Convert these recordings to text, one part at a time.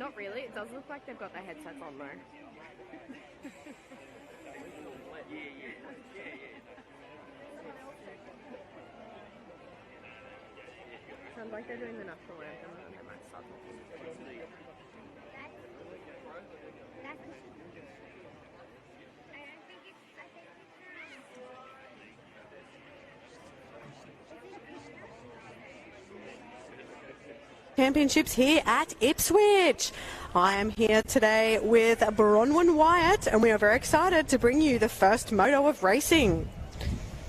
Not really. It does look like they've got their headsets on, though. Sounds like they're doing the national anthem and they might start talking. Championships here at Ipswich. I am here today with Bronwyn Wyatt and we are very excited to bring you the first moto of racing.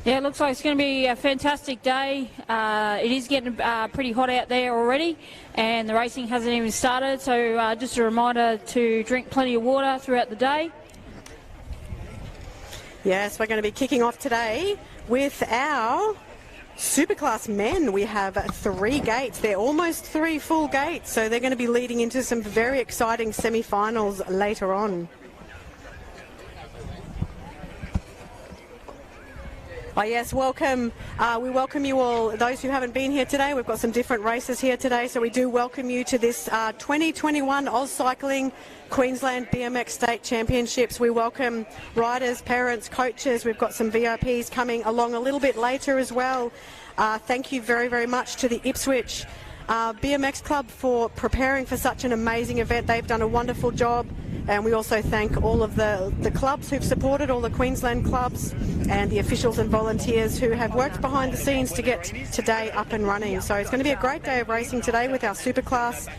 Yeah, it looks like it's going to be a fantastic day. It is getting pretty hot out there already and the racing hasn't even started, so just a reminder to drink plenty of water throughout the day. Yes, we're going to be kicking off today with our Superclass men. We have 3 gates. They're almost 3 full gates, so they're going to be leading into some very exciting semi-finals later on. Oh yes, welcome. We welcome you all, those who haven't been here today. We've got some different races here today, so we do welcome you to this 2021 AusCycling Queensland BMX State Championships. We welcome riders, parents, coaches. We've got some VIPs coming along a little bit later as well. Thank you very, very much to the Ipswich BMX Club for preparing for such an amazing event. They've done a wonderful job. And we also thank all of the clubs who've supported, all the Queensland clubs and the officials and volunteers who have worked behind the scenes to get today up and running. So it's going to be a great day of racing today with our Superclass,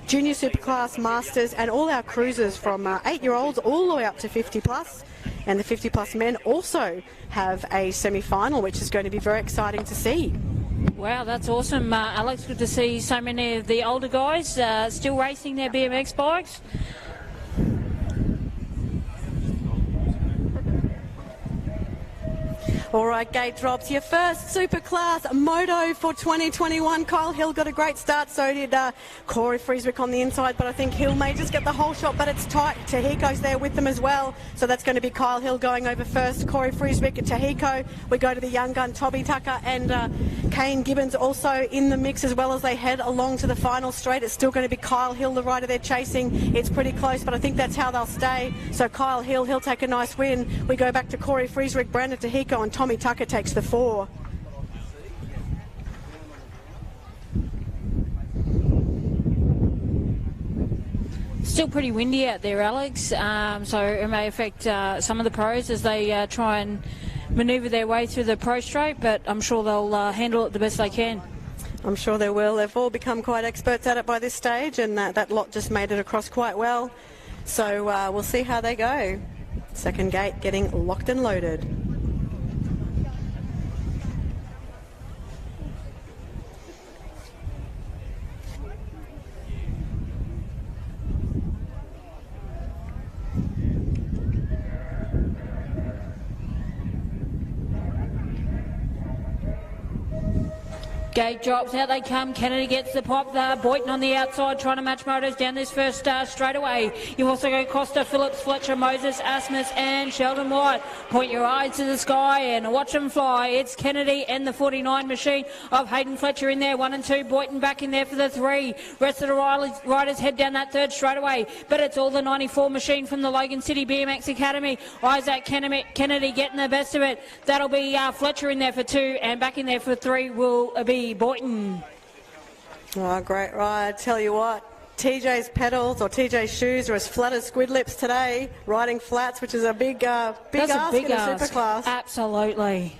Junior Superclass, Masters and all our cruisers from 8-year-olds all the way up to 50 plus. And the 50 plus men also have a semi-final, which is going to be very exciting to see. Wow, that's awesome, Alex. Good to see so many of the older guys still racing their BMX bikes. All right, gate drops. Your first Superclass moto for 2021. Kyle Hill got a great start, so did Corey Frieswick on the inside, but I think Hill may just get the whole shot, but it's tight. Tahiko's there with them as well, so that's going to be Kyle Hill going over first, Corey Frieswick and Tahiko. We go to the young gun, Toby Tucker, and Kane Gibbons also in the mix as well as they head along to the final straight. It's still going to be Kyle Hill, the rider they're chasing. It's pretty close, but I think that's how they'll stay. So Kyle Hill, he'll take a nice win. We go back to Corey Frieswick, Brandon Tahiko, and Tommy Tucker takes the 4. Still pretty windy out there, Alex, so it may affect some of the pros as they try and manoeuvre their way through the pro straight, but I'm sure they'll handle it the best they can. I'm sure they will. They've all become quite experts at it by this stage, and that lot just made it across quite well. So we'll see how they go. Second gate getting locked and loaded. Gate drops, out they come. Kennedy gets the pop there. Boyton on the outside trying to match motos down this first straightaway. You've also got Costa, Phillips, Fletcher, Moses, Asmus and Sheldon White. Point your eyes to the sky and watch them fly. It's Kennedy and the 49 machine of Hayden Fletcher in there. 1 and 2. Boyton back in there for the 3. Rest of the riders head down that third straightaway. But it's all the 94 machine from the Logan City BMX Academy. Isaac Kennedy getting the best of it. That'll be Fletcher in there for 2 and back in there for 3 will be Boyton. Oh, great ride. Tell you what, TJ's pedals or TJ's shoes are as flat as squid lips today, riding flats, which is a big ask in a Superclass. Absolutely.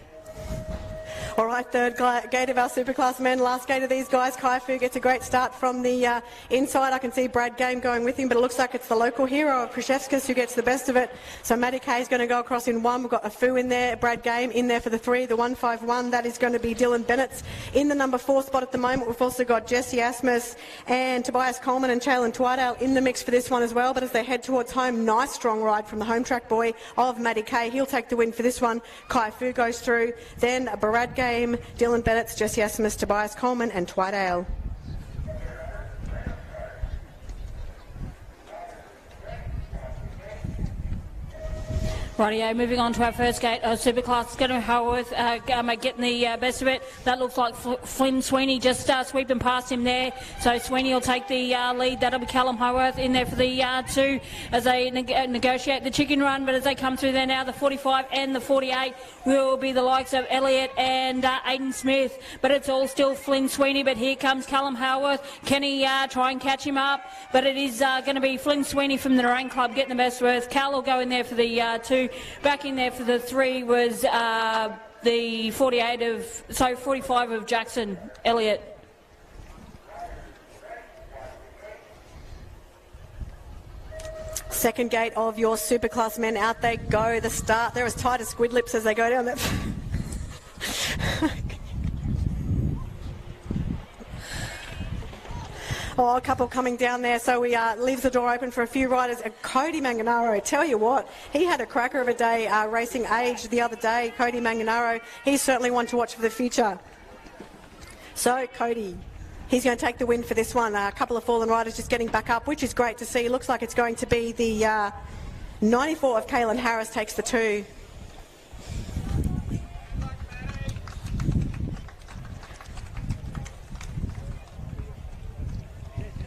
All right, third gate of our Superclass men, last gate of these guys. Kaifu gets a great start from the inside. I can see Brad Game going with him, but it looks like it's the local hero of Krzyzewskis who gets the best of it. So Matty Kay is going to go across in 1. We've got Afu in there, Brad Game in there for the 3, the 151. That is going to be Dylan Bennett's in the number 4 spot at the moment. We've also got Jesse Asmus and Tobias Coleman and Chalon Twydale in the mix for this one as well. But as they head towards home, nice strong ride from the home track boy of Matty Kay. He'll take the win for this one. Kaifu goes through. Then Brad Game, Dylan Bennett, Jesse Asmus, Tobias Coleman and Twydale. Rightio, moving on to our first gate. Superclass is going to Haworth getting the best of it. That looks like Flynn Sweeney just sweeping past him there. So Sweeney will take the lead. That'll be Callum Haworth in there for the 2 as they negotiate the chicken run. But as they come through there now, the 45 and the 48 will be the likes of Elliott and Aiden Smith. But it's all still Flynn Sweeney. But here comes Callum Haworth. Can he try and catch him up? But it is going to be Flynn Sweeney from the Nerang Club getting the best worth. Cal will go in there for the 2. Back in there for the 3 was the 45 of Jackson Elliott. Second gate of your Superclass men, out they go. The start, they're as tight as squid lips as they go down that. Oh, a couple coming down there, so we leaves the door open for a few riders. Cody Manganaro, tell you what, he had a cracker of a day racing age the other day. Cody Manganaro, he's certainly one to watch for the future. So Cody, he's going to take the win for this one. A couple of fallen riders just getting back up, which is great to see. Looks like it's going to be the 94 of Kaylin Harris takes the 2.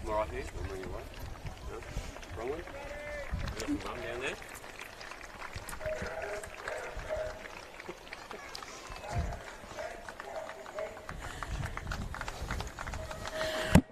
Right here, we'll bring you away. No, wrong one. There's some bum down there.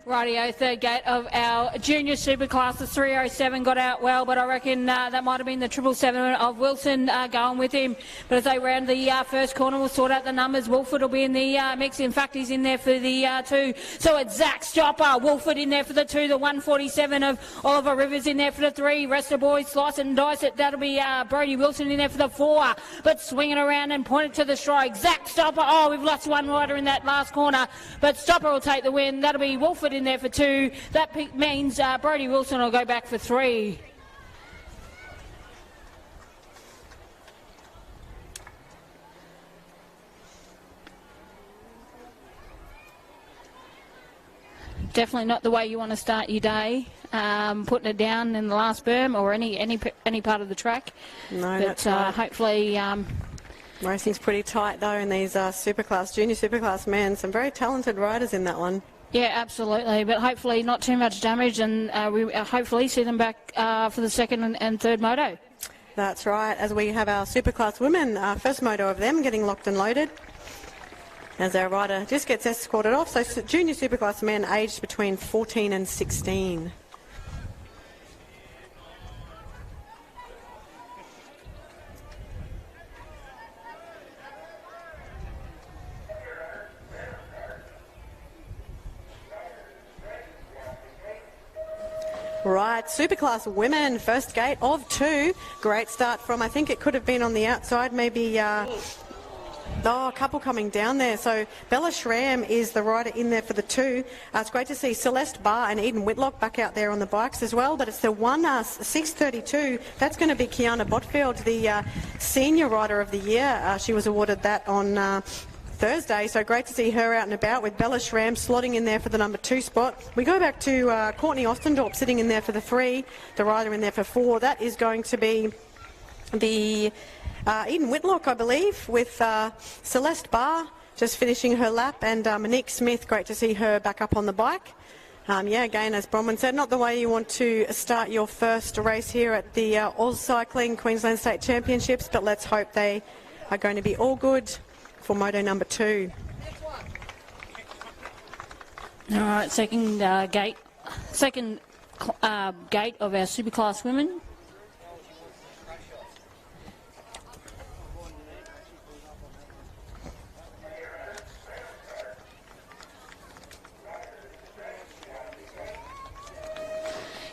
Rightio, third gate of our junior superclass. The 307 got out well, but I reckon that might have been the 777 of Wilson going with him. But as they round the first corner, we'll sort out the numbers. Wolford will be in the mix. In fact, he's in there for the 2. So it's Zach Stopper. Wolford in there for the 2. The 147 of Oliver Rivers in there for the 3. Rest of the boys slice it and dice it. That'll be Brody Wilson in there for the 4. But swinging around and point it to the strike. Zach Stopper. Oh, we've lost one rider in that last corner. But Stopper will take the win. That'll be Wolford in there for 2. That means Brody Wilson will go back for 3. Definitely not the way you want to start your day, putting it down in the last berm or any part of the track. No, but that's right. Hopefully. Racing's pretty tight though in these Superclass, junior Superclass men. Some very talented riders in that one. Yeah, absolutely, but hopefully not too much damage, and we hopefully see them back for the second and third moto. That's right, as we have our Superclass women, first moto of them getting locked and loaded. As our rider just gets escorted off, so junior Superclass men aged between 14 and 16. Right, Superclass women, first gate of 2. Great start from, I think it could have been on the outside, maybe, a couple coming down there. So Bella Schramm is the rider in there for the 2. It's great to see Celeste Barr and Eden Whitlock back out there on the bikes as well, but it's the 632. That's going to be Kiana Botfield, the senior rider of the year. She was awarded that on Thursday, so great to see her out and about with Bella Schramm slotting in there for the number 2 spot. We go back to Courtney Ostendorp sitting in there for the 3, the rider in there for 4. That is going to be the Eden Whitlock, I believe, with Celeste Barr just finishing her lap, and Monique Smith, great to see her back up on the bike. Yeah, again, as Bronwyn said, not the way you want to start your first race here at the AusCycling Queensland State Championships, but let's hope they are going to be all good for moto number 2. All right, second gate of our Superclass women.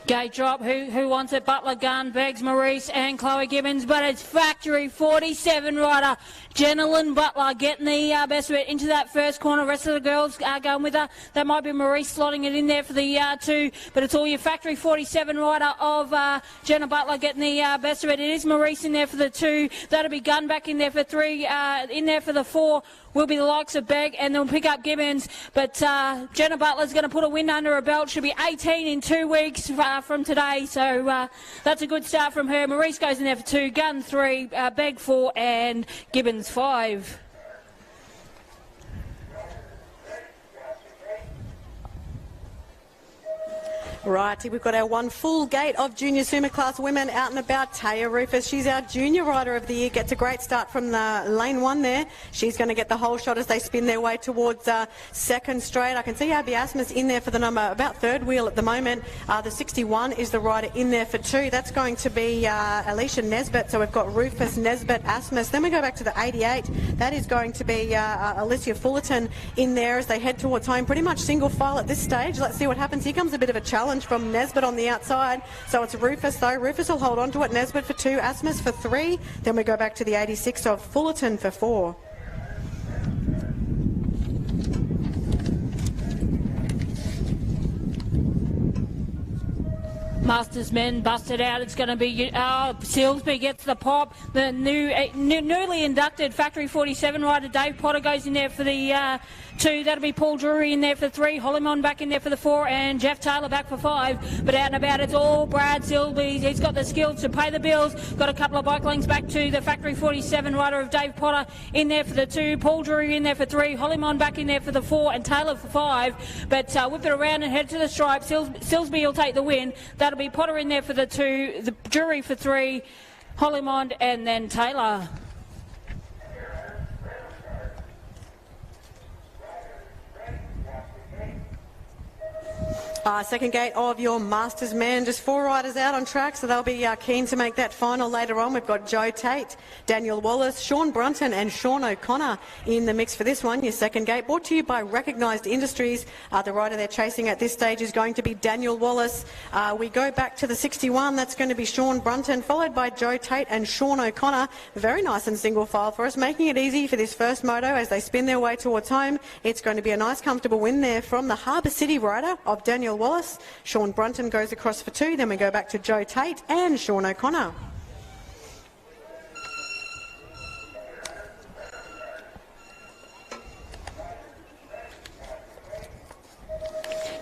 Gate drop, who wants it? Butler, Gunn, Beggs, Maurice and Chloe Gibbons, but it's Factory 47 rider Jenna Lynn Butler getting the best of it into that first corner. Rest of the girls are going with her. That might be Maurice slotting it in there for the 2, but it's all your Factory 47 rider of Jenna Butler getting the best of it. It is Maurice in there for the 2. That'll be Gunn back in there for 3, in there for the 4. will be the likes of Begg, and they'll pick up Gibbons. But Jenna Butler's going to put a win under her belt. She'll be 18 in 2 weeks from today, so that's a good start from her. Maurice goes in there for 2, Gunn 3, Begg 4, and Gibbons 5. Righty, we've got our one full gate of junior Superclass women out and about. Taya Rufus, she's our junior rider of the year, gets a great start from the lane 1 there. She's going to get the whole shot as they spin their way towards second straight. I can see Abby Asmus in there for the number, about third wheel at the moment. The 61 is the rider in there for 2. That's going to be Alicia Nesbitt. So we've got Rufus, Nesbitt, Asmus. Then we go back to the 88. That is going to be Alicia Fullerton in there as they head towards home. Pretty much single file at this stage. Let's see what happens. Here comes a bit of a challenge from Nesbitt on the outside. So it's Rufus though. Rufus will hold on to it. Nesbitt for 2, Asmus for 3. Then we go back to the 86 of Fullerton for 4. Masters men busted out. It's going to be Silsby gets the pop. The newly inducted Factory 47 rider Dave Potter goes in there for the 2. That'll be Paul Drury in there for 3. Hollymon back in there for the 4, and Jeff Taylor back for 5. But out and about, it's all Brad Silsby. He's got the skills to pay the bills. Got a couple of bike lanes back to the Factory 47 rider of Dave Potter in there for the 2. Paul Drury in there for 3. Hollymon back in there for the 4, and Taylor for 5. But whip it around and head to the stripe. Silsby will take the win. That'll be Potter in there for the 2, the Drury for 3, Hollymon, and then Taylor. Second gate of your Masters men, just 4 riders out on track, so they'll be keen to make that final later on. We've got Joe Tate, Daniel Wallace, Sean Brunton and Sean O'Connor in the mix for this one. Your second gate brought to you by Recognised Industries. The rider they're chasing at this stage is going to be Daniel Wallace. We go back to the 61, that's going to be Sean Brunton, followed by Joe Tate and Sean O'Connor. Very nice and single file for us, making it easy for this first moto as they spin their way towards home. It's going to be a nice comfortable win there from the Harbour City rider of Daniel Wallace. Sean Brunton goes across for 2. Then we go back to Joe Tate and Sean O'Connor.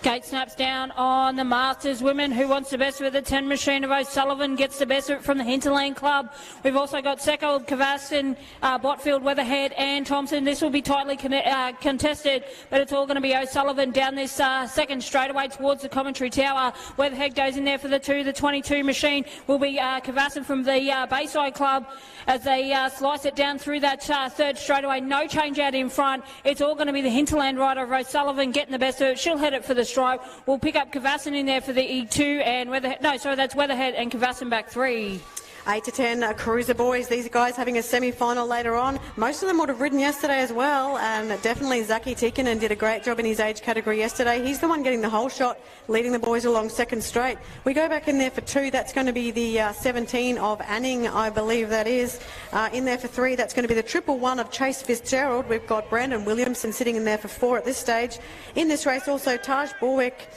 Gate snaps down on the Masters women. Who wants the best with the 10 machine of O'Sullivan gets the best of it from the Hinterland Club. We've also got Seckold, Kavasin, Botfield, Weatherhead and Thompson. This will be tightly contested, but it's all going to be O'Sullivan down this second straightaway towards the commentary tower. Weatherhead goes in there for the 2. The 22 machine will be Kavasin from the Bayside Club as they slice it down through that third straightaway. No change out in front. It's all going to be the Hinterland rider of O'Sullivan getting the best of it. She'll head it for the stripe. We'll pick up Kavasin in there for the E2 and Weatherhead. No, sorry, that's Weatherhead and Kavasin back 3. 8 to 10 cruiser boys. These guys having a semi-final later on. Most of them would have ridden yesterday as well, and definitely Zaki Tikkanen did a great job in his age category yesterday. He's the one getting the whole shot, leading the boys along second straight. We go back in there for 2. That's going to be the 17 of Anning, I believe that is. In there for 3, that's going to be the 111 of Chase Fitzgerald. We've got Brandon Williamson sitting in there for 4 at this stage. In this race also Taj Borwick,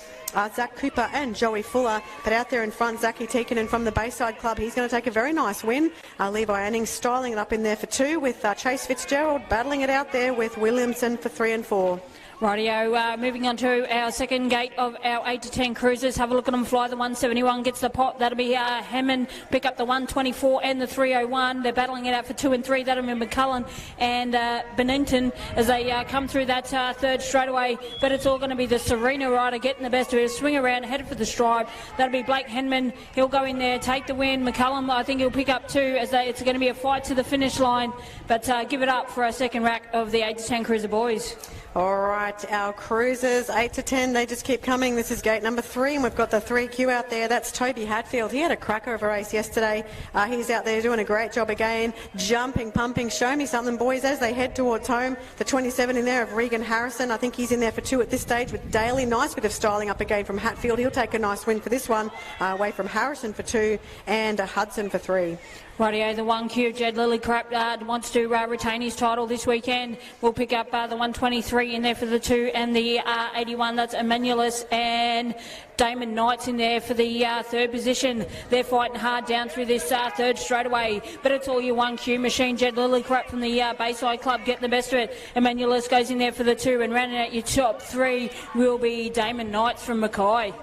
Zach Cooper and Joey Fuller, but out there in front Zaki Tikkanen from the Bayside Club. He's going to take a very nice win. Levi Anning styling it up in there for 2 with Chase Fitzgerald battling it out there with Williamson for 3 and 4. Rightio, moving on to our second gate of our 8 to 10 cruisers. Have a look at them fly. The 171 gets the pot. That'll be Hammond pick up the 124 and the 301. They're battling it out for 2 and 3. That'll be McCullen and Bennington as they come through that third straightaway. But it's all going to be the Serena rider getting the best of it. Swing around, headed for the stripe. That'll be Blake Henman. He'll go in there, take the win. McCullen, I think he'll pick up 2 as it's going to be a fight to the finish line. But give it up for our second rack of the 8 to 10 cruiser boys. All right, our cruisers, 8 to 10, they just keep coming. This is gate number 3, and we've got the 3Q out there. That's Toby Hatfield. He had a cracker of a race yesterday. He's out there doing a great job again, jumping, pumping. Show me something, boys, as they head towards home. The 27 in there of Regan Harrison. I think he's in there for 2 at this stage with Daly. Nice bit of styling up again from Hatfield. He'll take a nice win for this one, away from Harrison for 2 and Hudson for 3. Rightio, the 1Q, Jed Lillycrap wants to retain his title this weekend. We'll pick up the 123 in there for the 2 and the 81. That's Emmanuelis and Damon Knight's in there for the third position. They're fighting hard down through this third straightaway, but it's all your 1Q machine. Jed Lillycrap from the Bayside Club getting the best of it. Emmanuelis goes in there for the 2, and rounding out your top 3 will be Damon Knights from Mackay.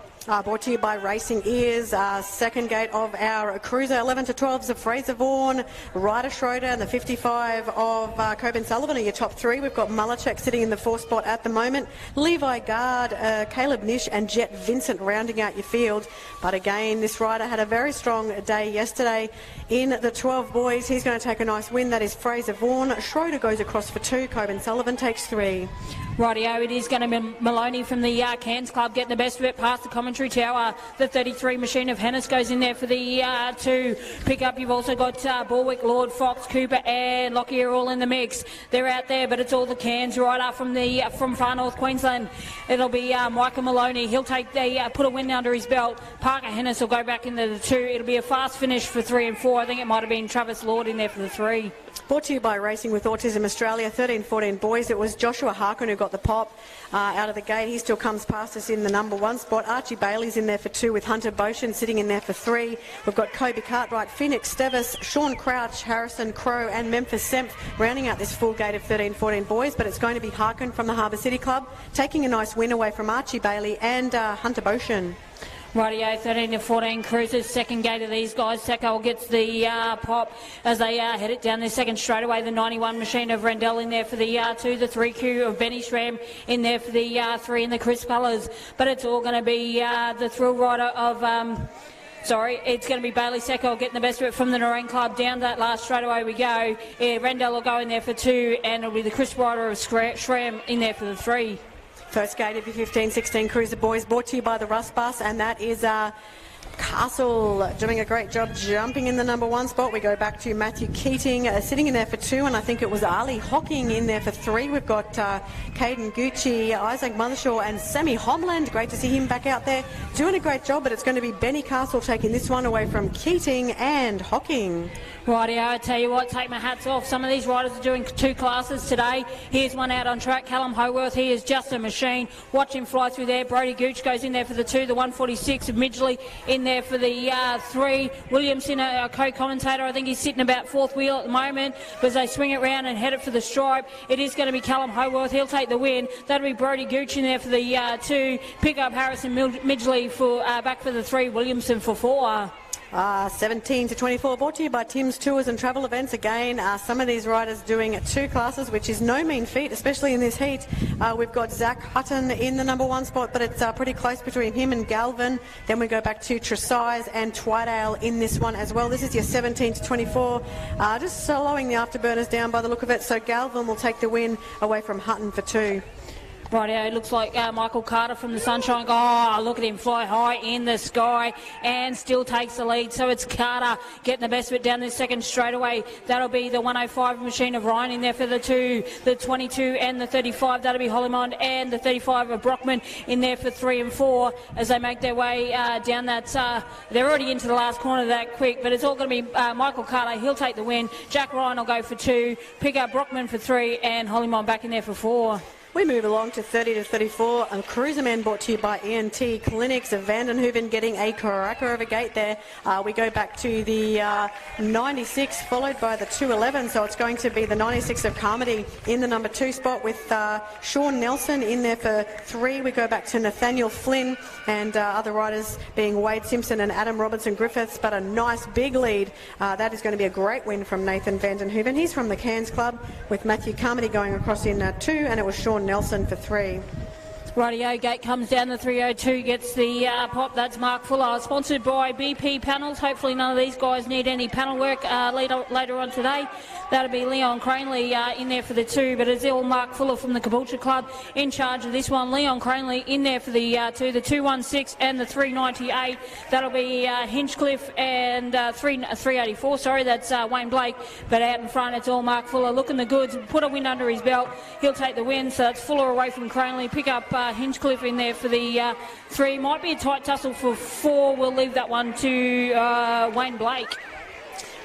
Brought to you by Racing Ears. Second gate of our cruiser, 11 to 12s of Fraser Vaughan, Ryder Schroeder, and the 55 of Coben Sullivan are your top 3. We've got Malachek sitting in the 4th spot at the moment. Levi Gard, Caleb Nish, and Jet Vincent rounding out your field. But again, this rider had a very strong day yesterday in the 12 boys. He's going to take a nice win. That is Fraser Vaughan. Schroeder goes across for 2. Coben Sullivan takes 3. Rightio, it is going to be Maloney from the Cairns Club getting the best of it past the commentary tower. The 33 machine of Hennis goes in there for the 2 pickup. You've also got Borwick, Lord, Fox, Cooper and Lockyer all in the mix. They're out there, but it's all the Cairns rider from far north Queensland. It'll be Michael Maloney. He'll put a win under his belt. Parker Hennis will go back into the 2. It'll be a fast finish for 3 and 4. I think it might have been Travis Lord in there for the 3. Brought to you by Racing with Autism Australia, 13-14 boys. It was Joshua Harkin who got the pop out of the gate. He still comes past us in the number 1 spot. Archie Bailey's in there for 2 with Hunter Boshin sitting in there for 3. We've got Kobe Cartwright, Phoenix Stevis, Sean Crouch, Harrison Crow and Memphis Semp rounding out this full gate of 13-14 boys. But it's going to be Harkin from the Harbour City Club taking a nice win away from Archie Bailey and Hunter Boshin. Rightio, 13 to 14 cruisers. Second gate of these guys. Sacco gets the pop as they head it down their second straightaway. The 91 machine of Rendell in there for the 2. The 3Q of Benny Schramm in there for the 3 and the Chris colours. But it's all going to be the thrill rider of... it's going to be Bailey Sacco getting the best of it from the Noreen Club. Down that last straightaway we go. Rendell will go in there for 2 and it'll be the Chris rider of Schramm in there for the 3. First gate of your 15-16 cruiser boys, brought to you by the Rust Bus, and that is Castle doing a great job jumping in the number 1 spot. We go back to Matthew Keating sitting in there for 2, and I think it was Ali Hocking in there for 3. We've got Caden Gucci, Isaac Mothershaw and Sammy Homland. Great to see him back out there doing a great job, but it's going to be Benny Castle taking this one away from Keating and Hocking. Rightio, I tell you what, take my hats off. Some of these riders are doing 2 classes today. Here's one out on track, Callum Howarth. He is just a machine. Watch him fly through there. Brody Gooch goes in there for the 2. The 146 of Midgley in there for the 3. Williamson, a co-commentator, I think he's sitting about 4th wheel at the moment. But as they swing it round and head it for the stripe, it is going to be Callum Howarth. He'll take the win. That'll be Brody Gooch in there for the 2. Pick up Harrison Midgley for back for the 3. Williamson for 4. 17 to 24, brought to you by Tim's Tours and Travel Events. Again, some of these riders doing 2 classes, which is no mean feat, especially in this heat. We've got Zach Hutton in the number 1 spot, but it's pretty close between him and Galvin. Then we go back to Tresize and Twydale in this one as well. This is your 17 to 24, just slowing the afterburners down by the look of it. So Galvin will take the win away from Hutton for 2. Rightio, it looks like Michael Carter from the Sunshine. Oh, look at him fly high in the sky and still takes the lead. So it's Carter getting the best of it down this second straightaway. That'll be the 105 machine of Ryan in there for the 2, the 22 and the 35. That'll be Hollymond and the 35 of Brockman in there for 3 and 4 as they make their way down that. They're already into the last corner that quick, but it's all going to be Michael Carter. He'll take the win. Jack Ryan will go for 2. Pick up Brockman for 3 and Hollymond back in there for 4. We move along to 30 to 34. A cruiser man brought to you by ENT Clinics of Vandenhoeven getting a cracker of a gate there. We go back to the 96 followed by the 211. So it's going to be the 96 of Carmody in the number 2 spot with Sean Nelson in there for 3. We go back to Nathaniel Flynn and other riders being Wade Simpson and Adam Robertson Griffiths, but a nice big lead. That is going to be a great win from Nathan Vandenhoeven. He's from the Cairns Club with Matthew Carmody going across in 2, and it was Sean Nelson for 3. Rightio, gate comes down the 302, gets the pop. That's Mark Fuller, sponsored by BP Panels. Hopefully none of these guys need any panel work later on today. That'll be Leon Cranley in there for the 2, but it's all Mark Fuller from the Caboolture Club in charge of this one. Leon Cranley in there for the 2, the 216 and the 398. That'll be Hinchcliffe and 384, sorry, that's Wayne Blake. But out in front, it's all Mark Fuller looking the goods, put a win under his belt. He'll take the win, so that's Fuller away from Cranley. Pick up Hinchcliffe in there for the 3. Might be a tight tussle for 4. We'll leave that one to Wayne Blake.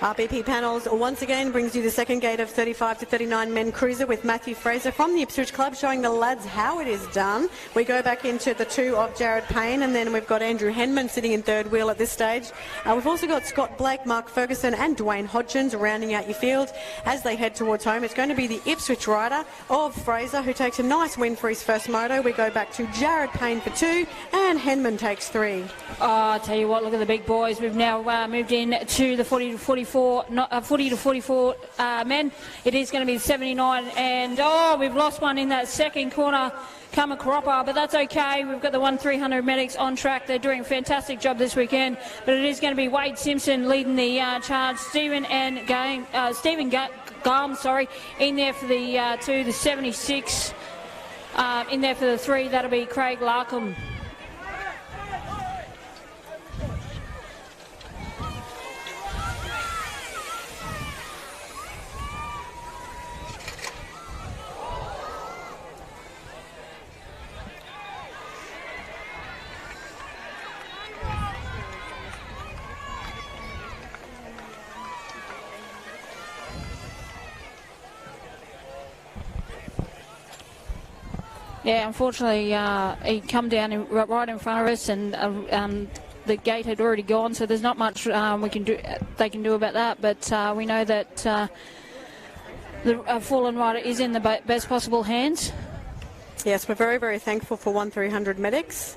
Our BP panels once again brings you the second gate of 35 to 39 men cruiser with Matthew Fraser from the Ipswich Club showing the lads how it is done. We go back into the two of Jared Payne, and then we've got Andrew Henman sitting in third wheel at this stage. We've also got Scott Blake, Mark Ferguson and Dwayne Hodgins rounding out your field as they head towards home. It's going to be the Ipswich rider of Fraser who takes a nice win for his first moto. We go back to Jared Payne for 2 and Henman takes 3. Oh, I'll tell you what, look at the big boys. We've now moved in to the 40 to 44 men. It is going to be 79, and we've lost one in that second corner, Kamakarapa, but that's okay. We've got the 1-300 medics on track. They're doing a fantastic job this weekend, but it is going to be Wade Simpson leading the charge. Stephen Garm, in there for the 2, the 76, in there for the 3. That'll be Craig Larkham. Yeah, unfortunately, he come down right in front of us, and the gate had already gone, so there's not much they can do about that. But we know that the fallen rider is in the best possible hands. Yes, we're very, very thankful for 1-300 medics.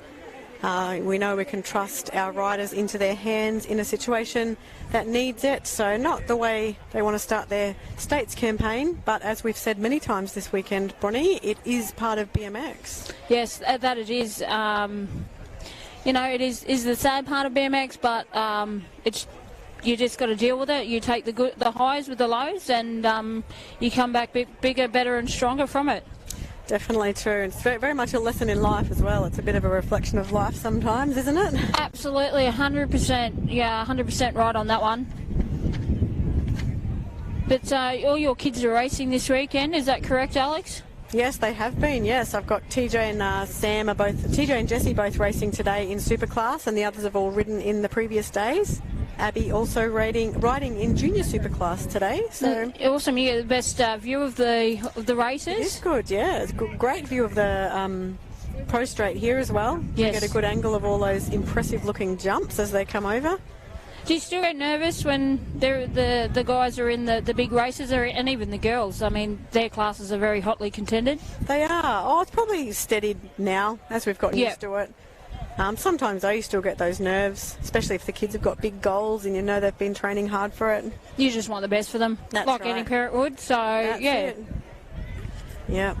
We know we can trust our riders into their hands in a situation that needs it. So not the way they want to start their states campaign, but as we've said many times this weekend, Bronnie, it is part of BMX. Yes, that it is. It is the sad part of BMX, but you just got to deal with it. You take the highs with the lows, and you come back bigger, better, and stronger from it. Definitely true. It's very, very much a lesson in life as well. It's a bit of a reflection of life sometimes, isn't it? Absolutely, 100%. Yeah, 100% right on that one. But all your kids are racing this weekend, is that correct, Alex? Yes, they have been, yes. I've got TJ and TJ and Jesse both racing today in Superclass, and the others have all ridden in the previous days. Abby also riding in Junior Superclass today. So awesome! You get the best view of the races. It is good, yeah. It's a great view of the Pro Straight here as well. Yes. You get a good angle of all those impressive-looking jumps as they come over. Do you still get nervous when the guys are in the big races, and even the girls? I mean, their classes are very hotly contended. They are. Oh, it's probably steadied now as we've gotten used to it. Sometimes though you still get those nerves, especially if the kids have got big goals and you know they've been training hard for it. You just want the best for them, That's like right. any parent would. So That's yeah. it. Yeah.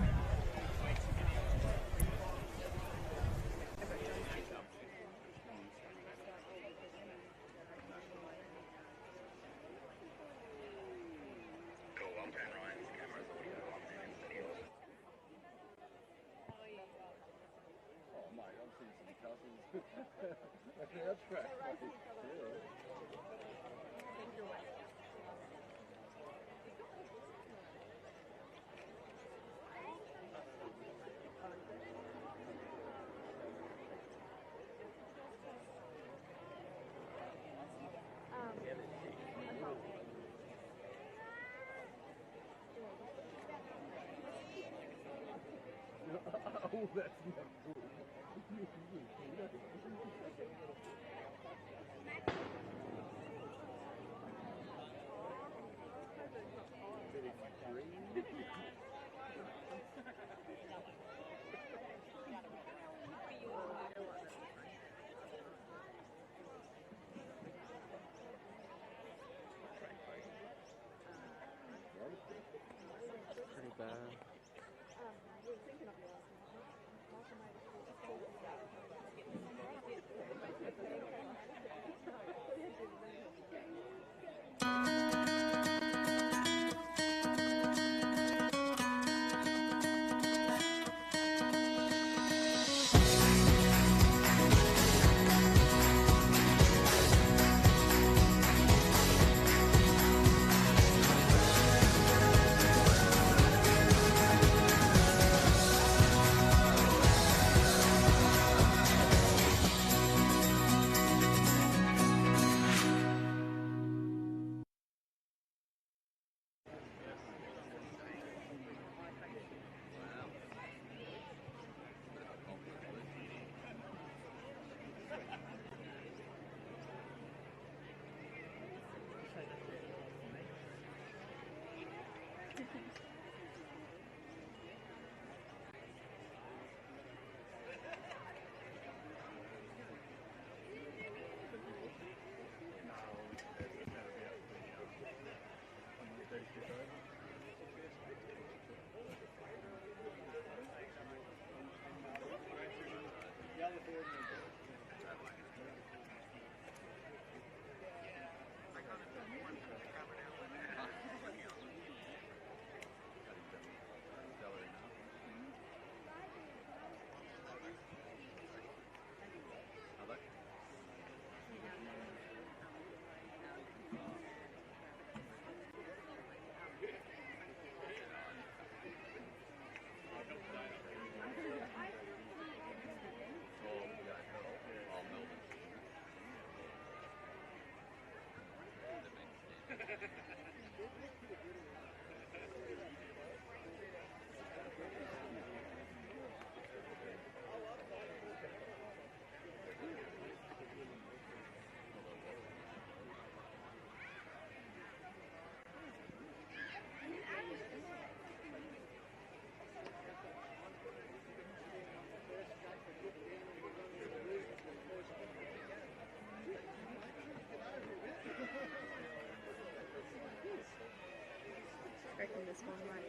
last one, like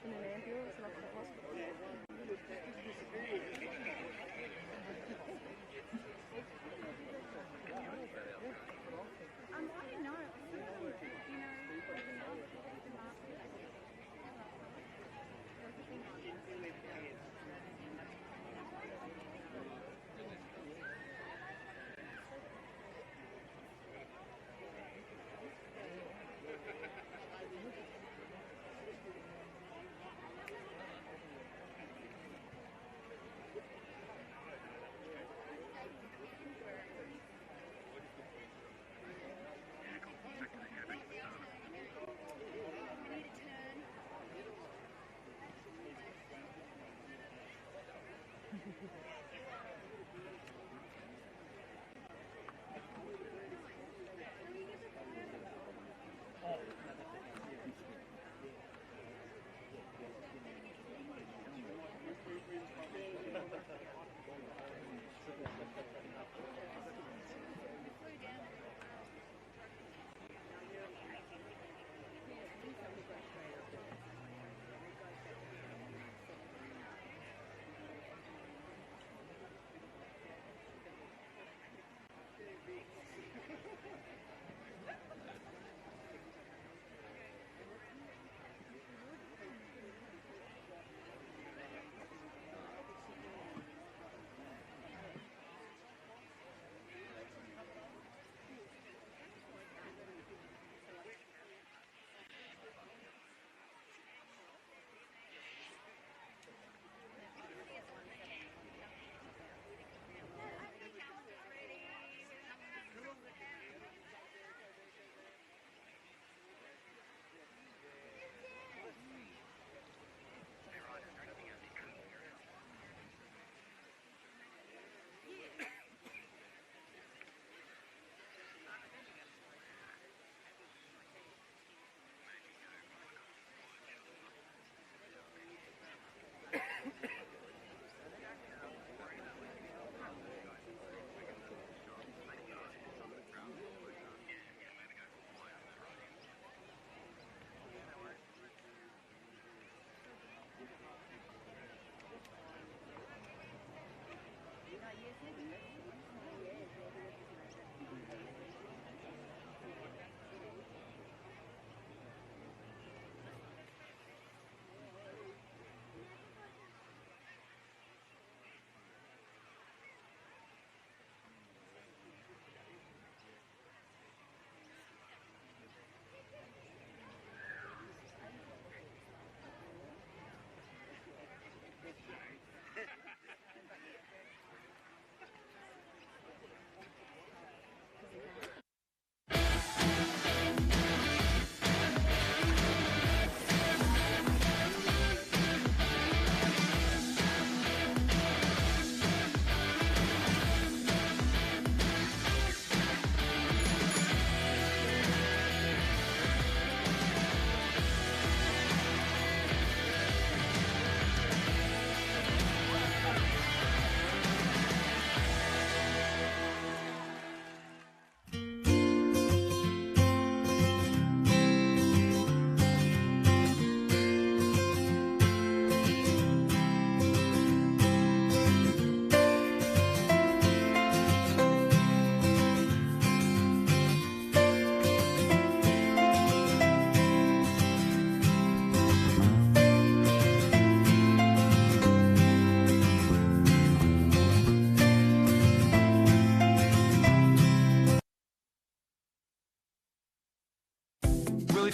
in an ambulance, and I got hospital. I don't know.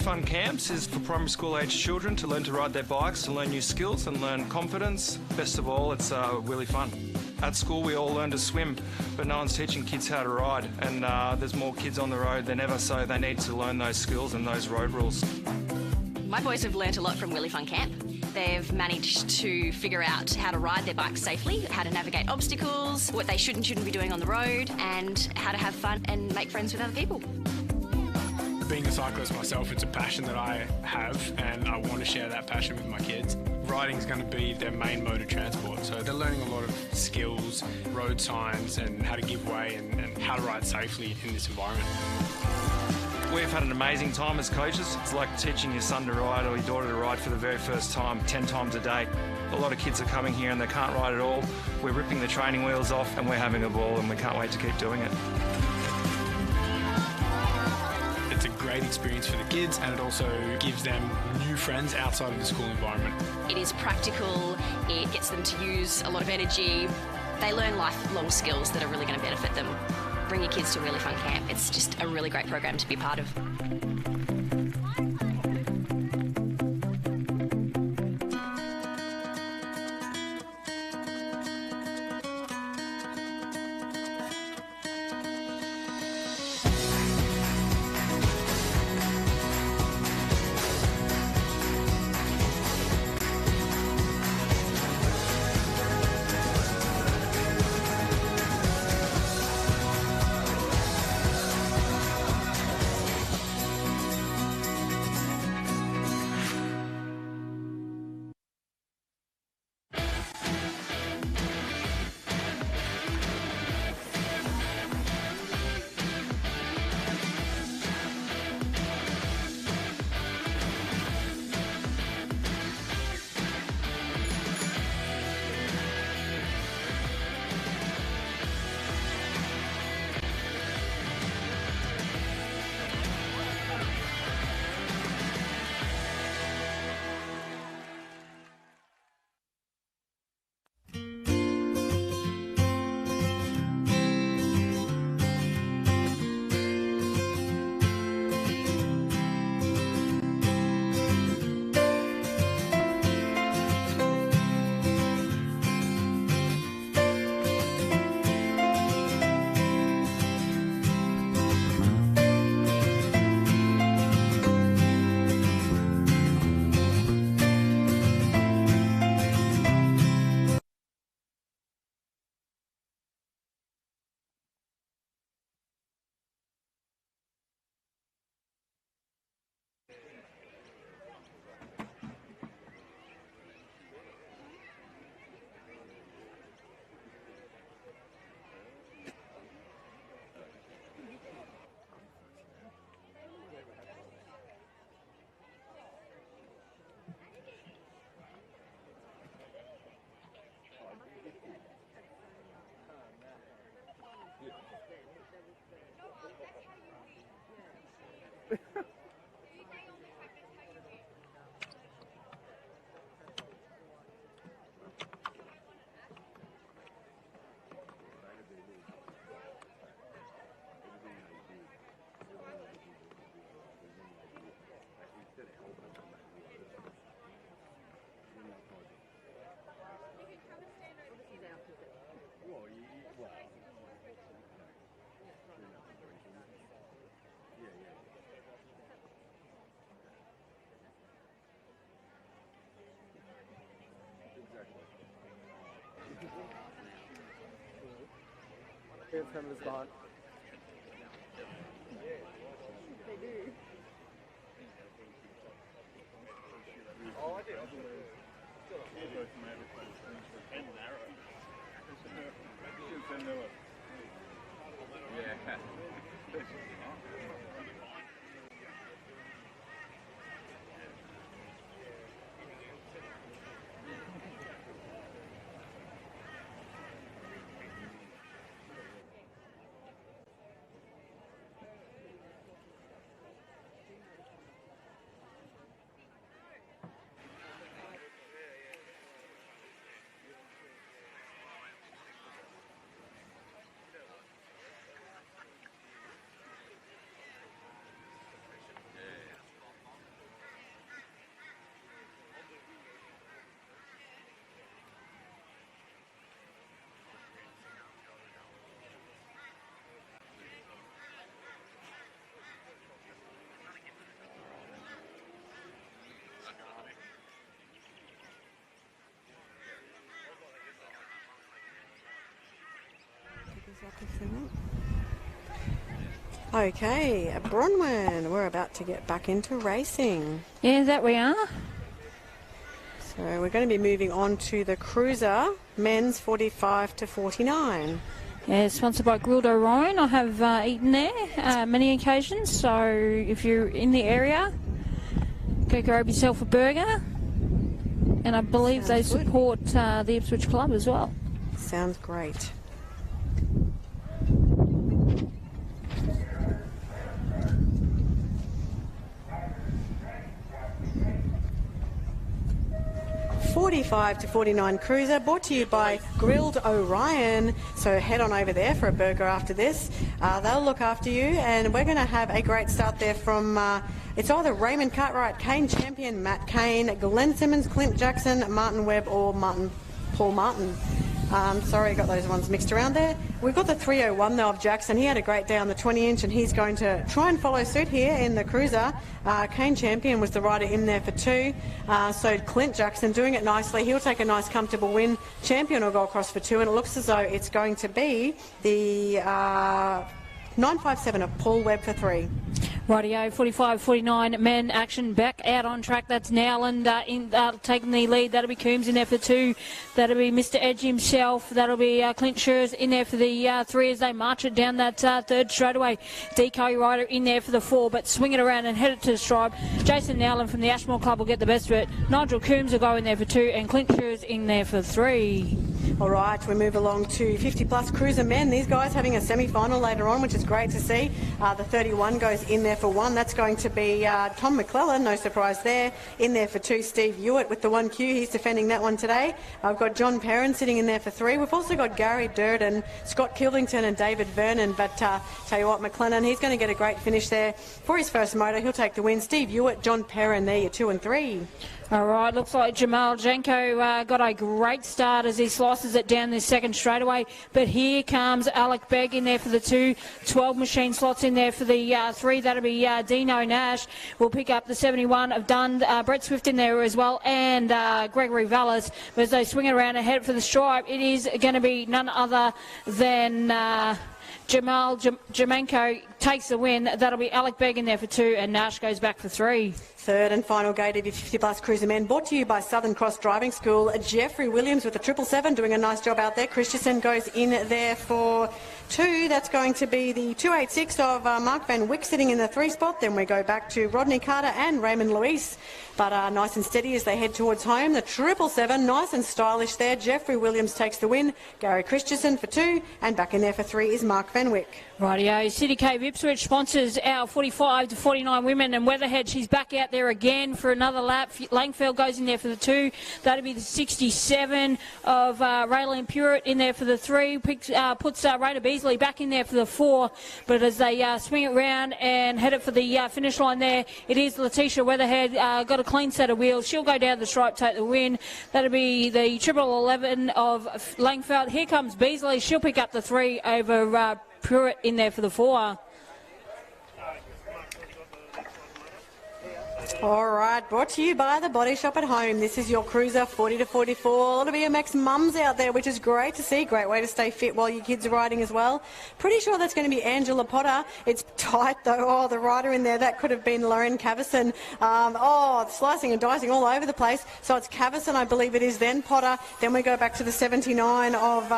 Fun Camps is for primary school age children to learn to ride their bikes, to learn new skills and learn confidence. Best of all, it's really fun. At school we all learn to swim, but no one's teaching kids how to ride, and there's more kids on the road than ever, so they need to learn those skills and those road rules. My boys have learnt a lot from Willy Fun Camp. They've managed to figure out how to ride their bikes safely, how to navigate obstacles, what they should and shouldn't be doing on the road, and how to have fun and make friends with other people. Being a cyclist myself, it's a passion that I have, and I want to share that passion with my kids. Riding is going to be their main mode of transport, so they're learning a lot of skills, road signs, and how to give way and how to ride safely in this environment. We've had an amazing time as coaches. It's like teaching your son to ride or your daughter to ride for the very first time, 10 times a day. A lot of kids are coming here and they can't ride at all. We're ripping the training wheels off and we're having a ball, and we can't wait to keep doing it. It's a great experience for the kids, and it also gives them new friends outside of the school environment. It is practical, it gets them to use a lot of energy. They learn lifelong skills that are really going to benefit them. Bring your kids to a really fun camp. It's just a really great program to be part of. Here's from the spot. They do. Oh, I do. Yeah. Okay, Bronwyn, we're about to get back into racing. Yeah, that we are. So we're going to be moving on to the cruiser, men's 45 to 49. Yeah, sponsored by Grilled Orion. I have eaten there many occasions, so if you're in the area, go grab yourself a burger. And I believe they support the Ipswich Club as well. Sounds great. $45 to $49 cruiser, brought to you by Grilled Orion. So head on over there for a burger after this. They'll look after you, and we're going to have a great start there from it's either Raymond Cartwright, Kane Champion, Matt Kane, Glenn Simmons, Clint Jackson, Martin Webb, or Paul Martin. Sorry, I got those ones mixed around there. We've got the 301 though of Jackson. He had a great day on the 20-inch, and he's going to try and follow suit here in the cruiser. Kane Champion was the rider in there for 2. So Clint Jackson doing it nicely. He'll take a nice comfortable win. Champion will go across for 2, and it looks as though it's going to be the 957 of Paul Webb for 3. Rightio, 45-49 men action back out on track. That's Nowland taking the lead. That'll be Coombs in there for 2. That'll be Mr. Edge himself. That'll be Clint Schurz in there for the 3 as they march it down that third straightaway. Decoy rider in there for the 4, but swing it around and head it to the stripe. Jason Nowland from the Ashmore Club will get the best of it. Nigel Coombs will go in there for 2, and Clint Schurz in there for 3. All right, we move along to 50-plus cruiser men. These guys having a semi-final later on, which is great to see. The 31 goes in there for 1. That's going to be Tom McClellan, no surprise there. In there for 2, Steve Hewitt with the 1Q. He's defending that one today. I've got John Perrin sitting in there for 3. We've also got Gary Durden, Scott Kildington and David Vernon. But tell you what, McClellan, he's going to get a great finish there for his first moto. He'll take the win. Steve Hewitt, John Perrin, there, your 2 and 3. All right, looks like Jamal Janko got a great start as he slices it down this second straightaway. But here comes Alec Begg in there for the 2. 12 machine slots in there for the 3. That'll be Dino Nash. We'll pick up the 71 of Dund. Brett Swift in there as well, and Gregory Vallis. But as they swing it around and head for the stripe, it is going to be none other than Jamal Jamanko takes the win. That'll be Alec Begg in there for 2, and Nash goes back for 3. Third and final gate of your 50-plus cruiser men, brought to you by Southern Cross Driving School. Jeffrey Williams with the 777 doing a nice job out there. Christensen goes in there for 2. That's going to be the 286 of Mark Van Wyck sitting in the 3 spot. Then we go back to Rodney Carter and Raymond Luis. But nice and steady as they head towards home. The 777, nice and stylish there. Jeffrey Williams takes the win. Gary Christensen for 2, and back in there for 3 is Mark Van Wyck. Rightio, City Cave Ipswich sponsors our 45 to 49 women, and Weatherhead, she's back out there again for another lap. Langfeld goes in there for the 2. That'll be the 67 of Raylan Purett in there for the 3. Puts Raider Beasley back in there for the 4. But as they swing it round and head it for the finish line there, it is Letitia Weatherhead. Got a clean set of wheels. She'll go down the stripe, take the win. That'll be the 11 of Langfeld. Here comes Beasley. She'll pick up the 3 over Pruitt in there for the 4. All right, brought to you by the Body Shop at Home. This is your cruiser, 40 to 44. A lot of BMX mums out there, which is great to see. Great way to stay fit while your kids are riding as well. Pretty sure that's going to be Angela Potter. It's tight though. Oh, the rider in there, that could have been Lauren Cavison. Slicing and dicing all over the place. So it's Cavison, I believe it is, then Potter. Then we go back to the 79 of,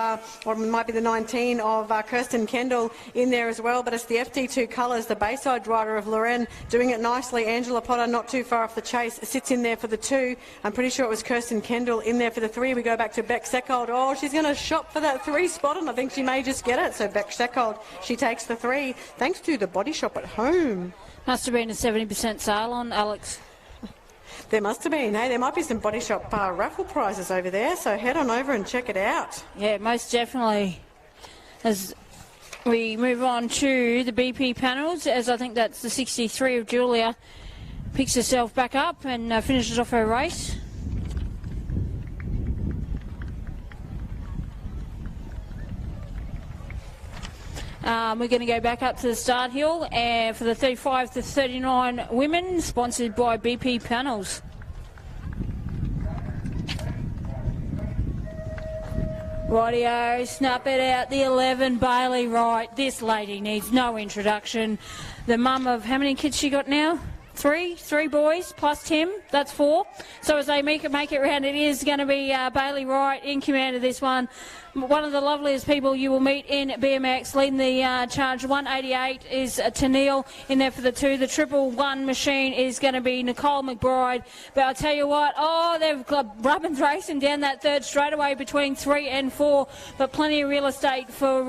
or it might be the 19 of Kirsten Kendall in there as well. But it's the FD2 colours, the Bayside rider of Lauren, doing it nicely. Angela Potter not too far off the chase, sits in there for the 2. I'm pretty sure it was Kirsten Kendall in there for the 3. We go back to Beck Seckold. Oh, she's going to shop for that 3 spot, and I think she may just get it. So Beck Seckold, she takes the 3, thanks to the Body Shop at Home. Must have been a 70% sale on Alex. There must have been. Hey, there might be some Body Shop raffle prizes over there, so head on over and check it out. Yeah, most definitely. As we move on to the BP panels, as I think that's the 63 of Julia, picks herself back up and finishes off her race. We're going to go back up to the start hill for the 35 to 39 women, sponsored by BP Panels. Rightio, snap it out, the 11, Bailey Wright. This lady needs no introduction. The mum of, how many kids she got now? Three boys plus Tim, that's 4. So as they make it round, it is going to be Bailey Wright in command of this one. one of the loveliest people you will meet in BMX, leading the charge. 188 is Tennille in there for the 2. The 111 machine is going to be Nicole McBride. But I'll tell you what, they've got Rubbins racing down that third straightaway between 3 and 4, but plenty of real estate for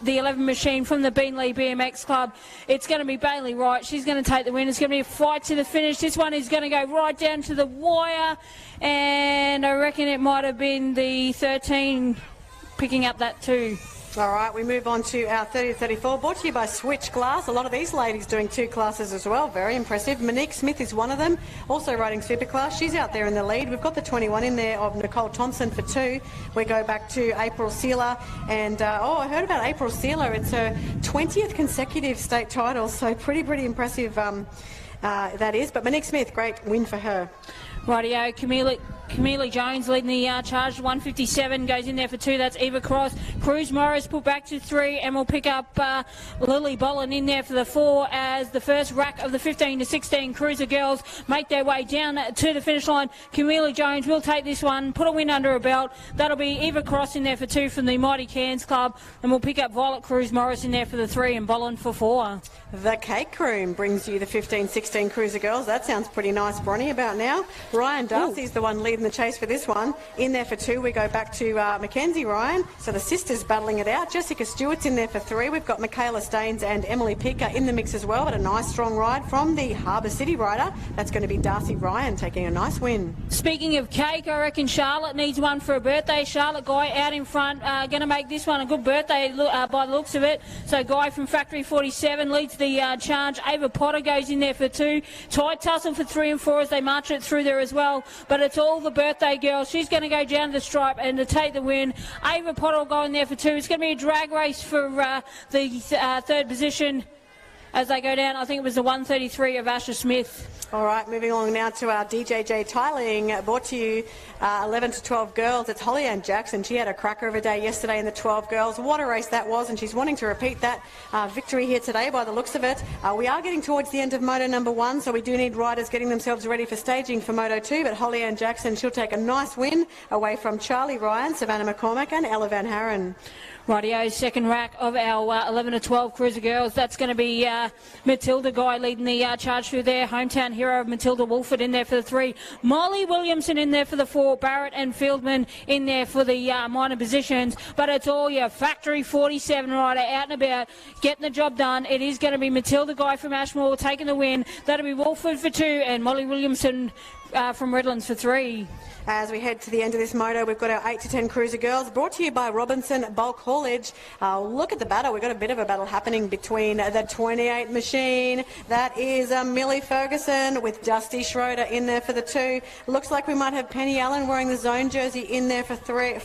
the 11 machine from the Beanley BMX Club. It's going to be Bailey Wright. She's going to take the win. It's going to be a fight to the finish. This one is going to go right down to the wire, and I reckon it might have been the 13 picking up that 2. All right, we move on to our 30-34, brought to you by Switch Glass. A lot of these ladies doing 2 classes as well. Very impressive. Monique Smith is one of them, also riding Superclass. She's out there in the lead. We've got the 21 in there of Nicole Thompson for 2. We go back to April Sealer, and I heard about April Sealer. It's her 20th consecutive state title, so pretty impressive that is. But Monique Smith, great win for her. Rightio, Camille Jones leading the charge. 157 goes in there for 2. That's Eva Cross. Cruz Morris put back to 3, and we'll pick up Lily Bolin in there for the 4 as the first rack of the 15 to 16 Cruiser girls make their way down to the finish line. Camille Jones will take this one, put a win under her belt. That'll be Eva Cross in there for 2 from the Mighty Cairns Club, and we'll pick up Violet Cruz Morris in there for the 3 and Bolin for 4. The Cake Room brings you the 15-16 Cruiser girls. That sounds pretty nice, Bronnie, about now. Ryan Darcy's the one leading the chase for this one. In there for 2, we go back to Mackenzie Ryan. So the sisters battling it out. Jessica Stewart's in there for 3. We've got Michaela Staines and Emily Picker in the mix as well, but a nice strong ride from the Harbour City rider. That's going to be Darcy Ryan taking a nice win. Speaking of cake, I reckon Charlotte needs one for her birthday. Charlotte Guy out in front, going to make this one a good birthday by the looks of it. So Guy from Factory 47 leads the charge. Ava Potter goes in there for 2. Tight tussle for 3 and 4 as they march it through there as well. But it's all the birthday girl. She's going to go down to the stripe and to take the win. Ava Potter will go in there for 2. It's going to be a drag race for the 3rd position as they go down. I think it was the 133 of Asher Smith. All right, moving along now to our DJJ tiling, brought to you 11 to 12 girls. It's Holly Ann Jackson. She had a cracker of a day yesterday in the 12 girls. What a race that was, and she's wanting to repeat that victory here today by the looks of it. We are getting towards the end of Moto number 1, so we do need riders getting themselves ready for staging for Moto 2, but Holly Ann Jackson, she'll take a nice win away from Charlie Ryan, Savannah McCormack and Ella Van Haren. Rightio, second rack of our 11 to 12 Cruiser girls. That's going to be Matilda Guy leading the charge through there. Hometown hero of Matilda Wolford in there for the 3. Molly Williamson in there for the 4. Barrett and Fieldman in there for the minor positions. But it's all your Factory 47 rider out and about, getting the job done. It is going to be Matilda Guy from Ashmore taking the win. That'll be Wolford for 2 and Molly Williamson from Redlands for 3. As we head to the end of this moto, we've got our 8 to 10 Cruiser girls, brought to you by Robinson Bulk Haulage. Look at the battle. We've got a bit of a battle happening between the 28 machine. That is Millie Ferguson with Dusty Schroeder in there for the 2. Looks like we might have Penny Allen wearing the zone jersey in there for 3,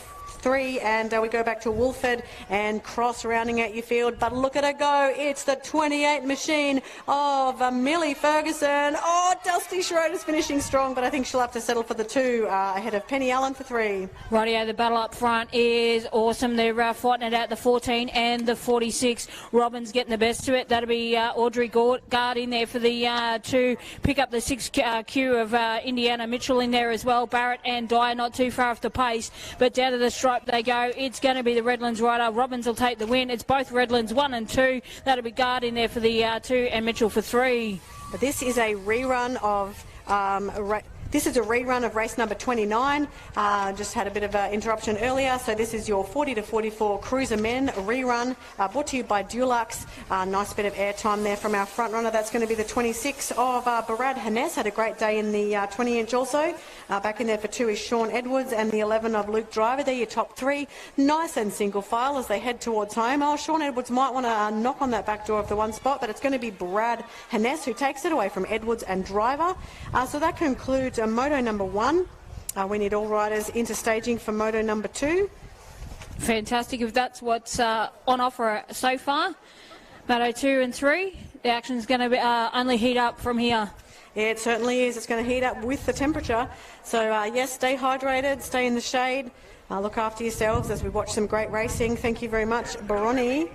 and we go back to Wolford and Cross rounding out your field. But look at her go. It's the 28 machine of Millie Ferguson. Oh, Dusty Schroeder's finishing strong, but I think she'll have to settle for the 2 ahead of Penny Allen for 3. Rightio, the battle up front is awesome. They're fighting it out, the 14 and the 46. Robbins getting the best of it. That'll be Audrey Guard in there for the 2. Pick up the 6 Q of Indiana Mitchell in there as well. Barrett and Dyer not too far off the pace, but down to the stripe they go. It's going to be the Redlands rider. Robbins will take the win. It's both Redlands 1 and 2. That'll be Guard in there for the 2 and Mitchell for 3. But this is a rerun of race number 29. Just had a bit of an interruption earlier. So this is your 40 to 44 Cruiser Men rerun, brought to you by Dulux. Nice bit of airtime there from our front runner. That's going to be the 26 of Barad Hannes. Had a great day in the 20-inch also. Back in there for 2 is Sean Edwards and the 11 of Luke Driver. They're your top 3. Nice and single file as they head towards home. Oh, Sean Edwards might want to knock on that back door of the 1 spot, but it's going to be Brad Hannes who takes it away from Edwards and Driver. So that concludes Moto number 1. We need all riders into staging for Moto number 2. Fantastic. If that's what's on offer so far, Moto 2 and 3, the action's going to be, only heat up from here. Yeah, it certainly is. It's going to heat up with the temperature. So, yes, stay hydrated, stay in the shade, look after yourselves as we watch some great racing. Thank you very much, Baroni.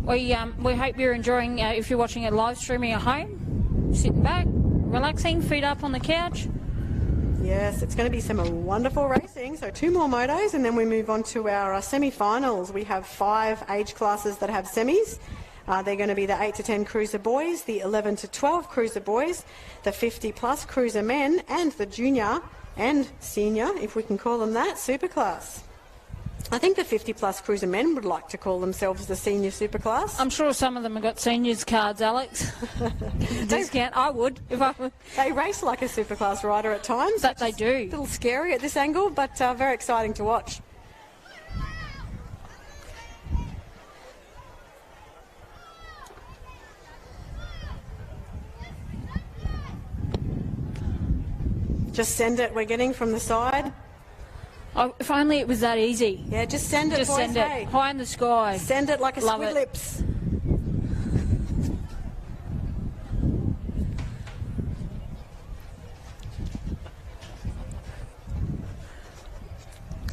We hope you're enjoying, if you're watching it live streaming at home, sitting back, relaxing, feet up on the couch. Yes, it's going to be some wonderful racing. So 2 more motos and then we move on to our semi-finals. We have 5 age classes that have semis. They're going to be the 8 to 10 cruiser boys, the 11 to 12 cruiser boys, the 50 plus cruiser men, and the junior and senior, if we can call them that, Superclass. I think the 50 plus cruiser men would like to call themselves the senior Superclass. I'm sure some of them have got seniors cards, Alex. Discount, I would, if I were. They race like a Superclass rider at times. That they do. A little scary at this angle, but very exciting to watch. Just send it, we're getting from the side. Oh, if only it was that easy. Yeah, just send it, Just boys, send hey. it. High in the sky. Send it like a Love squid it. lips.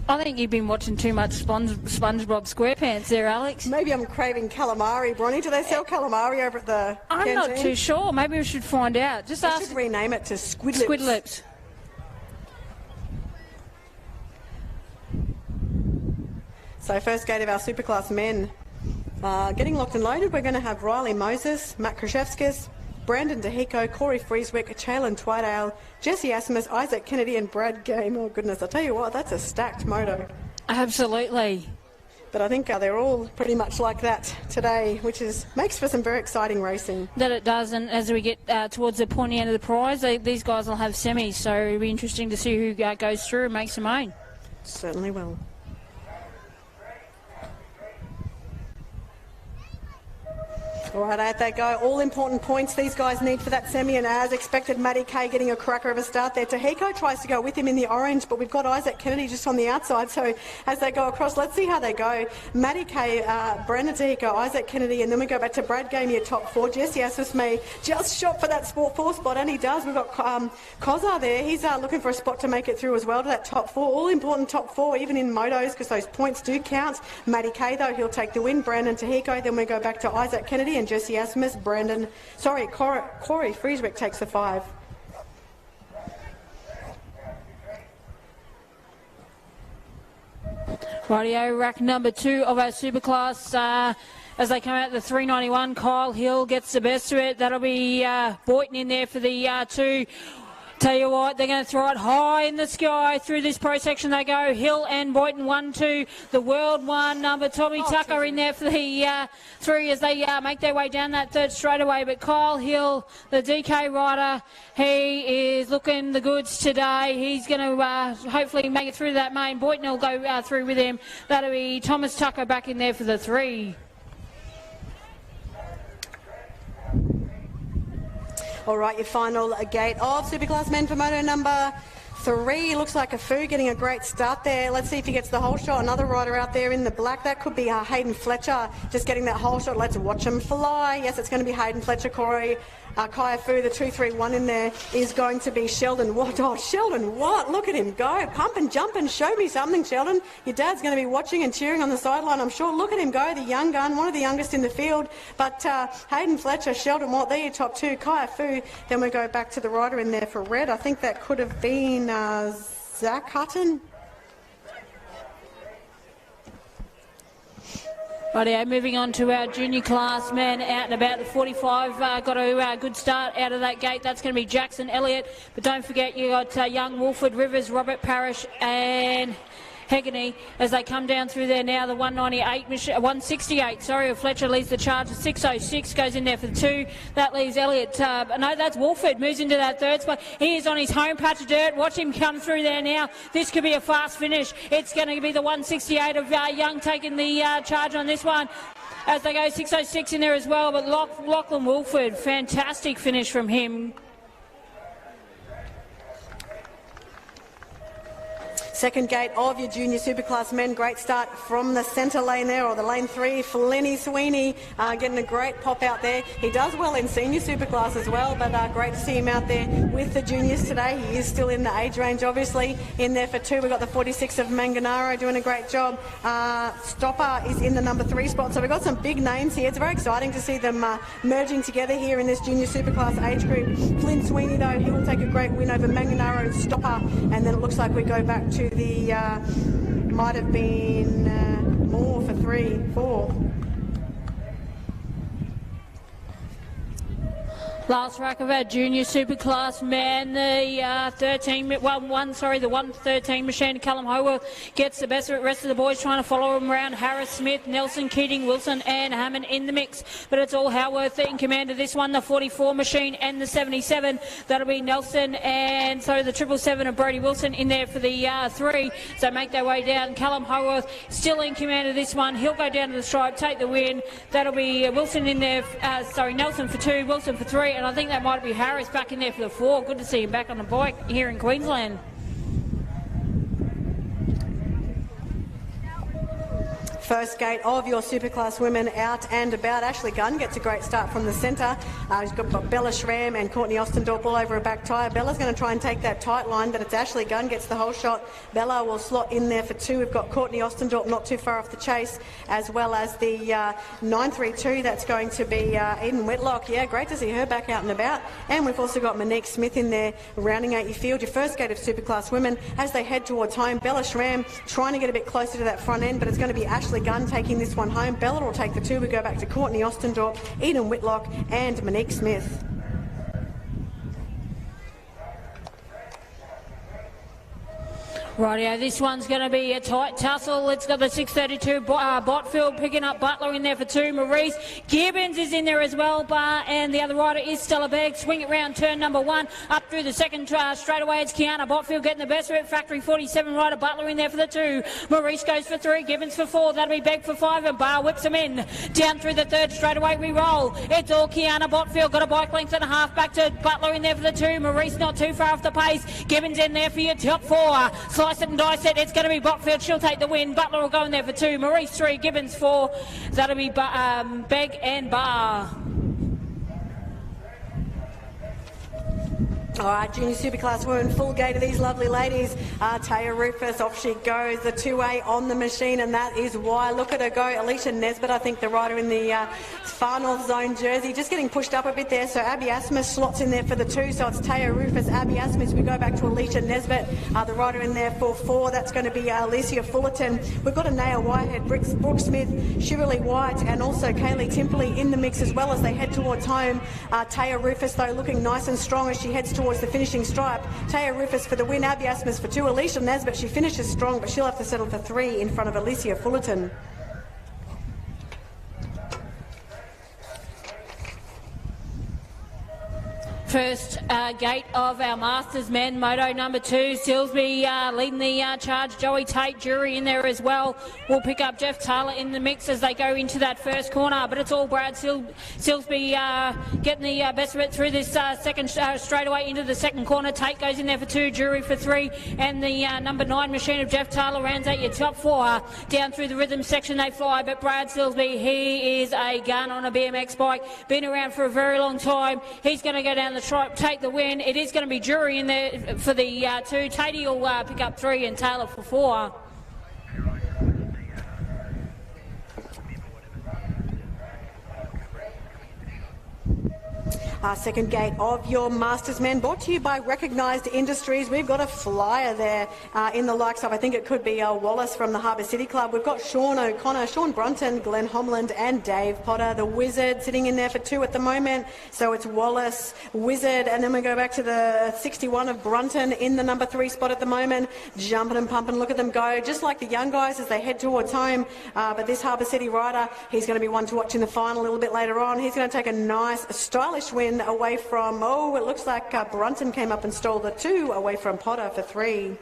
I think you've been watching too much SpongeBob SquarePants there, Alex. Maybe I'm craving calamari, Bronny. Do they sell calamari over at the I'm canteen? not too sure. Maybe we should find out. Just I ask should rename it to Squid Lips. Squid Lips. So first gate of our Superclass men. Getting locked and loaded, we're going to have Riley Moses, Matt Kraszewskis, Brandon DeHico, Corey Frieswick, Chalon Twydale, Jesse Asimus, Isaac Kennedy and Brad Game. Oh goodness, I tell you what, that's a stacked moto. Absolutely. But I think they're all pretty much like that today, which makes for some very exciting racing. That it does, and as we get towards the pointy end of the prize, these guys will have semis, so it'll be interesting to see who goes through and makes them own. Certainly will. All right, out they go. All important points these guys need for that semi, and as expected, Matty Kay getting a cracker of a start there. Tahiko tries to go with him in the orange, but we've got Isaac Kennedy just on the outside, so as they go across, let's see how they go. Matty Kay, Brandon Tahiko, Isaac Kennedy, and then we go back to Brad Game here, top 4. Jesse Asus may just shot for that Sport 4 spot, and he does. We've got Kozar there. He's looking for a spot to make it through as well to that top 4. All important top 4, even in motos, because those points do count. Matty Kay, though, he'll take the win. Brandon Tahiko, then we go back to Isaac Kennedy and Jesse Asmus. Corey Frieswick takes the 5. Rightio, rack number 2 of our Superclass. As they come out the 391, Kyle Hill gets the best of it. That'll be Boynton in there for the 2. Tell you what, they're going to throw it high in the sky. Through this pro section they go. Hill and Boynton 1-2. The world 1 number. Tommy Tucker in there for the 3 as they make their way down that 3rd straightaway. But Kyle Hill, the DK rider, he is looking the goods today. He's going to hopefully make it through that main. Boynton will go through with him. That'll be Thomas Tucker back in there for the 3. All right, your final gate of Superclass men for moto number 3. Looks like a Fu getting a great start there. Let's see if he gets the whole shot. Another rider out there in the black. That could be Hayden Fletcher just getting that whole shot. Let's watch him fly. Yes, it's going to be Hayden Fletcher. Corey Kaya Fu, the 2-3-1 in there is going to be Sheldon Watt. Oh, Sheldon Watt, look at him go. Pump and jump and show me something, Sheldon. Your dad's going to be watching and cheering on the sideline, I'm sure. Look at him go, the young gun, one of the youngest in the field. But Hayden Fletcher, Sheldon Watt, they're your top 2. Kaya Fu, then we go back to the rider in there for red. I think that could have been Zach Hutton. Rightio, moving on to our junior class men out and about the 45. Got a good start out of that gate. That's going to be Jackson Elliott. But don't forget you got young Wolford Rivers, Robert Parrish and Hegarty as they come down through there now. The 168, sorry, Fletcher leads the charge. The 606 goes in there for the 2. That leaves Elliott. No, that's Wolford. Moves into that 3rd spot. He is on his home patch of dirt. Watch him come through there now. This could be a fast finish. It's going to be the 168 of Young taking the charge on this one. As they go 606 in there as well. But Lachlan Wolford, fantastic finish from him. Second gate of your junior superclass men. Great start from the centre lane there, or the lane 3. Flenny Sweeney getting a great pop out there. He does well in senior superclass as well, but great to see him out there with the juniors today. He is still in the age range, obviously. In there for 2, we've got the 46 of Manganaro doing a great job. Stopper is in the number 3 spot, so we've got some big names here. It's very exciting to see them merging together here in this junior superclass age group. Flynn Sweeney, though, he will take a great win over Manganaro and Stopper, and then it looks like we go back to the might have been more for 3, 4. Last rack of our junior superclass man, the 113 machine. Callum Howarth gets the best of it. Rest of the boys trying to follow him around. Harris, Smith, Nelson, Keating, Wilson and Hammond in the mix. But it's all Howarth in command of this one. The 44 machine and the 77. That'll be Nelson and so the 777 of Brody Wilson in there for the 3. So make their way down. Callum Howarth still in command of this one. He'll go down to the stripe, take the win. That'll be Wilson in there. Nelson for 2, Wilson for 3. And I think that might be Harris back in there for the 4. Good to see him back on the bike here in Queensland. First gate of your superclass women out and about. Ashley Gunn gets a great start from the centre. She's got Bella Schramm and Courtney Ostendorp all over her back tyre. Bella's going to try and take that tight line, but it's Ashley Gunn gets the whole shot. Bella will slot in there for 2. We've got Courtney Ostendorp not too far off the chase, as well as the 932. That's going to be Eden Whitlock. Yeah, great to see her back out and about. And we've also got Monique Smith in there rounding out your field. Your first gate of superclass women as they head towards home. Bella Schramm trying to get a bit closer to that front end, but it's going to be Ashley Gunn taking this one home. Bella will take the 2. We go back to Courtney Ostendorp, Eden Whitlock and Monique Smith. Rightio, this one's going to be a tight tussle. It's got the 632 Botfield picking up Butler in there for 2. Maurice Gibbons is in there as well, and the other rider is Stella Begg. Swing it round turn number 1 up through the second straight away. It's Kiana Botfield getting the best of it. Factory 47 rider Butler in there for the 2. Maurice goes for 3. Gibbons for 4. That'll be Begg for 5, and Barr whips him in. Down through the third straight away we roll. It's all Kiana Botfield. Got a bike length and a half back to Butler in there for the 2. Maurice not too far off the pace. Gibbons in there for your top 4. Slice it and dice it. It's going to be Botfield. She'll take the win. Butler will go in there for 2. Maurice 3. Gibbons 4. That'll be Begg and Barr. All right, junior superclass women, full gate of these lovely ladies. Taya Rufus, off she goes, the 2A on the machine, and that is why. Look at her go. Alicia Nesbitt, I think the rider in the far north zone jersey, just getting pushed up a bit there. So Abby Asmus slots in there for the 2. So it's Taya Rufus, Abby Asmus. We go back to Alicia Nesbitt, the rider in there for 4. That's going to be Alicia Fullerton. We've got Anaya Whitehead, Brooke Smith, Shirley White, and also Kaylee Timperley in the mix as well as they head towards home. Taya Rufus, though, looking nice and strong as she heads towards the finishing stripe. Taya Rufus for the win, Abby Asmus for 2. Alicia Nesbitt, she finishes strong, but she'll have to settle for 3 in front of Alicia Fullerton. First gate of our Masters men, moto number 2, Silsby leading the charge. Joey Tate, jury in there as well. We'll pick up Jeff Taylor in the mix as they go into that first corner, but it's all Brad Silsby getting the best of it through this second straightaway into the second corner. Tate goes in there for 2, jury for 3, and the number 9 machine of Jeff Taylor rounds out your top 4. Down through the rhythm section they fly, but Brad Silsby, he is a gun on a BMX bike, been around for a very long time. He's going to go down the stripe, take the win. It is going to be jury in there for the 2. Tatey will pick up 3 and Taylor for 4. Second gate of your Masters men, brought to you by Recognised Industries. We've got a flyer there in the likes of, I think it could be Wallace from the Harbour City Club. We've got Sean O'Connor, Sean Brunton, Glenn Homland and Dave Potter, the Wizard, sitting in there for 2 at the moment. So it's Wallace, Wizard, and then we go back to the 61 of Brunton in the number 3 spot at the moment. Jumping and pumping, look at them go, just like the young guys as they head towards home. But this Harbour City rider, he's going to be one to watch in the final a little bit later on. He's going to take a nice, stylish win away from, it looks like Brunton came up and stole the 2 away from Potter for 3.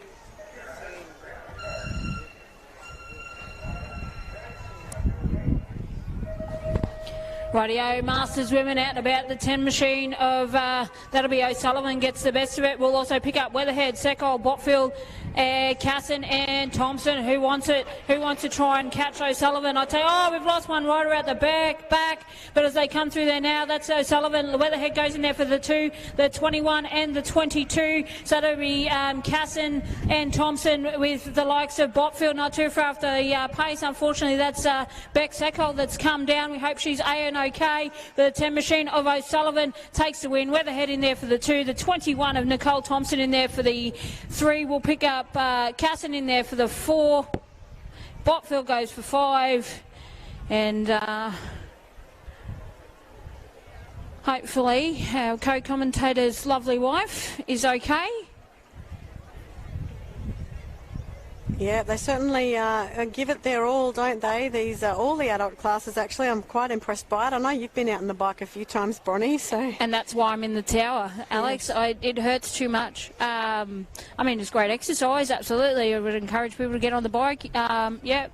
Rightio, Masters women out and about. The 10 machine of, that'll be O'Sullivan gets the best of it. We'll also pick up Weatherhead, Secol, Botfield, Casson and Thompson, who wants to try and catch O'Sullivan. I tell you, oh, we've lost one rider out the back, but as they come through there now, that's O'Sullivan. Weatherhead goes in there for the 2, the 21 and the 22. So that'll be Casson and Thompson with the likes of Botfield not too far off the pace. Unfortunately, that's Beck Sackhold that's come down. We hope she's A&OK. The 10 machine of O'Sullivan takes the win. Weatherhead in there for the 2, the 21 of Nicole Thompson in there for the 3. We'll pick up Casson in there for the 4. Botfield goes for 5, and hopefully our co-commentator's lovely wife is okay. Yeah, they certainly give it their all, don't they? These all the adult classes, actually. I'm quite impressed by it. I know you've been out on the bike a few times, Bronnie, so... And that's why I'm in the tower, Alex. Yes. It hurts too much. I mean, it's great exercise, absolutely. I would encourage people to get on the bike. Yeah,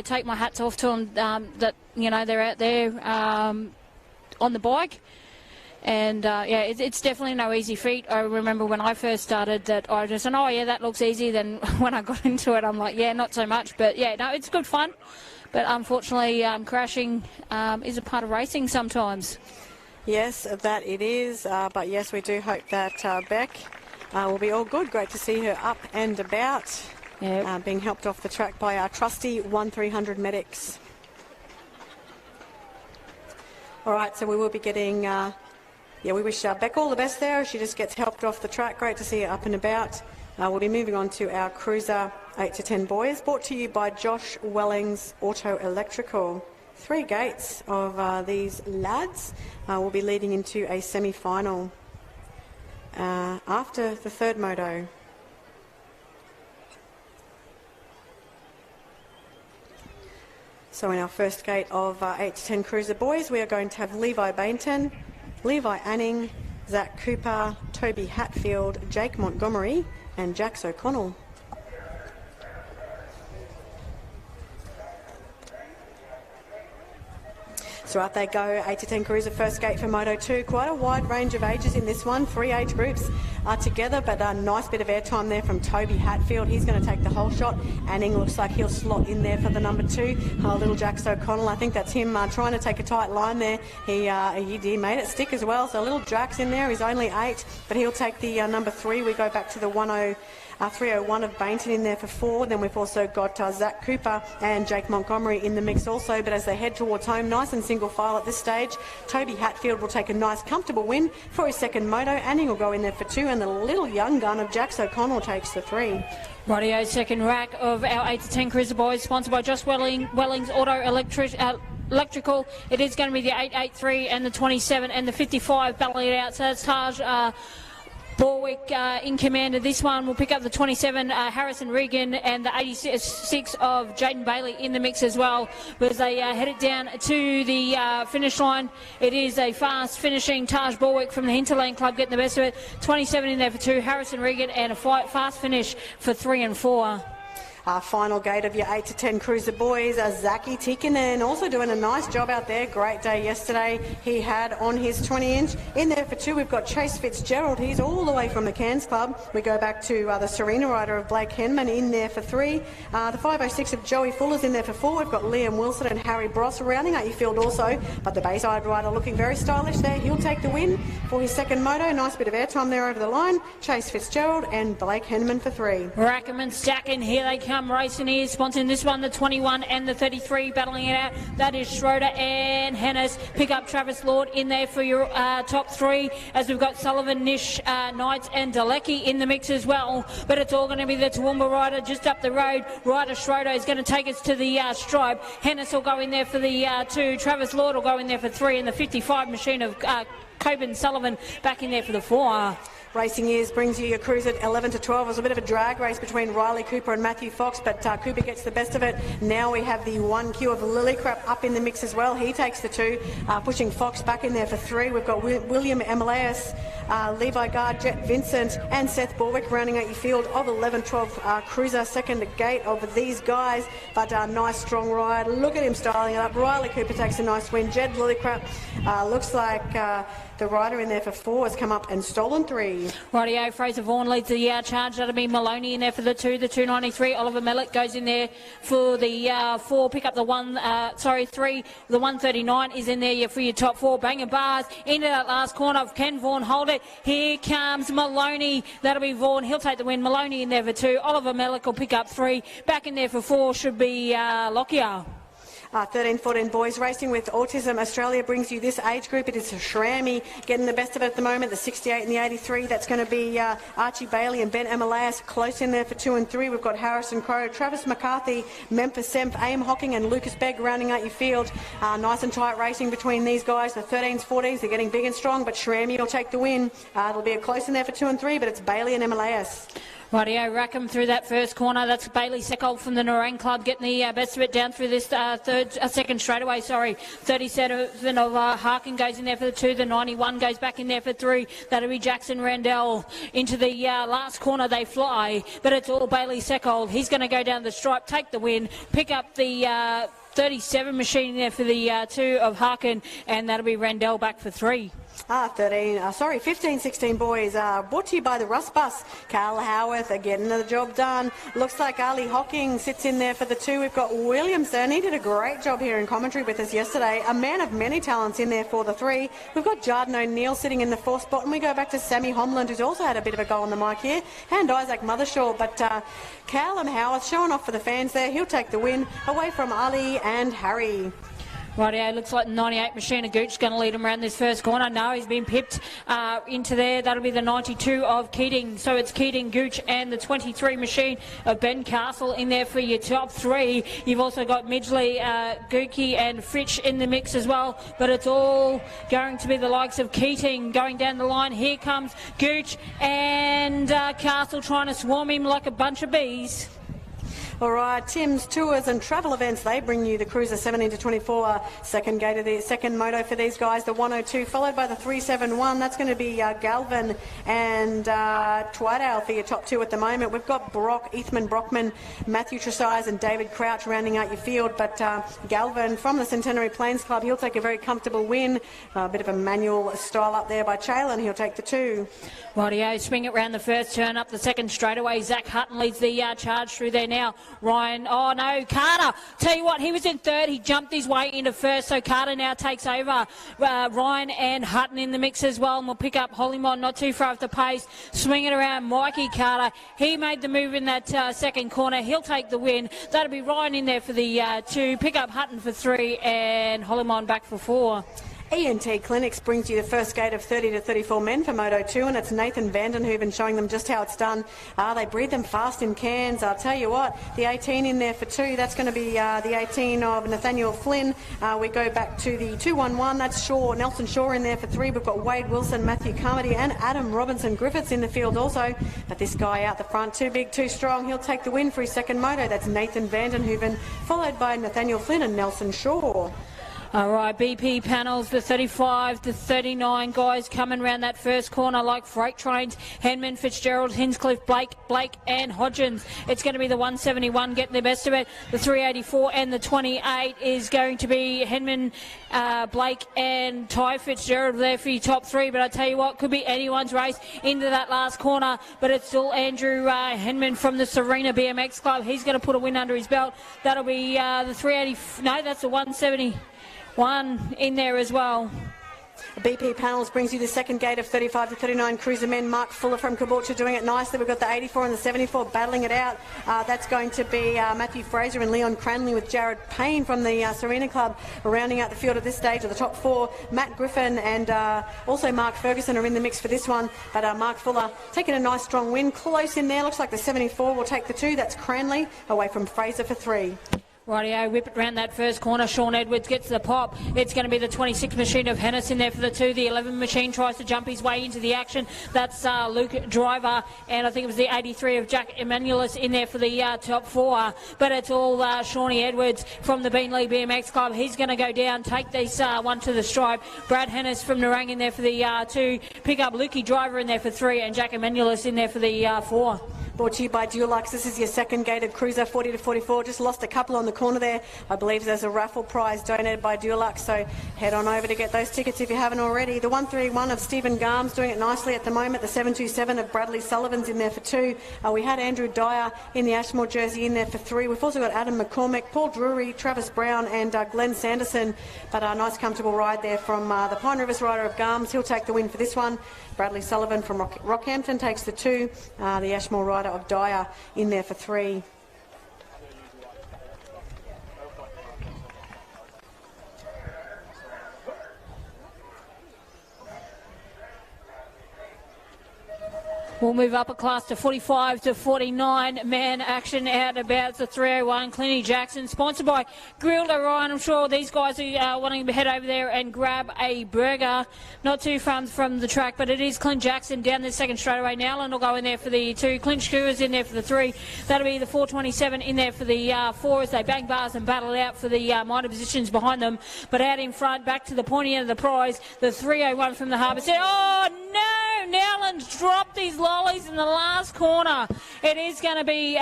take my hats off to them that, you know, they're out there on the bike. And, it's definitely no easy feat. I remember when I first started that I just said, oh, yeah, that looks easy. Then when I got into it, I'm like, yeah, not so much. But, yeah, no, it's good fun. But unfortunately, crashing is a part of racing sometimes. Yes, that it is. But, yes, we do hope that Beck will be all good. Great to see her up and about, being helped off the track by our trusty 1300 medics. All right, so we will be getting... we wish Beck all the best there. She just gets helped off the track. Great to see her up and about. We'll be moving on to our Cruiser 8 to 10 boys, brought to you by Josh Welling's Auto Electrical. 3 gates of these lads will be leading into a semi-final after the 3rd moto. So in our first gate of 8 to 10 Cruiser boys, we are going to have Levi Bainton, Levi Anning, Zach Cooper, Toby Hatfield, Jake Montgomery and Jax O'Connell. So out they go, 8 to 10 Cruiser, first gate for Moto 2. Quite a wide range of ages in this one. 3 age groups are together, but a nice bit of airtime there from Toby Hatfield. He's going to take the whole shot. Anning looks like he'll slot in there for the number 2. Little Jax O'Connell, I think that's him trying to take a tight line there. He made it stick as well. So little Jax in there, he's only 8, but he'll take the number 3. We go back to the 301 of Bainton in there for 4. Then we've also got Zach Cooper and Jake Montgomery in the mix also. But as they head towards home, nice and single file at this stage, Toby Hatfield will take a nice comfortable win for his 2nd moto. Anning will go in there for 2, and the little young gun of Jax O'Connell takes the 3. Rightio, second rack of our 8 to 10 Cruiser boys, sponsored by Josh Welling's Auto Electrical. It is going to be the 883 and the 27 and the 55 battling it out. So that's Taj Borwick in command of this one. We'll pick up the 27, Harrison Regan, and the 86 of Jaden Bailey in the mix as well. As they head it down to the finish line, it is a fast finishing Taj Borwick from the Hinterland Club getting the best of it. 27 in there for 2, Harrison Regan, and a fast finish for 3 and 4. Final gate of your 8 to 10 Cruiser boys, Zaki Tikkanen also doing a nice job out there. Great day yesterday he had on his 20-inch. In there for 2, we've got Chase Fitzgerald. He's all the way from the Cairns Club. We go back to the Serena rider of Blake Henman in there for 3. The 506 of Joey Fuller's in there for 4. We've got Liam Wilson and Harry Bross rounding out your field also. But the Bayside rider looking very stylish there. He'll take the win for his 2nd moto. Nice bit of airtime there over the line. Chase Fitzgerald and Blake Henman for 3. Rackerman stacking. Here they come racing here, sponsoring this one, the 21 and the 33 battling it out. That is Schroeder and Hennis. Pick up Travis Lord in there for your top 3, as we've got Sullivan, Nish, Knights and Dalecki in the mix as well. But it's all going to be the Toowoomba rider just up the road. Ryder Schroeder is going to take us to the stripe. Hennis will go in there for the 2. Travis Lord will go in there for 3, and the 55 machine of Coben Sullivan back in there for the 4. Racing Years brings you your Cruiser at 11 to 12. It was a bit of a drag race between Riley Cooper and Matthew Fox, but Cooper gets the best of it. Now we have the 1Q of Lillycrap up in the mix as well. He takes the 2, pushing Fox back in there for 3. We've got William Emilius, Levi Gard, Jet Vincent and Seth Borwick rounding out your field of 11-12 Cruiser. Second gate of these guys, but nice strong ride. Look at him styling it up. Riley Cooper takes a nice win. Jed Lillycrap looks like the rider in there for 4 has come up and stolen 3. 3. Rightio, Fraser Vaughan leads the charge. That'll be Maloney in there for the 2, the 293. Oliver Mellett goes in there for the 4. Pick up the 3. The 139 is in there for your top 4. Bang and bars into that last corner. Can Vaughan hold it? Here comes Maloney. That'll be Vaughan. He'll take the win. Maloney in there for 2. Oliver Mellett will pick up 3. Back in there for 4 should be Lockyer. 13-14 boys racing with Autism Australia brings you this age group. It is Shrammy getting the best of it at the moment, the 68 and the 83. That's going to be Archie Bailey and Ben Emilias close in there for 2 and 3. We've got Harrison Crowe, Travis McCarthy, Memphis Semp, Aim Hocking and Lucas Begg rounding out your field. Nice and tight racing between these guys. The 13s, 14s, they're getting big and strong, but Shrammy will take the win. It'll be a close in there for 2 and 3, but it's Bailey and Emilias. Rightio, Rackham through that first corner. That's Bailey Seckold from the Nerang Club getting the best of it down through this second straightaway. 37 of Harkin goes in there for the 2. The 91 goes back in there for 3. That'll be Jackson Randell. Into the last corner they fly, but it's all Bailey Seckold. He's going to go down the stripe, take the win, pick up the 37 machine there for the 2 of Harkin, and that'll be Randell back for 3. 15-16 boys brought to you by the Rust Bus. Carl Howarth getting the job done. Looks like Ali Hocking sits in there for the 2. We've got Williamson. He did a great job here in commentary with us yesterday. A man of many talents in there for the 3. We've got Jarden O'Neill sitting in the 4th spot, and we go back to Sammy Homland, who's also had a bit of a go on the mic here, and Isaac Mothershaw. But Callum Howarth showing off for the fans there. He'll take the win away from Ali and Harry. Rightio, looks like the 98 machine of Gooch is going to lead him around this first corner. No, he's been pipped into there. That'll be the 92 of Keating. So it's Keating, Gooch and the 23 machine of Ben Castle in there for your top 3. You've also got Midgley, Gookie and Fritsch in the mix as well. But it's all going to be the likes of Keating going down the line. Here comes Gooch and Castle trying to swarm him like a bunch of bees. All right, Tim's Tours and Travel Events, they bring you the Cruiser 17-24, second gate of the second moto for these guys, the 102, followed by the 371. That's going to be Galvin and Twydale for your top 2 at the moment. We've got Brock, Ethman Brockman, Matthew Tresize and David Crouch rounding out your field, but Galvin from the Centenary Plains Club, he'll take a very comfortable win. A bit of a manual style up there by Chalin, he'll take the 2. Rightio, swing it round the first turn, up the second straightaway. Zach Hutton leads the charge through there now. Ryan, oh no, Carter. Tell you what, he was in 3rd. He jumped his way into 1st, so Carter now takes over. Ryan and Hutton in the mix as well, and we'll pick up Hollymon not too far off the pace. Swing it around, Mikey Carter. He made the move in that second corner. He'll take the win. That'll be Ryan in there for the 2. Pick up Hutton for 3 and Hollymon back for 4. ENT Clinics brings you the first gate of 30-34 men for Moto 2, and it's Nathan Vandenhoeven showing them just how it's done. They breed them fast in cans. I'll tell you what, the 18 in there for 2, that's going to be the 18 of Nathaniel Flynn. We go back to the 211, that's Nelson Shaw in there for 3. We've got Wade Wilson, Matthew Carmody and Adam Robinson Griffiths in the field also. But this guy out the front, too big, too strong, he'll take the win for his second moto. That's Nathan Vandenhoeven, followed by Nathaniel Flynn and Nelson Shaw. All right, BP panels, the 35-39 guys coming around that first corner like freight trains. Henman, Fitzgerald, Hinscliffe, Blake and Hodgins. It's going to be the 171 getting the best of it. The 384 and the 28 is going to be Henman, Blake and Ty Fitzgerald there for your top 3. But I tell you what, could be anyone's race into that last corner. But it's still Andrew Henman from the Serena BMX Club. He's going to put a win under his belt. That'll be the 380. No, that's the 171 in there as well. BP Panels brings you the second gate of 35-39 cruiser men. Mark Fuller from Caboolture doing it nicely. We've got the 84 and the 74 battling it out. That's going to be Matthew Fraser and Leon Cranley with Jared Payne from the Serena Club rounding out the field at this stage of the top 4. Matt Griffin and also Mark Ferguson are in the mix for this one. But Mark Fuller taking a nice strong win. Close in there. Looks like the 74 will take the 2. That's Cranley away from Fraser for 3. Rightio, whip it round that first corner. Sean Edwards gets the pop. It's going to be the 26 machine of Hennis in there for the 2. The 11 machine tries to jump his way into the action. That's Luke Driver, and I think it was the 83 of Jack Emanuelis in there for the top 4. But it's all Shawnee Edwards from the Beanley BMX Club. He's going to go down, take this one to the stripe. Brad Hennis from Nerang in there for the 2. Pick up Lukey Driver in there for 3, and Jack Emanuelis in there for the 4. brought to you by Dulux. This is your second gated cruiser, 40 to 44. Just lost a couple on the corner there. I believe there's a raffle prize donated by Dulux, so head on over to get those tickets if you haven't already. The 131 of Stephen Garms doing it nicely at the moment. The 727 of Bradley Sullivan's in there for 2. We had Andrew Dyer in the Ashmore jersey in there for 3. We've also got Adam McCormick, Paul Drury, Travis Brown and Glenn Sanderson. But a nice comfortable ride there from the Pine Rivers rider of Garms. He'll take the win for this one. Bradley Sullivan from Rockhampton takes the 2. The Ashmore rider of Dyer in there for 3. We'll move up a class to 45 to 49. Man action out about. It's the 301. Clinty Jackson, sponsored by Grilled Orion. I'm sure these guys are wanting to head over there and grab a burger. Not too far from the track, but it is Clint Jackson down the second straightaway. Nowland will go in there for the 2. Clint Schooner's in there for the 3. That'll be the 427 in there for the 4 as they bang bars and battle out for the minor positions behind them. But out in front, back to the pointy end of the prize, the 301 from the Harbour. Oh, no! Nowland's dropped his lollies in the last corner. It is going to be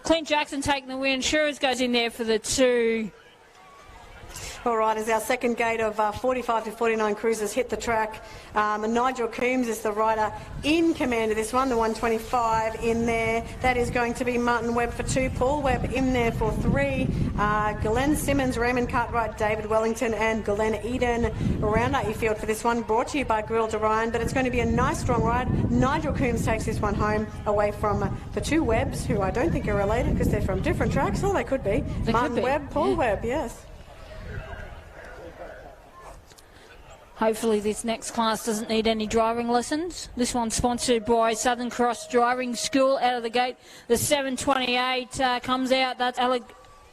Clint Jackson taking the win. Shearers goes in there for the 2. All right, as our second gate of 45 to 49 cruisers hit the track, Nigel Coombs is the rider in command of this one, the 125 in there. That is going to be Martin Webb for 2, Paul Webb in there for 3, Glenn Simmons, Raymond Cartwright, David Wellington and Glenn Eden around our field for this one, brought to you by Grilled Orion, but it's going to be a nice strong ride. Nigel Coombs takes this one home away from the 2 Webbs, who I don't think are related because they're from different tracks, or they could be. Martin Webb, Paul Webb, yes. Hopefully this next class doesn't need any driving lessons. This one's sponsored by Southern Cross Driving School out of the gate. The 728 comes out. That's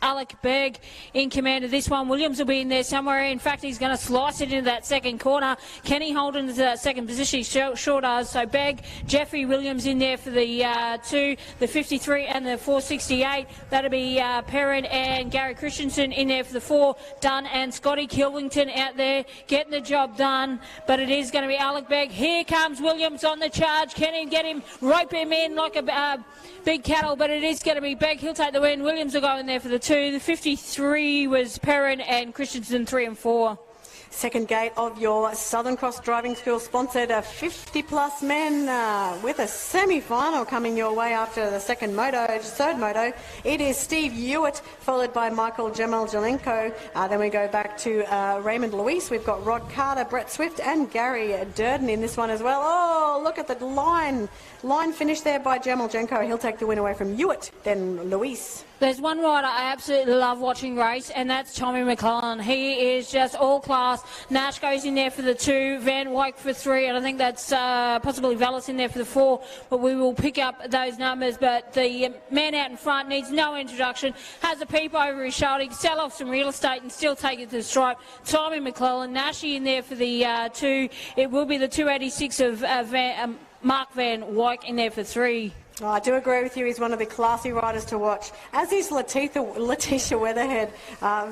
Alec Berg in command of this one. Williams will be in there somewhere. In fact, he's going to slice it into that second corner. Kenny Holden is that second position. He sure does. So Berg, Jeffrey Williams in there for the 2, the 53 and the 468. That'll be Perrin and Gary Christensen in there for the 4. Dunn and Scotty Kilwington out there getting the job done. But it is going to be Alec Berg. Here comes Williams on the charge. Can he get him, rope him in like a big cattle? But it is going to be Berg. He'll take the win. Williams will go in there for the 2. The 53 was Perrin and Christensen 3 and 4. Second gate of your Southern Cross Driving School sponsored 50-plus men with a semi-final coming your way after the third moto. It is Steve Hewitt, followed by Michael Jameljelenko. Then we go back to Raymond Luis. We've got Rod Carter, Brett Swift and Gary Durden in this one as well. Oh, look at the line finish there by Jameljenko. He'll take the win away from Hewitt, then Luis. There's one rider I absolutely love watching race, and that's Tommy McClellan. He is just all class. Nash goes in there for the 2, Van Wyk for 3, and I think that's possibly Vallis in there for the 4, but we will pick up those numbers. But the man out in front needs no introduction, has a peep over his shoulder, he can sell off some real estate and still take it to the stripe. Tommy McClellan, Nashy in there for the 2. It will be the 286 of Mark Van Wyk in there for 3. Oh, I do agree with you. He's one of the classy riders to watch, as is Letitia Weatherhead.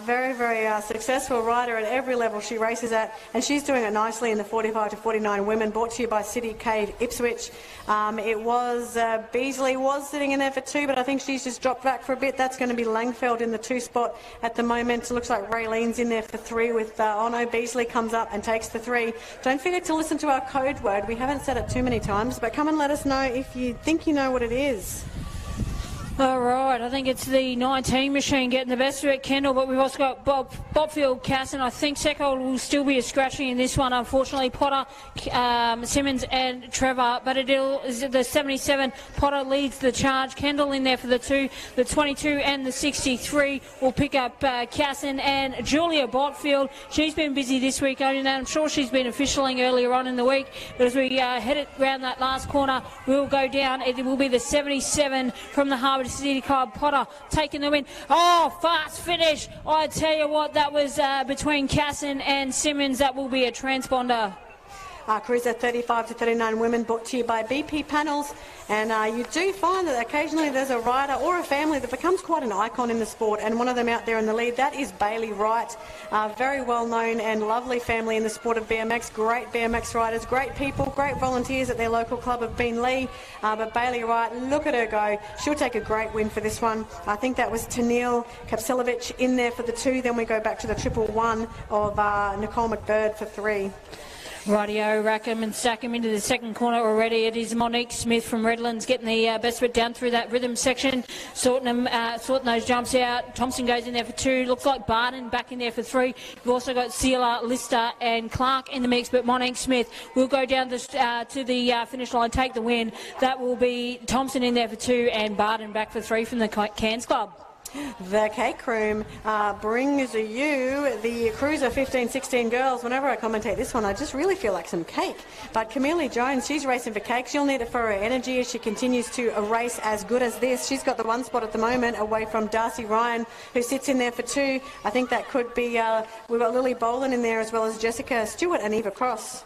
Very, very successful rider at every level she races at, and she's doing it nicely in the 45 to 49 women, brought to you by City Cave Ipswich. It was Beasley was sitting in there for 2, but I think she's just dropped back for a bit. That's going to be Langfeld in the 2 spot at the moment. It looks like Raylene's in there for 3 with no, Beasley comes up and takes the 3. Don't forget to listen to our code word. We haven't said it too many times, but come and let us know if you think you know what it is. All right, I think it's the 19 machine getting the best of it, Kendall, but we've also got Bobfield, Cass, and I think Seckold will still be a scratching in this one, unfortunately. Potter, Simmons and Trevor, but it is the 77. Potter leads the charge. Kendall in there for the 2, the 22 and the 63 will pick up Casson and Julia Botfield. She's been busy this week, and I'm sure she's been officialing earlier on in the week, but as we head it around that last corner, we'll go down. It will be the 77 from the Harbour City Club. Potter taking the win. Oh, fast finish. I tell you what, that was between Casson and Simmons. That will be a transponder. Cruiser 35 to 39 women, brought to you by BP Panels. And you do find that occasionally there's a rider or a family that becomes quite an icon in the sport, and one of them out there in the lead, that is Bailey Wright. Very well known and lovely family in the sport of BMX. Great BMX riders, great people, great volunteers at their local club of Beenleigh. But Bailey Wright, look at her go. She'll take a great win for this one. I think that was Tennille Kapselovich in there for the 2. Then we go back to the 111 of Nicole McBird for 3. Rightio, rack him and stack him into the second corner already. It is Monique Smith from Redlands getting the best of it down through that rhythm section, sorting those jumps out. Thompson goes in there for 2. Looks like Barton back in there for 3. You've also got Sealer, Lister and Clark in the mix, but Monique Smith will go down to the finish line, take the win. That will be Thompson in there for 2 and Barton back for 3 from the Cairns Club. The Cake Room brings you the Cruiser 15-16 girls. Whenever I commentate this one, I just really feel like some cake. But Camille Jones, she's racing for cake. She'll need it for her energy as she continues to race as good as this. She's got the 1 spot at the moment away from Darcy Ryan, who sits in there for 2. I think that could be, we've got Lily Boland in there as well as Jessica Stewart and Eva Cross.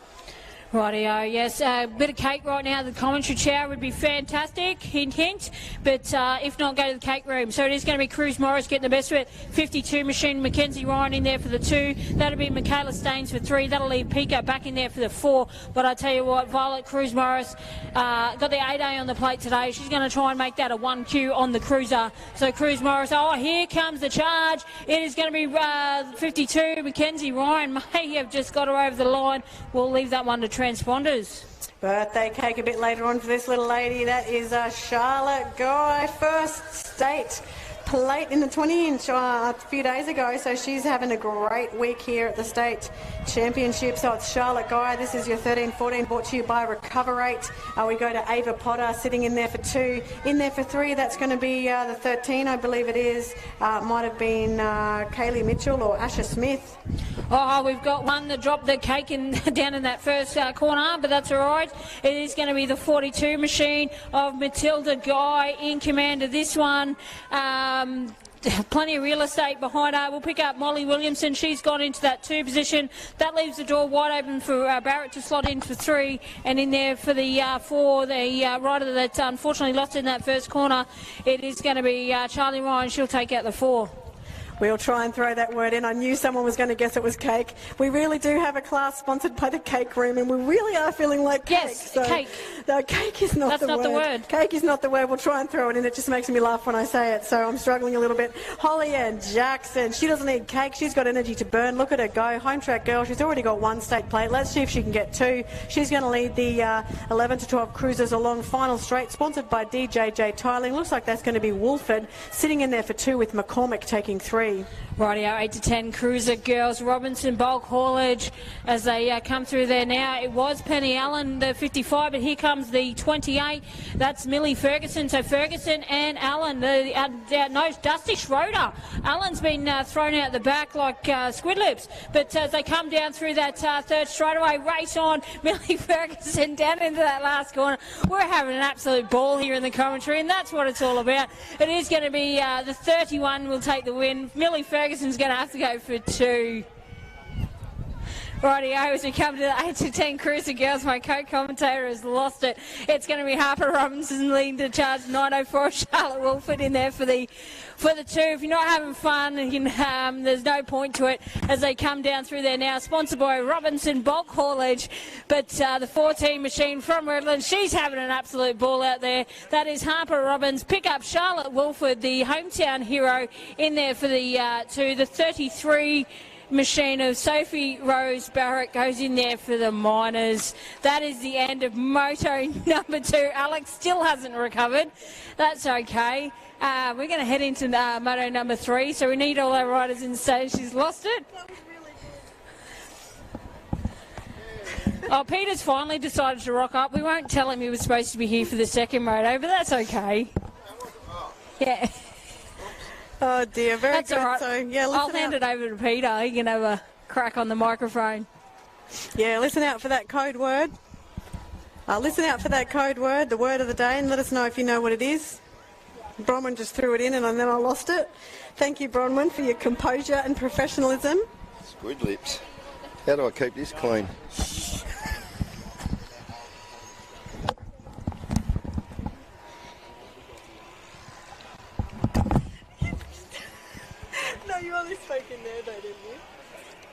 Rightio, yes, a bit of cake right now. The commentary chair would be fantastic, hint, hint. But if not, go to the cake room. So it is going to be Cruz Morris getting the best of it. 52 machine, Mackenzie Ryan in there for the 2. That'll be Michaela Staines for 3. That'll leave Pico back in there for the 4. But I tell you what, Violet Cruz Morris got the 8A on the plate today. She's going to try and make that a 1Q on the Cruiser. So Cruz Morris, oh, here comes the charge. It is going to be 52. Mackenzie Ryan may have just got her over the line. We'll leave that one to transponders. Birthday cake a bit later on for this little lady. That is Charlotte Guy, first state plate in the 20-inch a few days ago, so she's having a great week here at the state championship. So it's Charlotte Guy. This is your 13-14, brought to you by Recoverate. We go to Ava Potter sitting in there for 2. In there for 3, that's going to be the 13, I believe it is. Might have been Kaylee Mitchell or Asha Smith. Oh, we've got one that dropped the cake down in that first corner, but that's all right. It is going to be the 42 machine of Matilda Guy in command of this one. Plenty of real estate behind her. We'll pick up Molly Williamson. She's gone into that 2 position. That leaves the door wide open for Barrett to slot in for 3. And in there for the 4, the rider that unfortunately lost in that first corner, it is going to be Charlie Ryan. She'll take out the 4. We'll try and throw that word in. I knew someone was going to guess it was cake. We really do have a class sponsored by the Cake Room, and we really are feeling like cake. Yes, so cake. No, cake is not the word. That's not the word. Cake is not the word. We'll try and throw it in. It just makes me laugh when I say it, so I'm struggling a little bit. Holly Ann Jackson, she doesn't need cake. She's got energy to burn. Look at her go. Home track girl. She's already got 1 state plate. Let's see if she can get 2. She's going to lead the 11 to 12 cruisers along final straight, sponsored by DJJ Tiling. Looks like that's going to be Wolford sitting in there for 2 with McCormick taking 3. Rightio, 8 to 10 cruiser girls. Robinson bulk haulage as they come through there now. It was Penny Allen, the 55, but here comes the 28. That's Millie Ferguson. So Ferguson and Allen, no, Dusty Schroeder. Allen's been thrown out the back like squid lips. But as they come down through that third straightaway, race on. Millie Ferguson down into that last corner. We're having an absolute ball here in the commentary, and that's what it's all about. It is going to be the 31 will take the win. Millie Ferguson's going to have to go for 2. Rightio, as we come to the 8 to 10 cruiser girls, my co-commentator has lost it. It's going to be Harper Robinson leading the charge, 904. Charlotte Wolford in there for the 2. If you're not having fun, there's no point to it as they come down through there now. Sponsored by Robinson Bulk Haulage. But the 14 machine from Redlands, she's having an absolute ball out there. That is Harper Robbins. Pick up Charlotte Wolford, the hometown hero, in there for the 2. The 33 machine of Sophie Rose Barrett goes in there for the Miners. That is the end of moto number 2. Alex still hasn't recovered. That's okay. We're going to head into moto number 3, so we need all our riders in stage. She's lost it. Oh, Peter's finally decided to rock up. We won't tell him he was supposed to be here for the second moto, but that's okay. Yeah. Oh dear, very That's good. All right. So, yeah, I'll hand it over to Peter. He can have a crack on the microphone. Yeah, listen out for that code word. Listen out for that code word, the word of the day, and let us know if you know what it is. Bronwyn just threw it in and then I lost it. Thank you, Bronwyn, for your composure and professionalism. Squid lips. How do I keep this clean? No, you only spoke in there though, didn't you?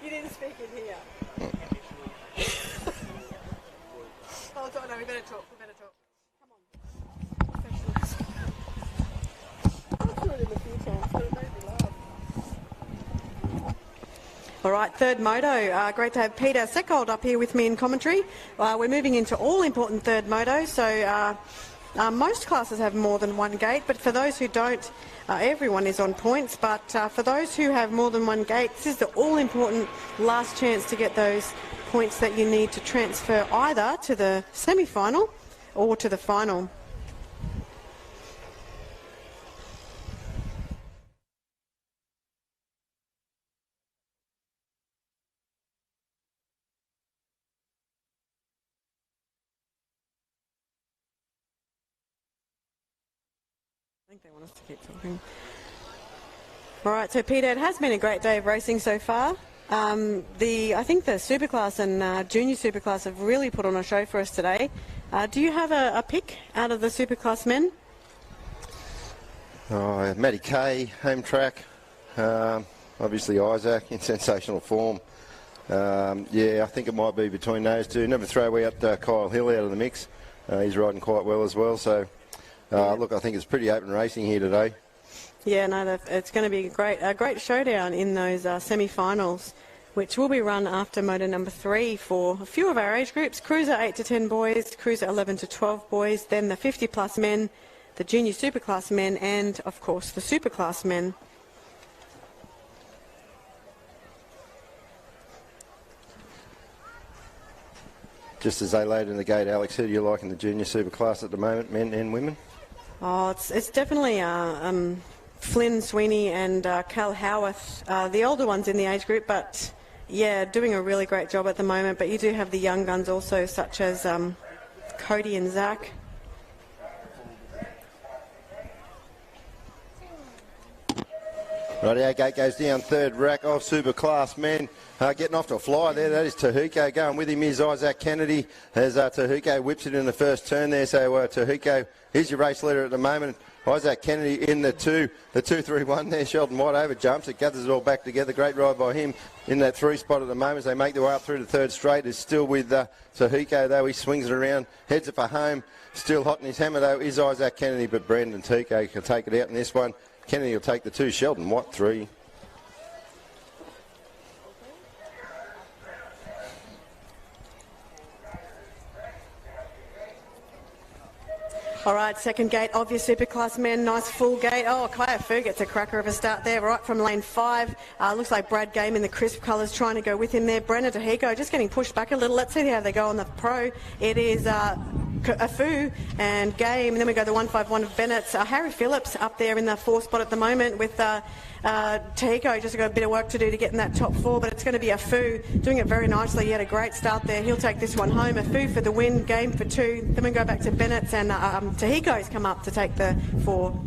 You didn't speak in here. Oh, no, we better talk. Come on. I've heard it a few times, but it made me laugh. All right, third moto. Great to have Peter Seckold up here with me in commentary. We're moving into all-important third moto, so most classes have more than one gate, but for those who don't, everyone is on points. But for those who have more than one gate, this is the all-important last chance to get those points that you need to transfer either to the semi-final or to the final. I think they want us to keep talking. All right, so Peter, it has been a great day of racing so far. I think the Superclass and Junior Superclass have really put on a show for us today. Do you have a pick out of the Superclass men? Oh, Matty Kay, home track. Obviously Isaac in sensational form. Yeah, I think it might be between those two. Never throw away up Kyle Hill out of the mix. He's riding quite well as well. So, look, I think it's pretty open racing here today. Yeah, no, it's going to be a great showdown in those semi-finals, which will be run after moto number 3 for a few of our age groups: Cruiser 8 to 10 boys, Cruiser 11 to 12 boys, then the 50-plus men, the Junior Superclass men, and, of course, the Superclass men. Just as they load in the gate, Alex, who do you like in the Junior Superclass at the moment, men and women? Oh, it's definitely Flynn Sweeney and Cal Howarth, the older ones in the age group, but yeah, doing a really great job at the moment. But you do have the young guns also, such as Cody and Zach. Rightio, gate goes down, third rack of Superclass men. Getting off to a flyer there, that is Tahuko. Going with him is Isaac Kennedy as Tahuko whips it in the first turn there. So Tahuko is your race leader at the moment. Isaac Kennedy in the 2-3-1 there. Sheldon White over jumps. It gathers it all back together. Great ride by him in that 3 spot at the moment as they make their way up through the third straight. Is still with Tahuko though. He swings it around, heads it for home. Still hot in his hammer though is Isaac Kennedy, but Brandon Tico can take it out in this one. Kennedy will take the 2. Sheldon White 3. All right, second gate of your Superclass men. Nice full gate. Oh, Kaya Fu gets a cracker of a start there, right from lane 5. Looks like Brad Game in the crisp colours trying to go with him there. Brenna Tahiko just getting pushed back a little. Let's see how they go on the pro. It is Afu and Game, and then we go the 151 of Bennett's. Harry Phillips up there in the 4 spot at the moment with Tahiko. Just got a bit of work to do to get in that top 4, but it's going to be Afu doing it very nicely. He had a great start there. He'll take this one home. Afu for the win, Game for 2. Then we go back to Bennett's, and Tahiko's come up to take the 4.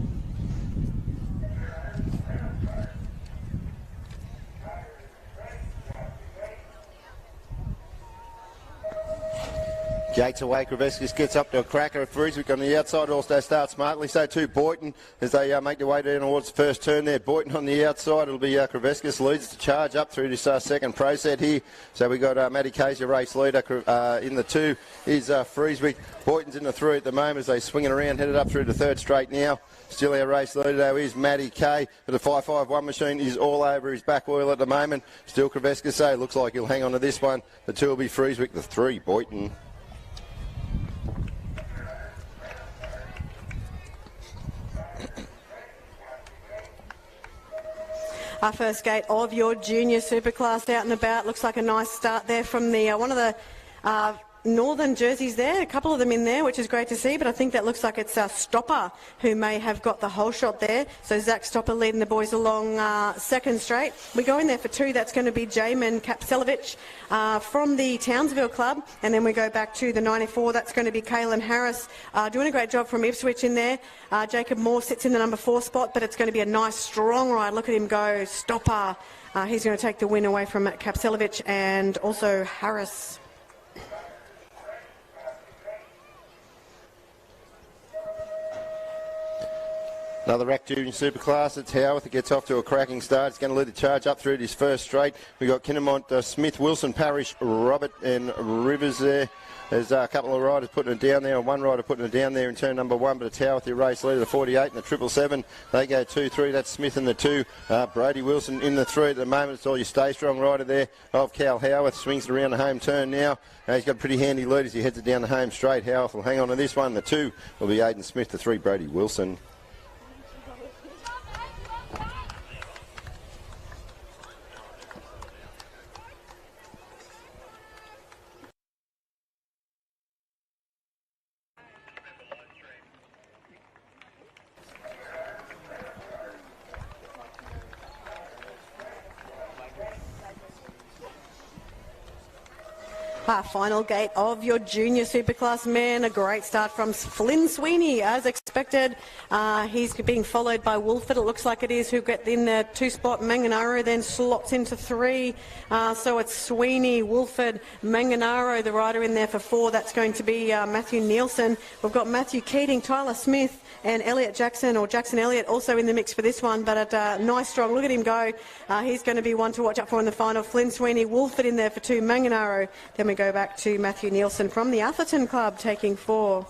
Gates away, Kraveskis gets up to a cracker of Frieswick on the outside. Also starts smartly, so too Boyton as they make their way down towards the first turn there. Boyton on the outside, it'll be Kraveskis leads the charge up through this second pro set here. So we got Matty Kay's your race leader. In the 2 is Frieswick. Boyton's in the 3 at the moment as they swing it around, headed up through the third straight now. Still our race leader though is Matty Kay, but the 551 machine is all over his back oil at the moment. Still Kraveskis, so looks like he'll hang on to this one. The 2 will be Frieswick, the 3 Boyton. Our first gate of your Junior Superclass out and about. Looks like a nice start there from the one of the northern jerseys there. A couple of them in there, which is great to see, but I think that looks like it's Stopper who may have got the whole shot there. So Zach Stopper leading the boys along second straight. We go in there for 2. That's going to be Jamin Kapselovich from the Townsville Club, and then we go back to the 94. That's going to be Kaylin Harris doing a great job from Ipswich in there. Jacob Moore sits in the number 4 spot, but it's going to be a nice strong ride. Look at him go. Stopper. He's going to take the win away from Kapselovich and also Harris. Another rack junior superclass. It's Howarth. It gets off to a cracking start. It's going to lead the charge up through his first straight. We've got Kinnamont, Smith, Wilson, Parrish, Robert and Rivers there. There's a couple of riders putting it down there, and one rider putting it down there in turn number 1, but it's Howarth, your race leader, the 48 and the 777. They go 2-3. That's Smith in the 2. Brody Wilson in the 3 at the moment. It's all your stay strong rider there of Cal Howarth. Swings it around the home turn now. He's got a pretty handy lead as he heads it down the home straight. Howarth will hang on to this one. The 2 will be Aidan Smith, the 3 Brody Wilson. Final gate of your junior superclass men. A great start from Flynn Sweeney, as expected. He's being followed by Wolford, it looks like it is, who get in the 2 spot. Manganaro then slots into 3. So it's Sweeney, Wolford, Manganaro, the rider in there for 4. That's going to be Matthew Nielsen. We've got Matthew Keating, Tyler Smith, and Elliot Jackson, or Jackson Elliott, also in the mix for this one. But at nice strong, look at him go. He's going to be one to watch out for in the final. Flynn Sweeney, Wolford in there for 2, Manganaro. Then we go back to Matthew Nielsen from the Atherton Club taking 4.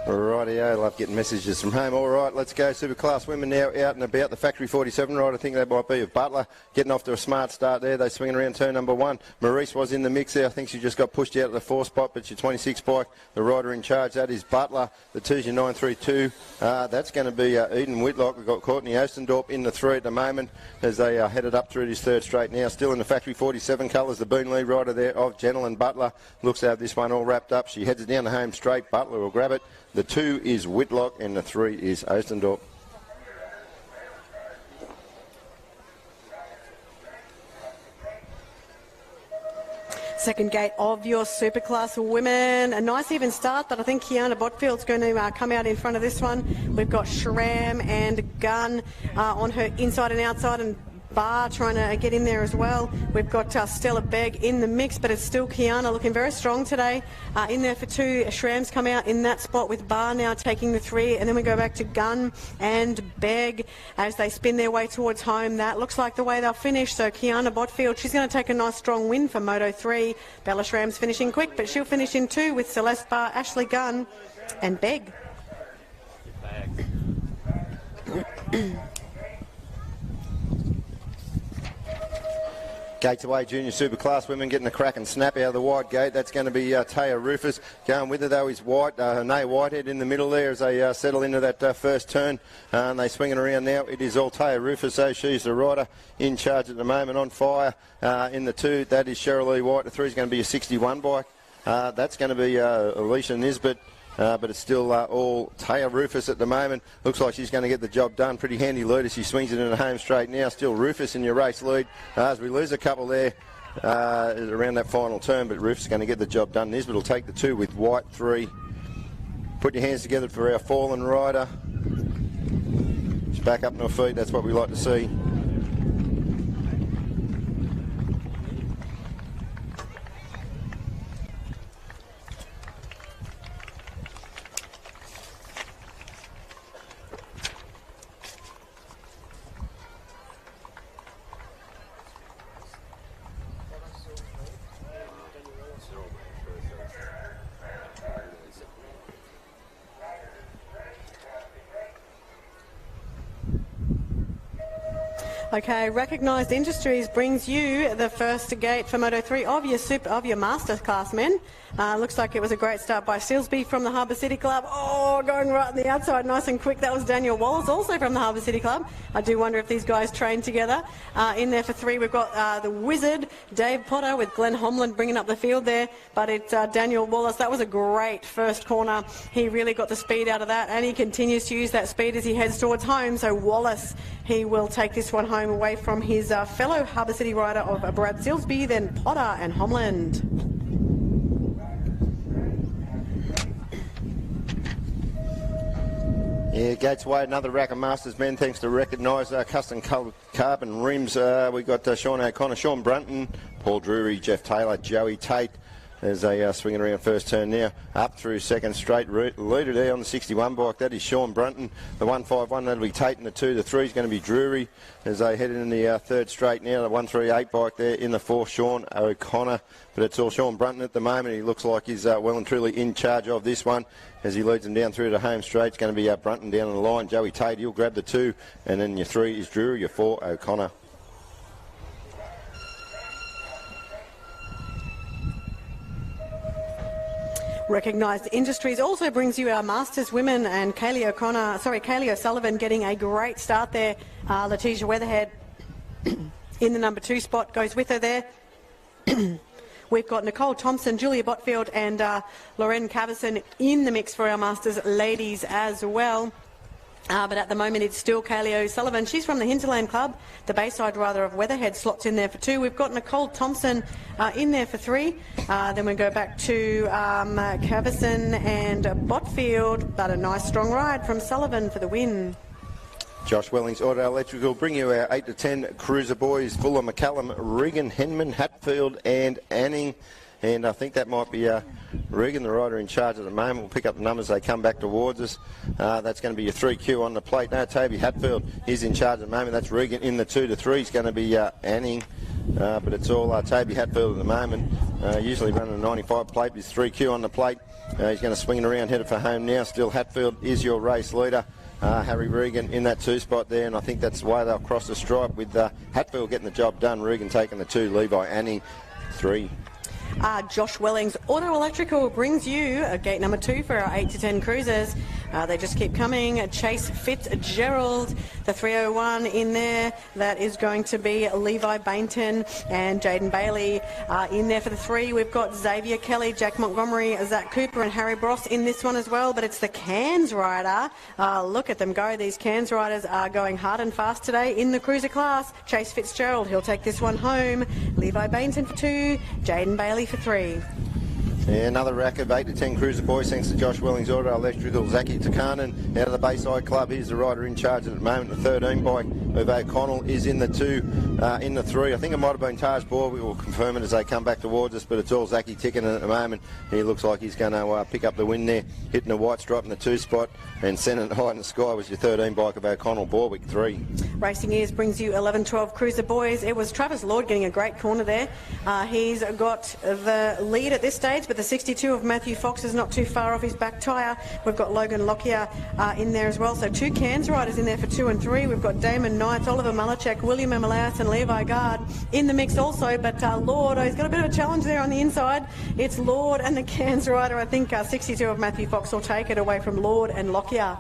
Rightio, love getting messages from home. All right, let's go. Superclass women now out and about. The Factory 47 rider, I think that might be of Butler, getting off to a smart start there. They're swinging around turn number 1. Maurice was in the mix there. I think she just got pushed out of the 4 spot, but your 26 bike, the rider in charge, that is Butler. The 2's your 932. That's going to be Eden Whitlock. We've got Courtney Ostendorp in the 3 at the moment as they headed up through his 3rd straight now. Still in the Factory 47 colours, the Boone lead rider there of Jennell and Butler. Looks to have this one all wrapped up. She heads it down the home straight. Butler will grab it. The 2 is Whitlock and the 3 is Ostendorp. Second gate of your Superclass women. A nice even start, but I think Kiana Botfield's going to come out in front of this one. We've got Schramm and Gunn on her inside and outside, and Barr trying to get in there as well. We've got Stella Begg in the mix, but it's still Kiana looking very strong today. In there for 2. Schramm's come out in that spot with Barr now taking the 3, and then we go back to Gunn and Begg as they spin their way towards home. That looks like the way they'll finish. So Kiana Botfield, she's going to take a nice strong win for Moto 3. Bella Schramm's finishing quick, but she'll finish in 2 with Celeste Barr, Ashley Gunn and Begg. Gates away, junior superclass women getting a crack and snap out of the wide gate. That's going to be Taya Rufus. Going with her though is White, Nay Whitehead in the middle there as they settle into that first turn. And they swing it around now. It is all Taya Rufus, so she's the rider in charge at the moment. On fire in the 2, that is Cheryl Lee White. The 3 is going to be a 61 bike. That's going to be Alicia Nisbet. But it's still all Taya Rufus at the moment. Looks like she's going to get the job done. Pretty handy lead as she swings it in the home straight now. Still Rufus in your race lead as we lose a couple there around that final turn, but Rufus is going to get the job done. Nisbet will take the 2 with White 3. Put your hands together for our fallen rider. She's back up on her feet. That's what we like to see. Okay, Recognised Industries brings you the first gate for Moto 3 of your Masterclass men. Looks like it was a great start by Silsby from the Harbour City Club. Oh, going right on the outside, nice and quick. That was Daniel Wallace, also from the Harbour City Club. I do wonder if these guys train together. In there for 3, we've got the Wizard, Dave Potter, with Glenn Homland bringing up the field there. But it's Daniel Wallace. That was a great first corner. He really got the speed out of that, and he continues to use that speed as he heads towards home. So Wallace, he will take this one home away from his fellow Harbour City rider of Brad Silsby, then Potter and Homland. Yeah, Gates away, another rack of Masters men, thanks to Recognise custom carbon rims. We've got Sean O'Connor, Sean Brunton, Paul Drury, Jeff Taylor, Joey Tate, as they swinging around first turn now. Up through second straight. Leader there on the 61 bike. That is Sean Brunton. The 151, that'll be Tate, and the 2 to 3 is going to be Drury as they head in the third straight now. The 138 bike there in the 4, Sean O'Connor. But it's all Sean Brunton at the moment. He looks like he's well and truly in charge of this one as he leads them down through the home straight. It's going to be Brunton down on the line. Joey Tate, he'll grab the 2, and then your 3 is Drury, your 4 O'Connor. Recognised Industries also brings you our Masters women, and Kaylee O'Sullivan getting a great start there. Letitia Weatherhead in the number 2 spot goes with her there. We've got Nicole Thompson, Julia Botfield and Lauren Cavison in the mix for our Masters ladies as well. But at the moment it's still Kaylee O'Sullivan. She's from the Hinterland Club. The Bayside rather of Weatherhead slots in there for 2. We've got Nicole Thompson in there for 3. Then we go back to Cavison and Botfield. But a nice strong ride from Sullivan for the win. Josh Wellings, Auto Electrical, bring you our 8 to 10 cruiser boys. Fuller, McCallum, Regan, Henman, Hatfield and Anning. And I think that might be Regan, the rider in charge at the moment. We'll pick up the numbers as they come back towards us. That's going to be your 3Q on the plate. Now Toby Hatfield is in charge at the moment. That's Regan in the 2 to 3. It's going to be Anning. But it's all Toby Hatfield at the moment. Usually running a 95 plate. There's 3Q on the plate. He's going to swing it around, headed for home now. Still Hatfield is your race leader. Harry Regan in that 2 spot there, and I think that's the way they'll cross the stripe with Hatfield getting the job done. Regan taking the 2, Levi Anning 3. Josh Wellings Auto Electrical brings you gate number 2 for our 8 to 10 cruisers. They just keep coming. Chase Fitzgerald, the 301 in there. That is going to be Levi Bainton and Jaden Bailey in there for the 3. We've got Xavier Kelly, Jack Montgomery, Zach Cooper and Harry Bross in this one as well. But it's the Cairns rider. Look at them go. These Cairns riders are going hard and fast today in the cruiser class. Chase Fitzgerald, he'll take this one home. Levi Bainton for 2. Jaden Bailey for 3. Yeah, another rack of 8 to 10 cruiser boys thanks to Josh Wellings Auto Electrical. Zaki Takanen out of the Bayside Club. He's the rider in charge at the moment. The 13 bike of O'Connell is in the 2, in the 3. I think it might have been Taj Bohr. We will confirm it as they come back towards us, but it's all Zaki ticking at the moment. He looks like he's going to pick up the win there, hitting a white stripe in the 2 spot, and sending it high in the sky was your 13 bike of O'Connell, Borwick 3. Racing Ears brings you 11-12 cruiser boys. It was Travis Lord getting a great corner there. He's got the lead at this stage, but the 62 of Matthew Fox is not too far off his back tyre. We've got Logan Lockyer in there as well. So 2 Cairns riders in there for 2 and 3. We've got Damon Knights, Oliver Malachek, William Emalaus and Levi Gard in the mix also. But Lord, he's got a bit of a challenge there on the inside. It's Lord and the Cairns rider. I think 62 of Matthew Fox will take it away from Lord and Lockyer.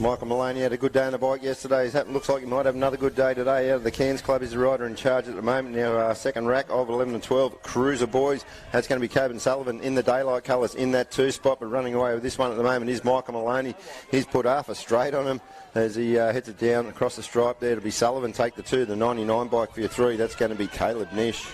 Michael Maloney had a good day on the bike yesterday. Looks like he might have another good day today. Out of the Cairns Club is the rider in charge at the moment. Now second rack of 11 and 12 cruiser boys. That's going to be Coben Sullivan in the daylight colours in that 2 spot, but running away with this one at the moment is Michael Maloney. He's put half a straight on him as he hits it down across the stripe there. To be Sullivan take the 2, the 99 bike for your 3. That's going to be Caleb Nish.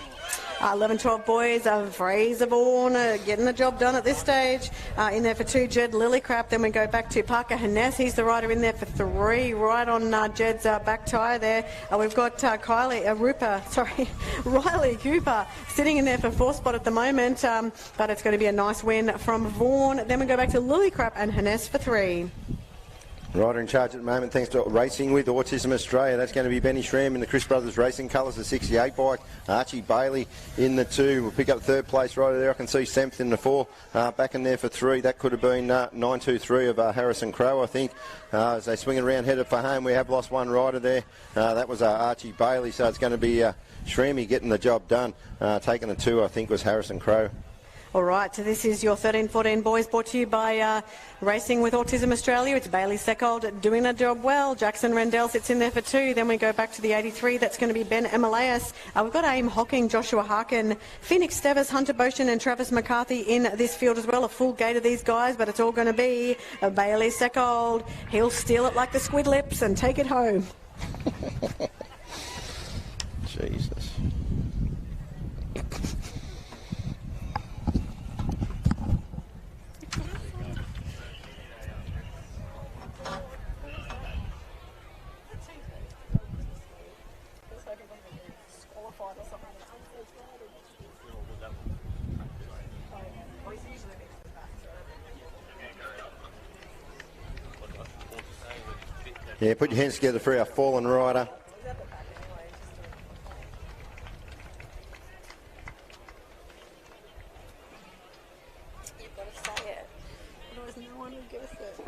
11-12 boys, Fraser Vaughan getting the job done at this stage. In there for 2, Jed Lillycrap. Then we go back to Parker Hanness. He's the rider in there for 3, right on Jed's back tyre there. We've got Riley Cooper sitting in there for 4 spot at the moment. But it's going to be a nice win from Vaughan. Then we go back to Lillycrap and Hanness for 3. Rider in charge at the moment, thanks to Racing with Autism Australia. That's going to be Benny Schramm in the Chris Brothers Racing colours, the 68 bike. Archie Bailey in the 2. We'll pick up the 3rd place rider there. I can see Semth in the 4. Back in there for 3. That could have been 923 of Harrison Crow, I think. As they swing it around, headed for home. We have lost one rider there. That was Archie Bailey, so it's going to be Schrammy getting the job done. Taking the 2, I think, was Harrison Crow. All right, so this is your 13-14 boys, brought to you by Racing with Autism Australia. It's Bailey Seckold doing the job well. Jackson Rendell sits in there for 2. Then we go back to the 83. That's going to be Ben Emalaus. We've got Aim Hocking, Joshua Harkin, Phoenix Stevis, Hunter Boshin and Travis McCarthy in this field as well. A full gate of these guys, but it's all going to be Bailey Seckold. He'll steal it like the squid lips and take it home. Jesus. Yeah, put your hands together for our fallen rider. You've got to say it. Otherwise no one will guess it.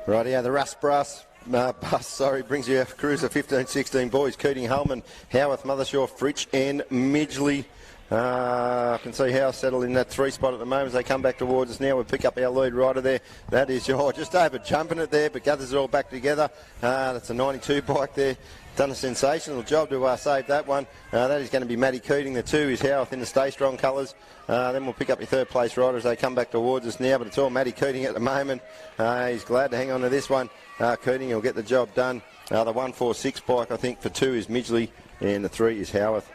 Right, yeah, the Russ Bus, brings you Cruiser 15-16 boys. Keating, Hullman, Howarth, Mothershaw, Fritsch and Midgley. I can see Howarth settled in that 3 spot at the moment as they come back towards us now. We'll pick up our lead rider there. That is just over jumping it there, but gathers it all back together. That's a 92 bike there. Done a sensational job to save that one. That is going to be Matty Keating. The 2 is Howarth in the Stay Strong colours. Then we'll pick up your 3rd place rider as they come back towards us now, but it's all Matty Keating at the moment. He's glad to hang on to this one. Keating will get the job done. The 146 bike, I think, for 2 is Midgley, and the 3 is Howarth.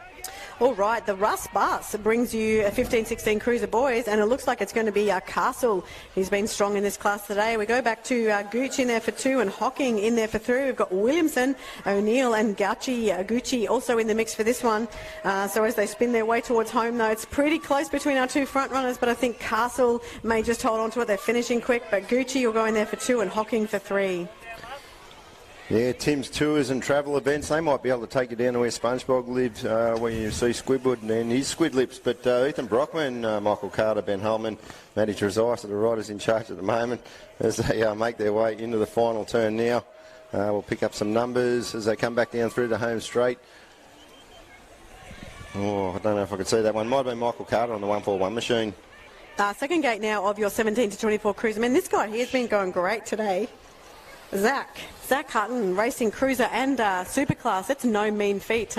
All right, the Russ Bus brings you a 15-16 Cruiser boys, and it looks like it's going to be Castle. He's been strong in this class today. We go back to Gooch in there for 2 and Hocking in there for 3. We've got Williamson, O'Neill and Gucci also in the mix for this one. So as they spin their way towards home, though, it's pretty close between our 2 front runners, but I think Castle may just hold on to it. They're finishing quick, but Gucci will go in there for 2 and Hocking for 3. Yeah, Tim's Tours and Travel Events, they might be able to take you down to where SpongeBob lives, where you see Squidward and his squid lips. But Ethan Brockman, Michael Carter, Ben Holman, Matty Trezise are the riders in charge at the moment as they make their way into the final turn now. We'll pick up some numbers as they come back down through the home straight. Oh, I don't know if I could see that one. Might have been Michael Carter on the 141 machine. Second gate now of your 17-24 Cruiser. Man, this guy here has been going great today. Zach Hutton, racing Cruiser and Superclass. It's no mean feat,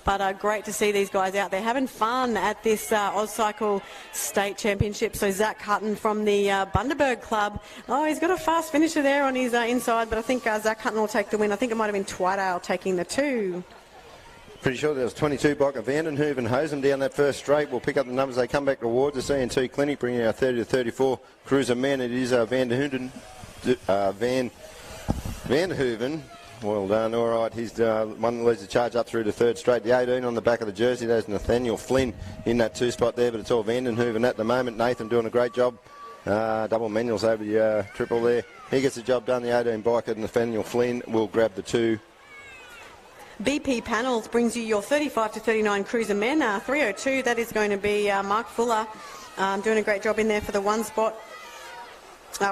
but great to see these guys out there having fun at this AusCycle State Championship. So Zach Hutton from the Bundaberg Club. Oh, he's got a fast finisher there on his inside, but I think Zach Hutton will take the win. I think it might have been Twydale taking the 2. Pretty sure there was 22 bike of Vandenhoeven hose them down that first straight. We'll pick up the numbers. They come back towards the C&T Clinic, bringing our 30-34 Cruiser men. It is Vandenhoeven. Vandenhoeven, well done, all right, he's one that leads the charge up through the 3rd straight. The 18 on the back of the jersey, there's Nathaniel Flynn in that 2 spot there, but it's all Vandenhoeven at the moment. Nathan doing a great job. Double manuals over the triple there. He gets the job done, the 18 biker, Nathaniel Flynn will grab the 2. BP Panels brings you your 35-39 Cruiser men. 302, that is going to be Mark Fuller doing a great job in there for the 1 spot.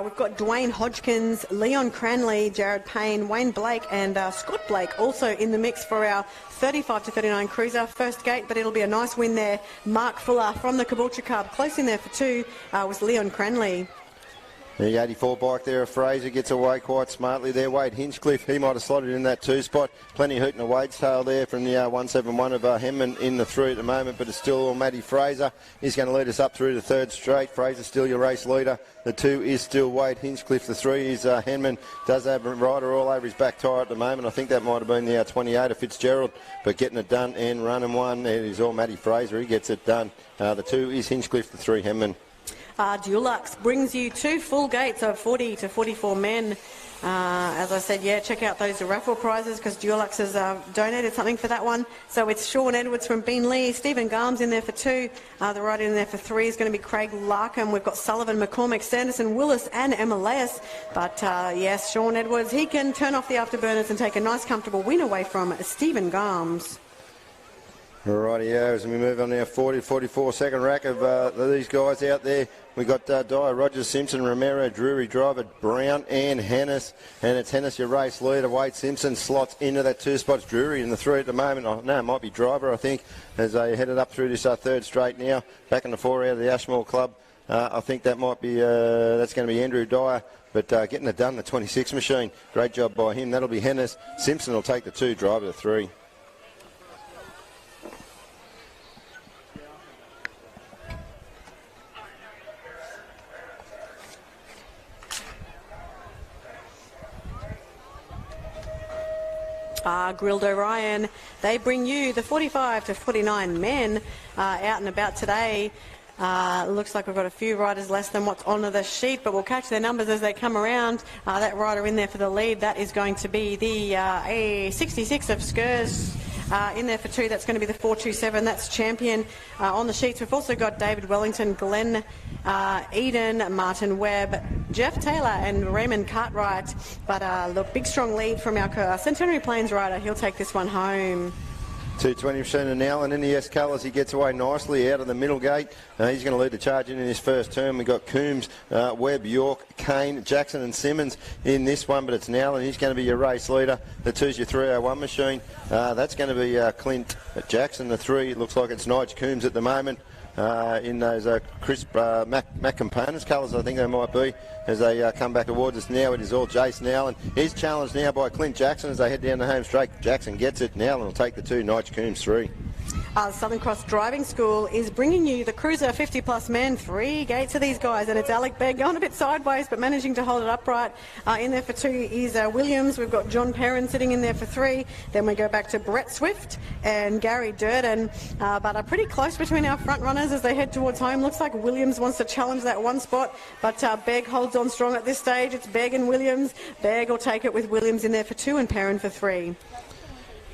We've got Dwayne Hodgkins, Leon Cranley, Jared Payne, Wayne Blake and Scott Blake also in the mix for our 35-39 Cruiser. First gate, but it'll be a nice win there. Mark Fuller from the Caboolture Cub. Close in there for 2 was Leon Cranley. The 84 bike there of Fraser gets away quite smartly there. Wade Hinchcliffe, he might have slotted in that 2 spot. Plenty of hooting a Wade's tail there from the 171 of Hemman in the 3 at the moment, but it's still all Matty Fraser. He's going to lead us up through the 3rd straight. Fraser's still your race leader. The 2 is still Wade Hinchcliffe. The 3 is Henman. Does have a rider all over his back tyre at the moment. I think that might have been the 28 of Fitzgerald, but getting it done and running one. It is all Matty Fraser. He gets it done. The 2 is Hinchcliffe. The 3 Henman. Dulux brings you 2 full gates of 40-44 men. As I said, yeah, check out those raffle prizes because Dulux has donated something for that one. So it's Sean Edwards from Beanley, Stephen Garms in there for 2. The rider in there for 3 is going to be Craig Larkham. We've got Sullivan, McCormick, Sanderson, Willis and Emilius. But yes, Sean Edwards, he can turn off the afterburners and take a nice comfortable win away from Stephen Garms. Rightio, as we move on now, 40-44 second rack of these guys out there. We got Dyer, Rogers, Simpson, Romero, Drury, Driver, Brown and Hennis. And it's Hennis, your race leader. Wade Simpson slots into that 2 spots. Drury in the 3 at the moment. Oh, no, it might be Driver, I think, as they headed up through this 3rd straight now. Back in the 4 out of the Ashmore Club. I think that might be, that's going to be Andrew Dyer. But getting it done, the 26 machine. Great job by him. That'll be Hennis. Simpson will take the 2, Driver the 3. Grilled Orion, they bring you the 45-49 men out and about today. Looks like we've got a few riders less than what's on the sheet, but we'll catch their numbers as they come around. That rider in there for the lead, that is going to be the 66 of Skurs, in there for 2. That's going to be the 4.27. That's champion on the sheets. We've also got David Wellington, Glenn Eden, Martin Webb, Jeff Taylor and Raymond Cartwright. But look, big strong lead from our Centenary Plains rider. He'll take this one home. 220% and now, and in the S colours he gets away nicely out of the middle gate. He's going to lead the charge in his first term. We've got Coombs, Webb, York, Kane, Jackson and Simmons in this one, but it's now, and he's going to be your race leader. The 2's your 301 machine. That's going to be Clint Jackson. The 3, it looks like it's Nige Coombs at the moment. In those crisp Mac components colours, I think they might be, as they come back towards us now. It is all Jason Allen. He's challenged now by Clint Jackson as they head down the home straight. Jackson gets it. Now will take the 2, Nige Coombs 3. Southern Cross Driving School is bringing you the Cruiser 50 Plus men. 3 gates of these guys, and it's Alec Begg going a bit sideways but managing to hold it upright. In there for 2 is Williams. We've got John Perrin sitting in there for 3. Then we go back to Brett Swift and Gary Durden, but are pretty close between our front runners as they head towards home. Looks like Williams wants to challenge that one spot, but Begg holds on strong at this stage. It's Begg and Williams. Begg will take it with Williams in there for 2 and Perrin for 3.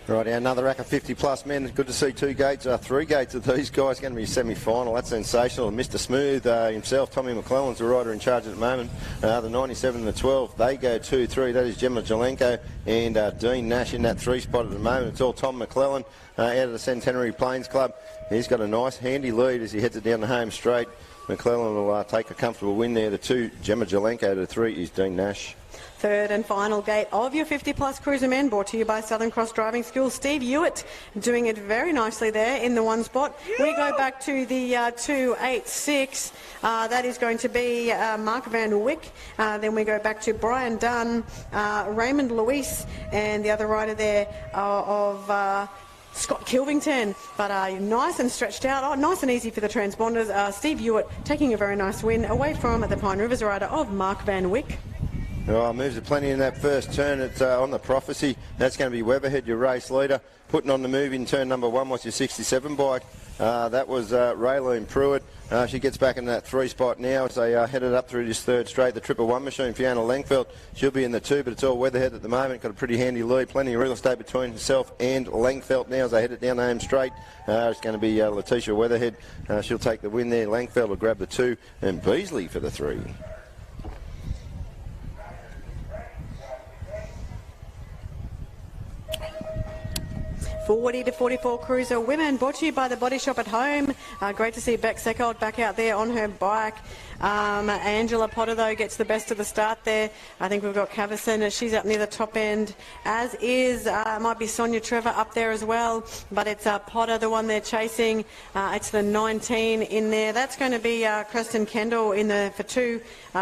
Right, another rack of 50 plus men. Good to see 2 gates, 3 gates of these guys. Going to be semi-final. That's sensational. Mr. Smooth himself, Tommy McClellan's the rider in charge at the moment. The 97 and the 12, they go 2-3. That is Gemma Jelenko and Dean Nash in that 3 spot at the moment. It's all Tom McClellan out of the Centenary Plains Club. He's got a nice handy lead as he heads it down the home straight. McClellan will take a comfortable win there. The 2, Gemma Jelenko. The 3 is Dean Nash. Third and final gate of your 50 plus cruiser men, brought to you by Southern Cross Driving School. Steve Hewitt doing it very nicely there in the 1 spot. We go back to the 286. That is going to be Mark Van Wyck. Then we go back to Brian Dunn, Raymond Luis, and the other rider there of Scott Kilvington, but nice and stretched out. Nice and easy for the transponders. Steve Hewitt taking a very nice win away from the Pine Rivers rider of Mark Van Wyck. Moves it plenty in that first turn. It's on the Prophecy. That's going to be Weatherhead, your race leader. Putting on the move in turn number 1 was your 67 bike. That was Raylene Pruitt. She gets back in that 3 spot now as they headed up through this 3rd straight. The 111 machine, Fiona Langfeld, she'll be in the 2, but it's all Weatherhead at the moment. Got a pretty handy lead. Plenty of real estate between herself and Langfeld now as they head it down the home straight. It's going to be Letitia Weatherhead. She'll take the win there. Langfeld will grab the 2 and Beasley for the 3. 40 to 44 cruiser women, brought to you by the Body Shop at Home. Great to see Beck Seckold back out there on her bike. Angela Potter, though, gets the best of the start there. I think we've got Cavison. She's up near the top end, as is, might be Sonia Trevor up there as well. But it's Potter, the one they're chasing. It's the 19 in there. That's going to be Kirsten Kendall in there for 2.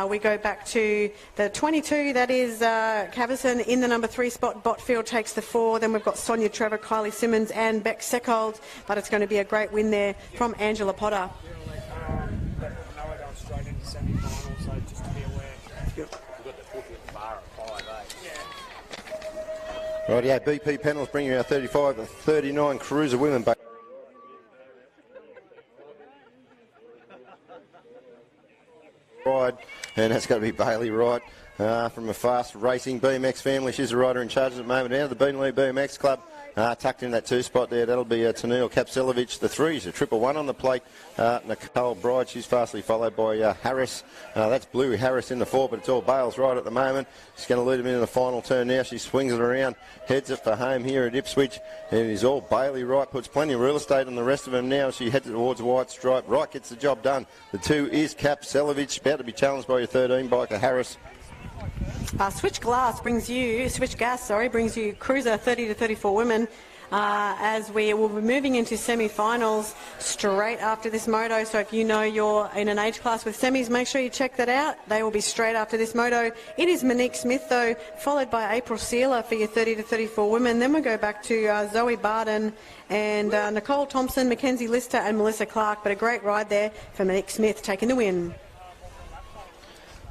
We go back to the 22. That is Cavison in the number 3 spot. Botfield takes the 4. Then we've got Sonia Trevor, Kylie Simmons and Beck Seckold. But it's going to be a great win there from Angela Potter. Straight into semi-final, so just to be aware. We've got the fortunate bar at 5, Rightio, BP panels bringing our 35 to 39 cruiser women. Ride, and that's going to be Bailey Wright from a fast racing BMX family. She's the rider in charge at the moment out of the Beanley BMX Club. Tucked in that 2 spot there, that'll be Tanil Kapselovich. The 3's a 111 on the plate. Nicole Bride, she's fastly followed by Harris. That's Blue Harris in the 4, but it's all Bales right at the moment. She's going to lead him into the final turn now. She swings it around, heads it for home here at Ipswich. And it is all Bailey Wright, puts plenty of real estate on the rest of them now. She heads towards White Stripe. Wright gets the job done. The 2 is Kapselovich, about to be challenged by your 13 biker Harris. Switch Gas brings you Cruiser 30 to 34 women. As we will be moving into semi-finals straight after this moto. So if you know you're in an age class with semis, make sure you check that out. They will be straight after this moto. It is Monique Smith, though, followed by April Sealer for your 30 to 34 women. Then we go back to Zoe Barden and Nicole Thompson, Mackenzie Lister and Melissa Clark. But a great ride there for Monique Smith taking the win.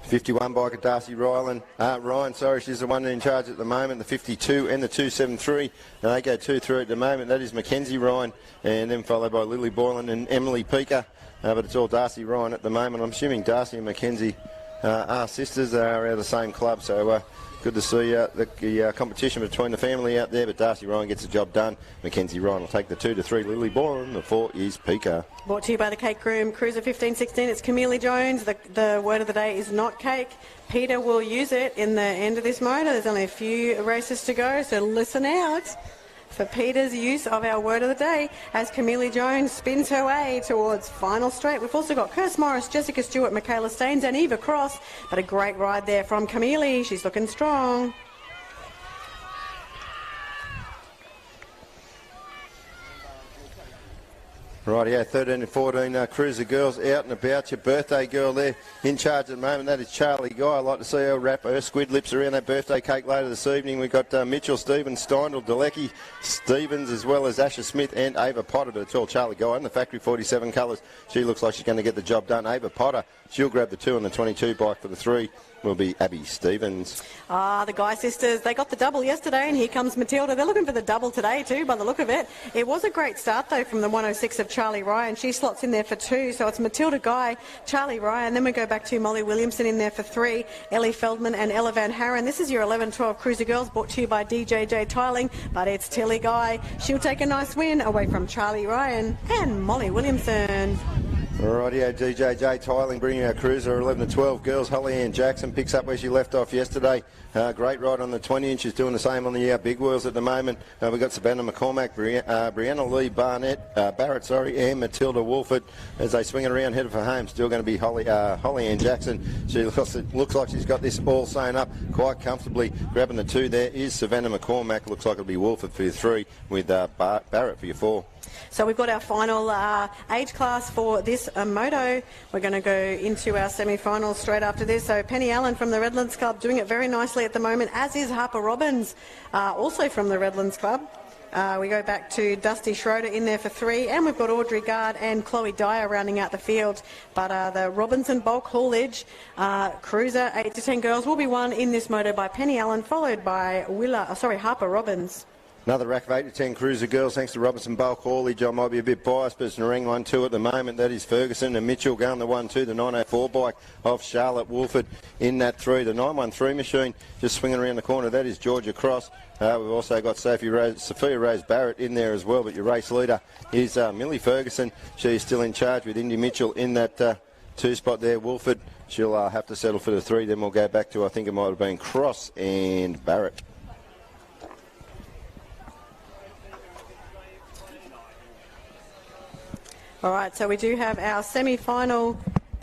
51 biker Darcy Ryan, she's the one in charge at the moment, the 52 and the 273. Now they go 2-3 at the moment. That is Mackenzie Ryan, and then followed by Lily Boylan and Emily Peaker. But it's all Darcy Ryan at the moment. I'm assuming Darcy and Mackenzie are sisters. They are out of the same club, so Good to see the competition between the family out there, but Darcy Ryan gets the job done. Mackenzie Ryan will take the 2 to 3. Lily Bourne, the 4 is Pika. Brought to you by the Cake Room, Cruiser 1516. It's Camille Jones. The word of the day is not cake. Peter will use it in the end of this motor. There's only a few races to go, so listen out for Peter's use of our word of the day as Camille Jones spins her way towards final straight. We've also got Kirst Morris, Jessica Stewart, Michaela Staines and Eva Cross, but a great ride there from Camille. She's looking strong. Right, yeah, 13 and 14 Cruiser girls out and about. Your birthday girl there in charge at the moment, that is Charlie Guy. I'd like to see her wrap her squid lips around that birthday cake later this evening. We've got Mitchell, Stevens, Steindl, Dalecki, Stevens, as well as Asher Smith and Ava Potter, but it's all Charlie Guy in the factory 47 colours. She looks like she's going to get the job done. Ava Potter, she'll grab the 2 on the 22 bike. For the 3 will be Abby Stevens. The Guy sisters, they got the double yesterday, and here comes Matilda. They're looking for the double today too, by the look of it. It was a great start, though, from the 106 of Charlie Ryan. She slots in there for 2, so it's Matilda Guy, Charlie Ryan. Then we go back to Molly Williamson in there for 3, Ellie Feldman and Ella Van Haren. This is your 11-12 Cruiser Girls, brought to you by DJJ Tiling, but it's Tilly Guy. She'll take a nice win away from Charlie Ryan and Molly Williamson. Rightio, DJJ Tiling bringing our Cruiser 11 to 12 girls. Holly Ann Jackson picks up where she left off yesterday. Great ride on the 20 inches, doing the same on the big wheels at the moment. We've got Savannah McCormack, Brianna Lee Barrett, and Matilda Wolford as they swing it around, headed for home. Still going to be Holly Ann Jackson. She looks like she's got this all sewn up quite comfortably. Grabbing the 2 there is Savannah McCormack. Looks like it'll be Wolford for your 3 with Barrett for your 4. So we've got our final age class for this moto. We're going to go into our semi-finals straight after this. So Penny Allen from the Redlands Club doing it very nicely at the moment, as is Harper Robbins, also from the Redlands Club. We go back to Dusty Schroeder in there for 3, and we've got Audrey Gard and Chloe Dyer rounding out the field. But the Robinson Bulk Haulage Cruiser 8 to 10 girls will be won in this moto by Penny Allen, followed by Harper Robbins. Another rack of 8 to 10 Cruiser girls, thanks to Robinson Bulk Haulage. I might be a bit biased, but it's in ring 1-2 at the moment. That is Ferguson and Mitchell going the 1-2, the 904 bike of Charlotte Wolford in that 3. The 913 machine just swinging around the corner, that is Georgia Cross. We've also got Sophia Rose Barrett in there as well, but your race leader is Millie Ferguson. She's still in charge with Indy Mitchell in that 2 spot there. Wolford, she'll have to settle for the 3. Then we'll go back to, I think it might have been Cross and Barrett. All right, so we do have our semi-final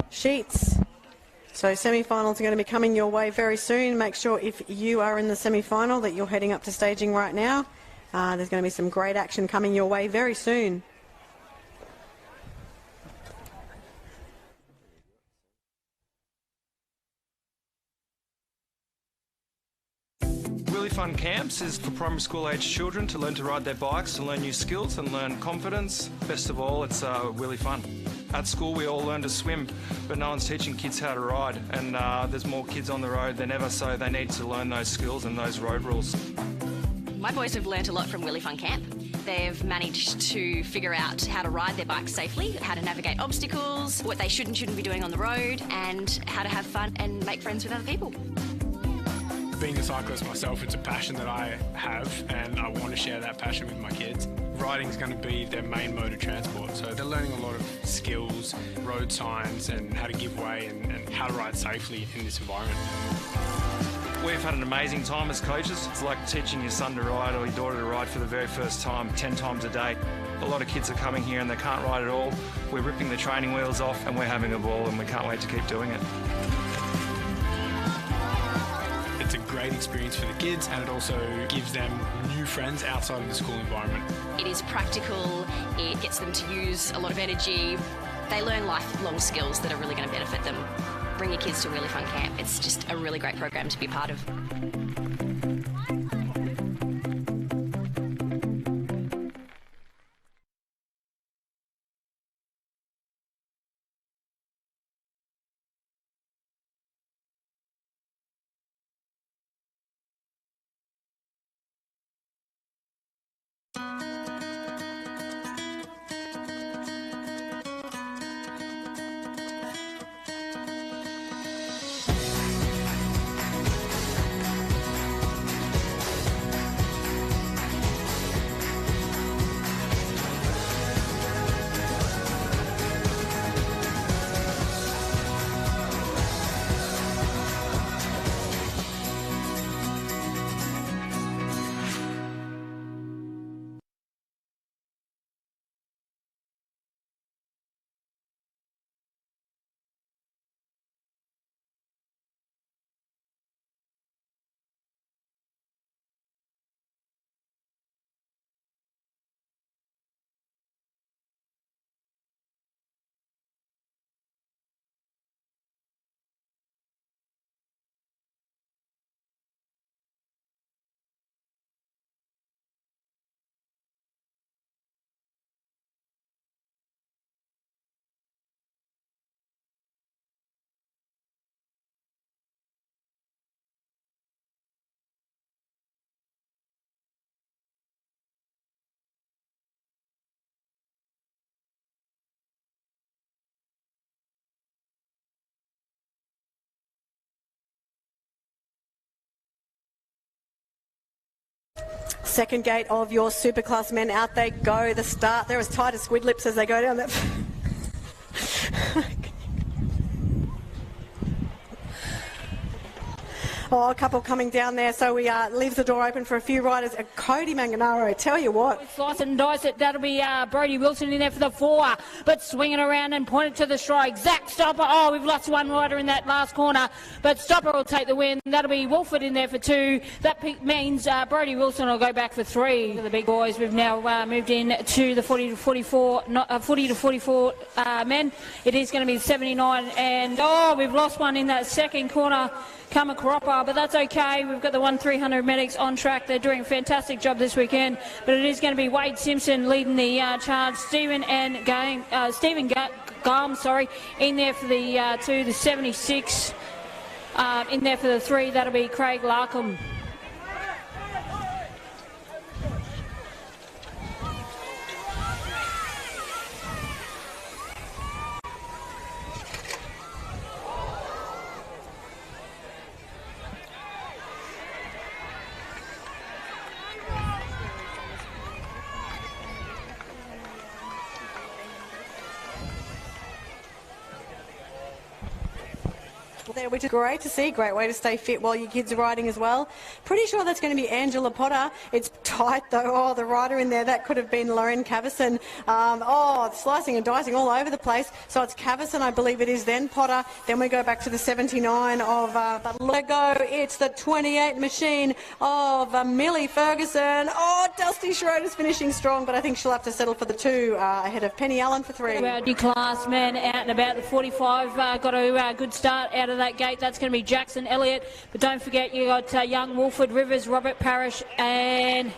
sheets. So semi-finals are going to be coming your way very soon. Make sure if you are in the semi-final that you're heading up to staging right now. There's going to be some great action coming your way very soon. Really Fun Camps is for primary school age children to learn to ride their bikes, to learn new skills and learn confidence. Best of all, it's really fun. At school we all learn to swim, but no one's teaching kids how to ride, and there's more kids on the road than ever, so they need to learn those skills and those road rules. My boys have learnt a lot from Really Fun Camp. They've managed to figure out how to ride their bikes safely, how to navigate obstacles, what they should and shouldn't be doing on the road, and how to have fun and make friends with other people. Being a cyclist myself, it's a passion that I have, and I want to share that passion with my kids. Riding is going to be their main mode of transport, so they're learning a lot of skills, road signs, and how to give way and how to ride safely in this environment. We've had an amazing time as coaches. It's like teaching your son to ride or your daughter to ride for the very first time, 10 times a day. A lot of kids are coming here and they can't ride at all. We're ripping the training wheels off and we're having a ball, and we can't wait to keep doing it. It's a great experience for the kids, and it also gives them new friends outside of the school environment. It is practical, it gets them to use a lot of energy. They learn lifelong skills that are really going to benefit them. Bring your kids to Really Fun Camp. It's just a really great program to be part of. second gate of your Superclass men. Out they go. The start, they're as tight as squid lips as they go down that. Oh, a couple coming down there, so we leaves the door open for a few riders. Cody Manganaro, tell you what. Slice it and dice it. That'll be Brody Wilson in there for the 4, but swinging around and pointed to the strike. Zach Stopper. Oh, we've lost one rider in that last corner, but Stopper will take the win. That'll be Wolford in there for 2. That means Brody Wilson will go back for 3. The big boys, we've now moved in to the 40 to 44 men. It is going to be 79, and we've lost one in that second corner. Kamakarapa, but that's okay. We've got the 1-300 medics on track. They're doing a fantastic job this weekend, but it is going to be Wade Simpson leading the charge. Stephen Garm, in there for the 2, the 76, in there for the 3. That'll be Craig Larkham. There, which is great to see. Great way to stay fit while your kids are riding as well. Pretty sure that's going to be Angela Potter. It's tight though. Oh, the rider in there, that could have been Lauren Cavison. Slicing and dicing all over the place. So it's Cavison, I believe it is, then Potter. Then we go back to the 79 of Lego. It's the 28 machine of Millie Ferguson. Oh, Dusty Schroeder's finishing strong, but I think she'll have to settle for the 2 ahead of Penny Allen for 3. Our class man out and about the 45 got a good start out of that gate. That's going to be Jackson Elliott, but don't forget you got young Wolford Rivers, Robert Parrish and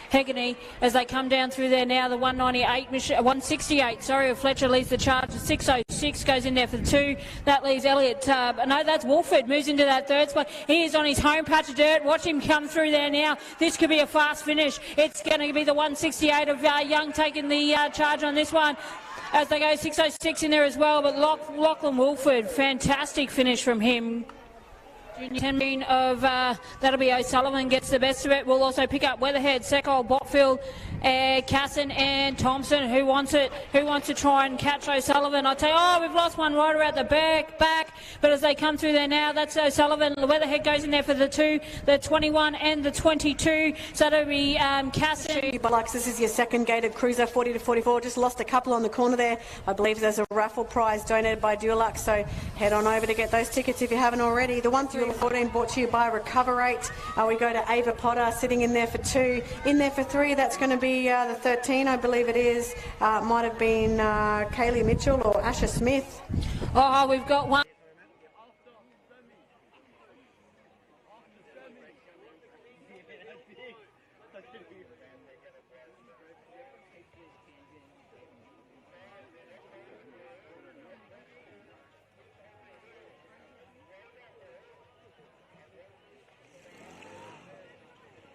Hegarty as they come down through there now. The 168, sorry, Fletcher leads the charge. The 606 goes in there for the 2. That leaves Elliott. No, that's Wolford, moves into that 3rd spot. He is on his home patch of dirt. Watch him come through there now. This could be a fast finish. It's going to be the 168 of Young taking the charge on this one. As they go, 606 in there as well, but Lachlan Wolford, fantastic finish from him. Junior 10 of, that'll be O'Sullivan, gets the best of it. We'll also pick up Weatherhead, Secol, Botfield, Casson and Thompson. Who wants it? Who wants to try and catch O'Sullivan? I'll tell you, we've lost one rider at the back, but as they come through there now, that's O'Sullivan. The Weatherhead goes in there for the 2, the 21 and the 22. So that'll be Casson. Bullocks, this is your second gated cruiser, 40 to 44. Just lost a couple on the corner there. I believe there's a raffle prize donated by Dulux, so head on over to get those tickets if you haven't already. The 1-14 brought to you by Recoverate. We go to Ava Potter sitting in there for 2. In there for 3, that's going to be the 13, I believe it is. Might have been Kaylee Mitchell or Asher Smith. Oh, we've got one.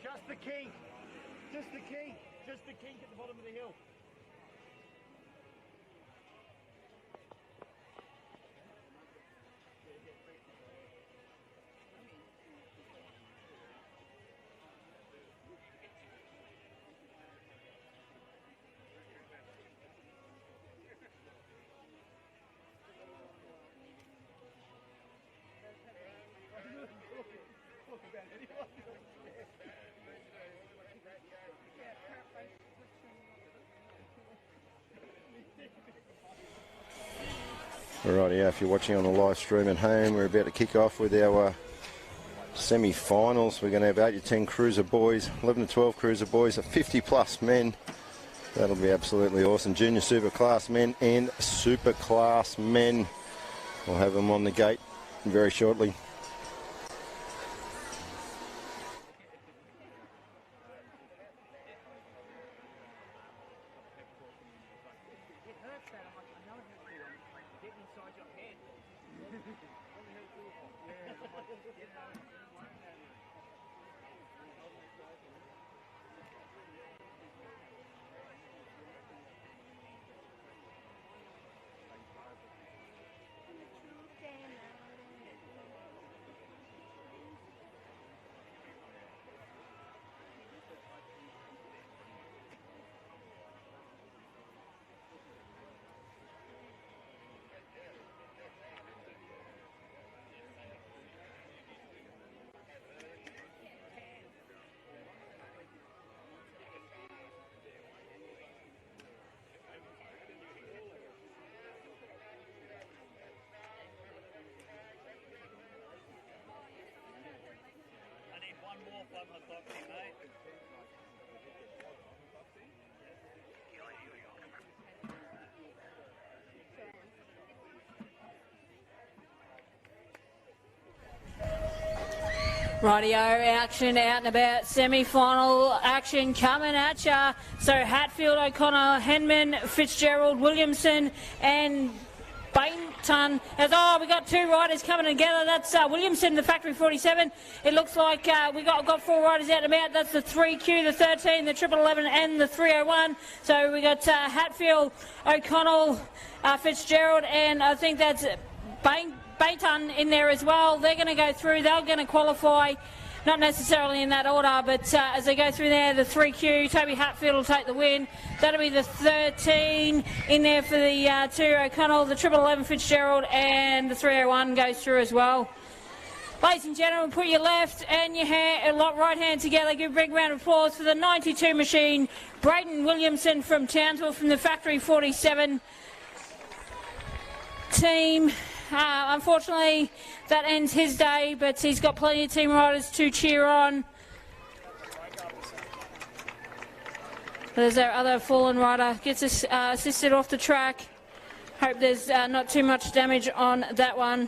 Just the kink. Just the kink. Just the kink at the bottom of the hill. Alright, yeah, if you're watching on the live stream at home, we're about to kick off with our semi-finals. We're going to have 8 to 10 cruiser boys, 11 to 12 cruiser boys, 50 plus men. That'll be absolutely awesome. Junior Superclass men and Superclass men. We'll have them on the gate very shortly. Rightio, action out and about, semi-final action coming at ya. So Hatfield, O'Connor, Henman, Fitzgerald, Williamson and Bainton. We got two riders coming together. That's Williamson, the Factory 47. It looks like we got four riders out and about. That's the 3Q, the 13, the 1111 and the 301. So we got Hatfield, O'Connell, Fitzgerald, and I think that's Bainton in there as well. They're going to go through. They're going to qualify, not necessarily in that order, but as they go through there, the 3Q, Toby Hatfield will take the win. That'll be the 13 in there for the 2 O'Connell, the 1111 Fitzgerald, and the 301 goes through as well. Ladies and gentlemen, put your left and your right hand together. Give a big round of applause for the 92 machine, Braden Williamson from Townsville from the Factory 47 team. Unfortunately, that ends his day, but he's got plenty of team riders to cheer on. There's our other fallen rider, gets assisted off the track. Hope there's not too much damage on that one.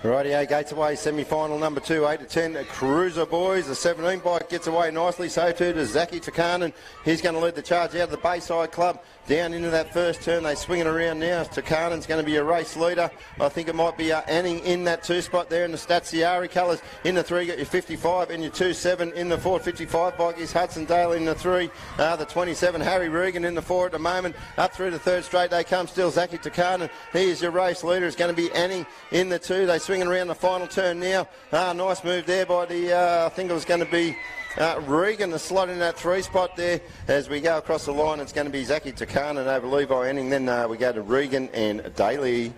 Rightio, gates away, semi-final number 2, 8 to 10, Cruiser Boys. The 17 bike gets away nicely, so too does Zaki Takanen. He's going to lead the charge out of the Bayside Club. Down into that first turn, they swing it around now. Takanen's going to be a race leader. I think it might be Anning in that 2 spot there in the Statsiari colours. In the 3, got your 55 and your 27. In the 4, 55 bike is Hudson Dale in the 3. The 27, Harry Regan in the 4 at the moment. Up through the 3rd straight, they come still. Zaki Takanen, he is your race leader. It's going to be Anning in the 2. They swinging around the final turn now. Nice move there by the, I think it was going to be Regan, the slot in that 3 spot there. As we go across the line, it's going to be Zaki Takanen over Levi Anning. Then we go to Regan and Daly.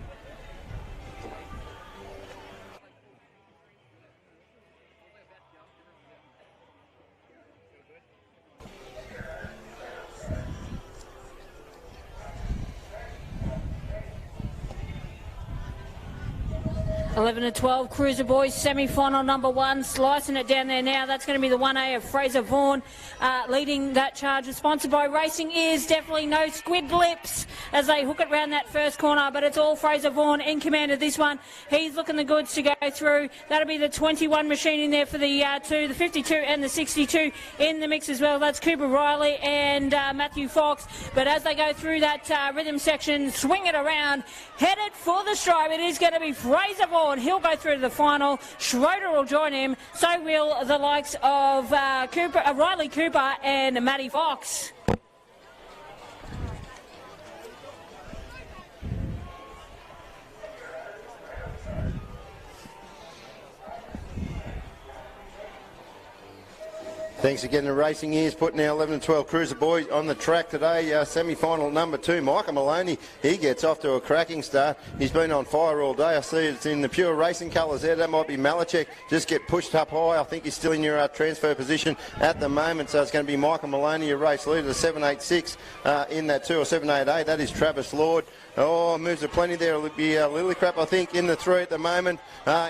Eleven to 12, Cruiser Boys, semi-final number 1, slicing it down there now. That's going to be the 1A of Fraser Vaughan leading that charge. Sponsored by Racing Ears, definitely no squid lips as they hook it round that first corner, but it's all Fraser Vaughan in command of this one. He's looking the goods to go through. That'll be the 21 machine in there for the 2, the 52 and the 62 in the mix as well. That's Cooper Riley and Matthew Fox. But as they go through that rhythm section, swing it around, headed for the stripe, it is going to be Fraser Vaughan. He'll go through to the final. Schroeder will join him. So will the likes of Riley Cooper and Matty Fox. Thanks again to Racing Ears, putting our 11 and 12 Cruiser Boys on the track today. Semi-final number 2, Michael Maloney. He gets off to a cracking start. He's been on fire all day. I see it's in the pure racing colours there. That might be Malachek. Just get pushed up high. I think he's still in your transfer position at the moment. So it's going to be Michael Maloney, your race leader, the 786 in that 2, or 788. That is Travis Lord. Oh, moves are plenty there. It'll be Lillycrap, I think, in the 3 at the moment.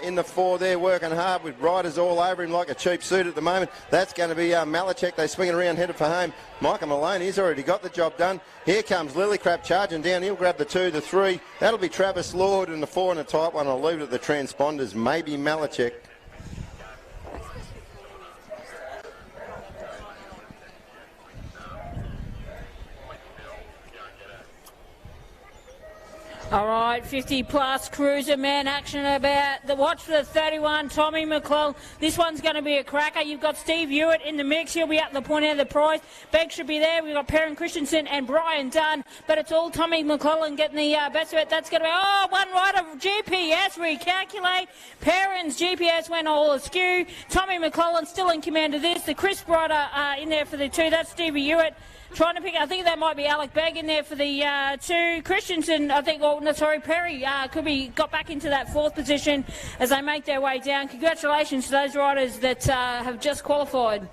In the 4 there, working hard with riders all over him like a cheap suit at the moment. That's going to be Malachek. They swing it around, headed for home. Michael Maloney, he's already got the job done. Here comes Lillycrap charging down. He'll grab the 2, the 3. That'll be Travis Lord, and the 4 and the tight one. I'll leave it at the transponders. Maybe Malachek. All right, 50-plus Cruiser man action about. The watch for the 31, Tommy McClellan. This one's going to be a cracker. You've got Steve Hewitt in the mix. He'll be up the point out of the prize. Begg should be there. We've got Perrin Christensen and Brian Dunn. But it's all Tommy McClellan getting the best of it. That's going to be, one rider GPS. Recalculate. Perrin's GPS went all askew. Tommy McClellan still in command of this. The crisp rider in there for the 2. That's Stevie Hewitt. Trying to pick, I think that might be Alec Begg in there for the 2. Christensen, I think, Perry got back into that 4th position as they make their way down. Congratulations to those riders that have just qualified.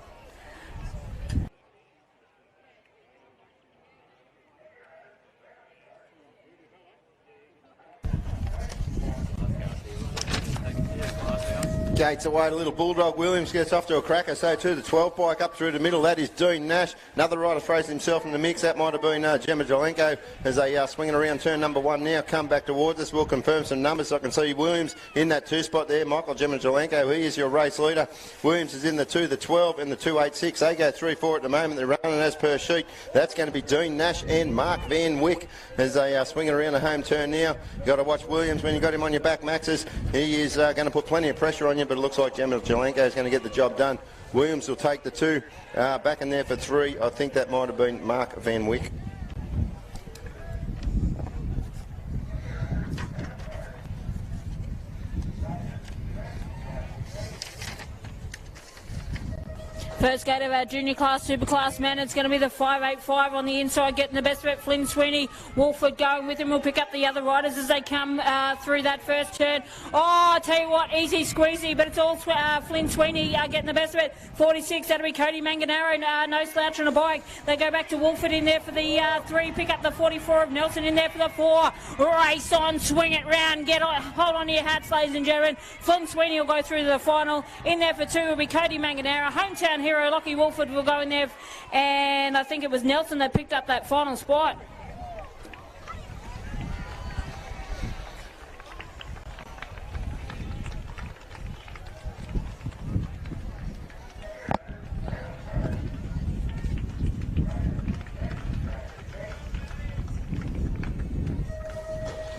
Gates away to Little Bulldog. Williams gets off to a cracker, so too the 12 bike up through the middle. That is Dean Nash. Another rider throws himself in the mix. That might have been Gemma Jelenko as they swinging around turn number 1 now. Come back towards us. We'll confirm some numbers. I can see Williams in that 2 spot there. Michael Gemma Jelenko, he is your race leader. Williams is in the 2, the 12 and the 286. They go 3-4 at the moment. They're running as per sheet. That's going to be Dean Nash and Mark Van Wyck as they are swinging around the home turn now. You've got to watch Williams when you got him on your back, Maxes. He is going to put plenty of pressure on you, but it looks like Gemma Jelenko is going to get the job done. Williams will take the 2. Back in there for 3. I think that might have been Mark Van Wyck. First gate of our junior class, Superclass men, it's going to be the 585 on the inside, getting the best of it. Flynn Sweeney, Wolford going with him. We'll pick up the other riders as they come through that first turn. Oh, I tell you what, easy squeezy, but it's all Flynn Sweeney getting the best of it. 46, that'll be Cody Manganaro, no slouch on a bike. They go back to Wolford in there for the 3, pick up the 44 of Nelson in there for the 4. Race on, swing it round, hold on to your hats, ladies and gentlemen. Flynn Sweeney will go through to the final. In there for 2 will be Cody Manganaro. Hometown hero Lockie Wolford will go in there, and I think it was Nelson that picked up that final spot.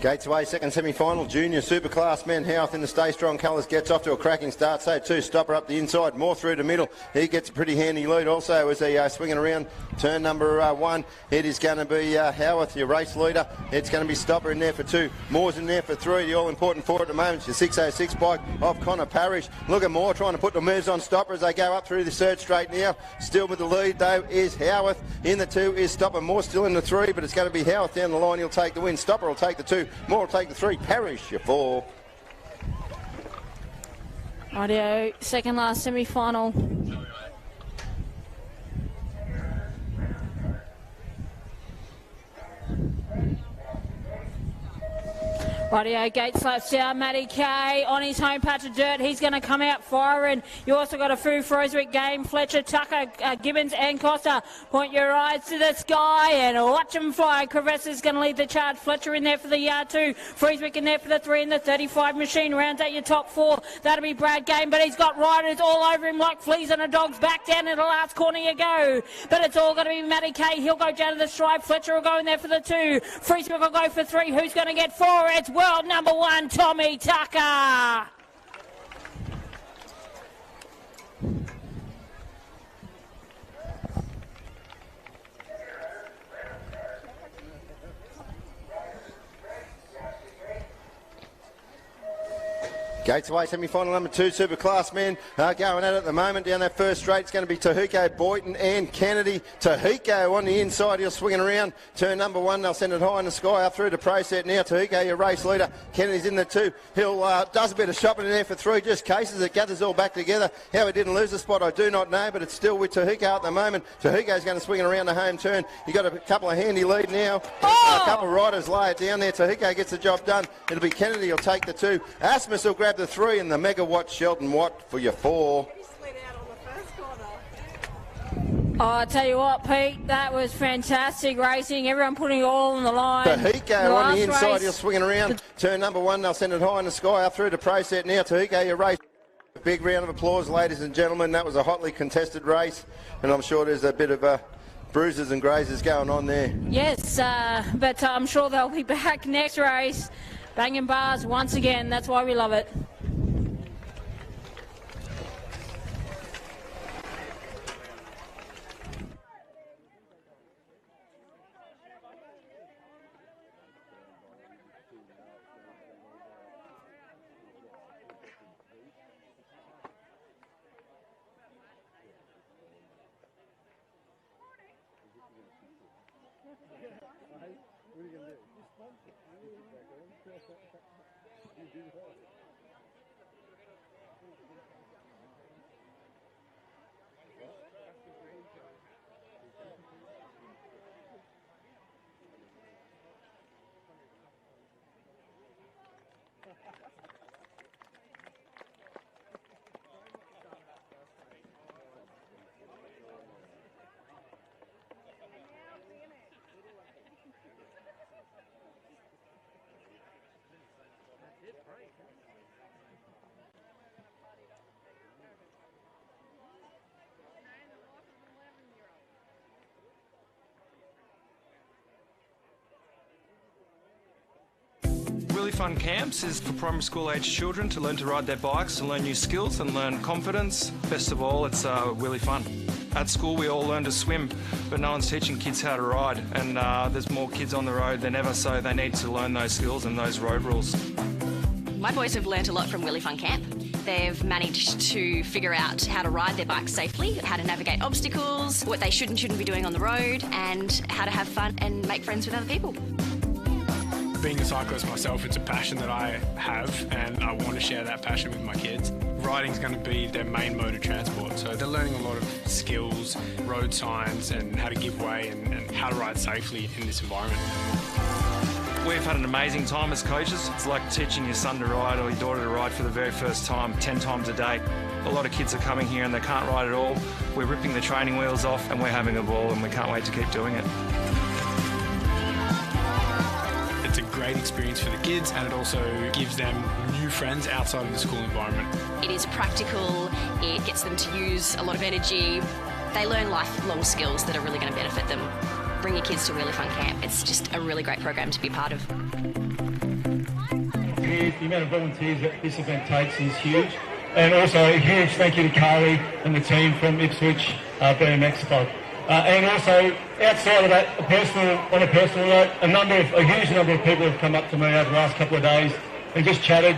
Gates away, second semi-final. Junior Superclass men. Houth in the Stay Strong colours gets off to a cracking start. So too, Stopper up the inside, more through the middle. He gets a pretty handy lead also as they swinging around turn number 1. It is going to be Howarth, your race leader. It's going to be Stopper in there for 2. Moore's in there for 3. The all-important 4 at the moment. Your 606 bike of Connor Parrish. Look at Moore trying to put the moves on Stopper as they go up through the third straight now. Still with the lead though is Howarth. In the 2 is Stopper. Moore still in the 3, but it's going to be Howarth down the line. He'll take the win. Stopper will take the 2. Moore will take the 3. Parrish, your 4. Rightio, second last semi-final. Rightio, gate slaps down. Matty Kay on his home patch of dirt. He's going to come out firing. You also got a Fu Froswick game. Fletcher, Tucker, Gibbons and Costa. Point your eyes to the sky and watch them fly. Crevice is going to lead the charge. Fletcher in there for the 2. Froswick in there for the 3 and the 35 machine. Rounds out your top 4. That'll be Brad Game, but he's got riders all over him like fleas on a dog's back. Down in the last corner you go. But it's all going to be Matty Kay. He'll go down to the stripe. Fletcher will go in there for the 2. Froswick will go for 3. Who's going to get 4? It's world number 1, Tommy Tucker. Gates away, semi-final number 2, Superclass men going at it at the moment. Down that first straight, it's going to be Tahuko, Boyton and Kennedy. Tahuko on the inside, he'll swing it around. Turn number 1, they'll send it high in the sky up through the pro set now. Tahuko, your race leader. Kennedy's in the 2. He'll does a bit of shopping in there for 3, just cases it, gathers all back together. How he didn't lose the spot, I do not know, but it's still with Tahuko at the moment. Tahuko's going to swing it around the home turn. You got a couple of handy lead now. A couple of riders lay it down there. Tahuko gets the job done. It'll be Kennedy, he'll take the 2. Asmus will grab the 3 and the megawatt Shelton Watt for your 4. Oh, I tell you what, Pete, that was fantastic racing. Everyone putting it all on the line. Tahuko on the inside, he'll swing it around. Turn number 1, they'll send it high in the sky up through the pro set now. Tahuko, your race. A big round of applause, ladies and gentlemen. That was a hotly contested race, and I'm sure there's a bit of bruises and grazes going on there. Yes, but I'm sure they'll be back next race. Banging bars once again. That's why we love it. Really Fun Camps is for primary school age children to learn to ride their bikes, to learn new skills and learn confidence. Best of all, it's really fun. At school we all learn to swim, but no one's teaching kids how to ride, and there's more kids on the road than ever, so they need to learn those skills and those road rules. My boys have learnt a lot from Really Fun Camp. They've managed to figure out how to ride their bikes safely, how to navigate obstacles, what they should and shouldn't be doing on the road, and how to have fun and make friends with other people. Being a cyclist myself, it's a passion that I have, and I want to share that passion with my kids. Riding's going to be their main mode of transport, so they're learning a lot of skills, road signs, and how to give way and how to ride safely in this environment. We've had an amazing time as coaches. It's like teaching your son to ride or your daughter to ride for the very first time, 10 times a day. A lot of kids are coming here and they can't ride at all. We're ripping the training wheels off and we're having a ball, and we can't wait to keep doing it. It's a great experience for the kids, and it also gives them new friends outside of the school environment. It is practical, it gets them to use a lot of energy. They learn lifelong skills that are really going to benefit them. Bring your kids to Really Fun Camp. It's just a really great program to be part of. The amount of volunteers that this event takes is huge. And also a huge thank you to Carly and the team from Ipswich BMX Club. And also, outside of that, on a personal note, a huge number of people have come up to me over the last couple of days and just chatted,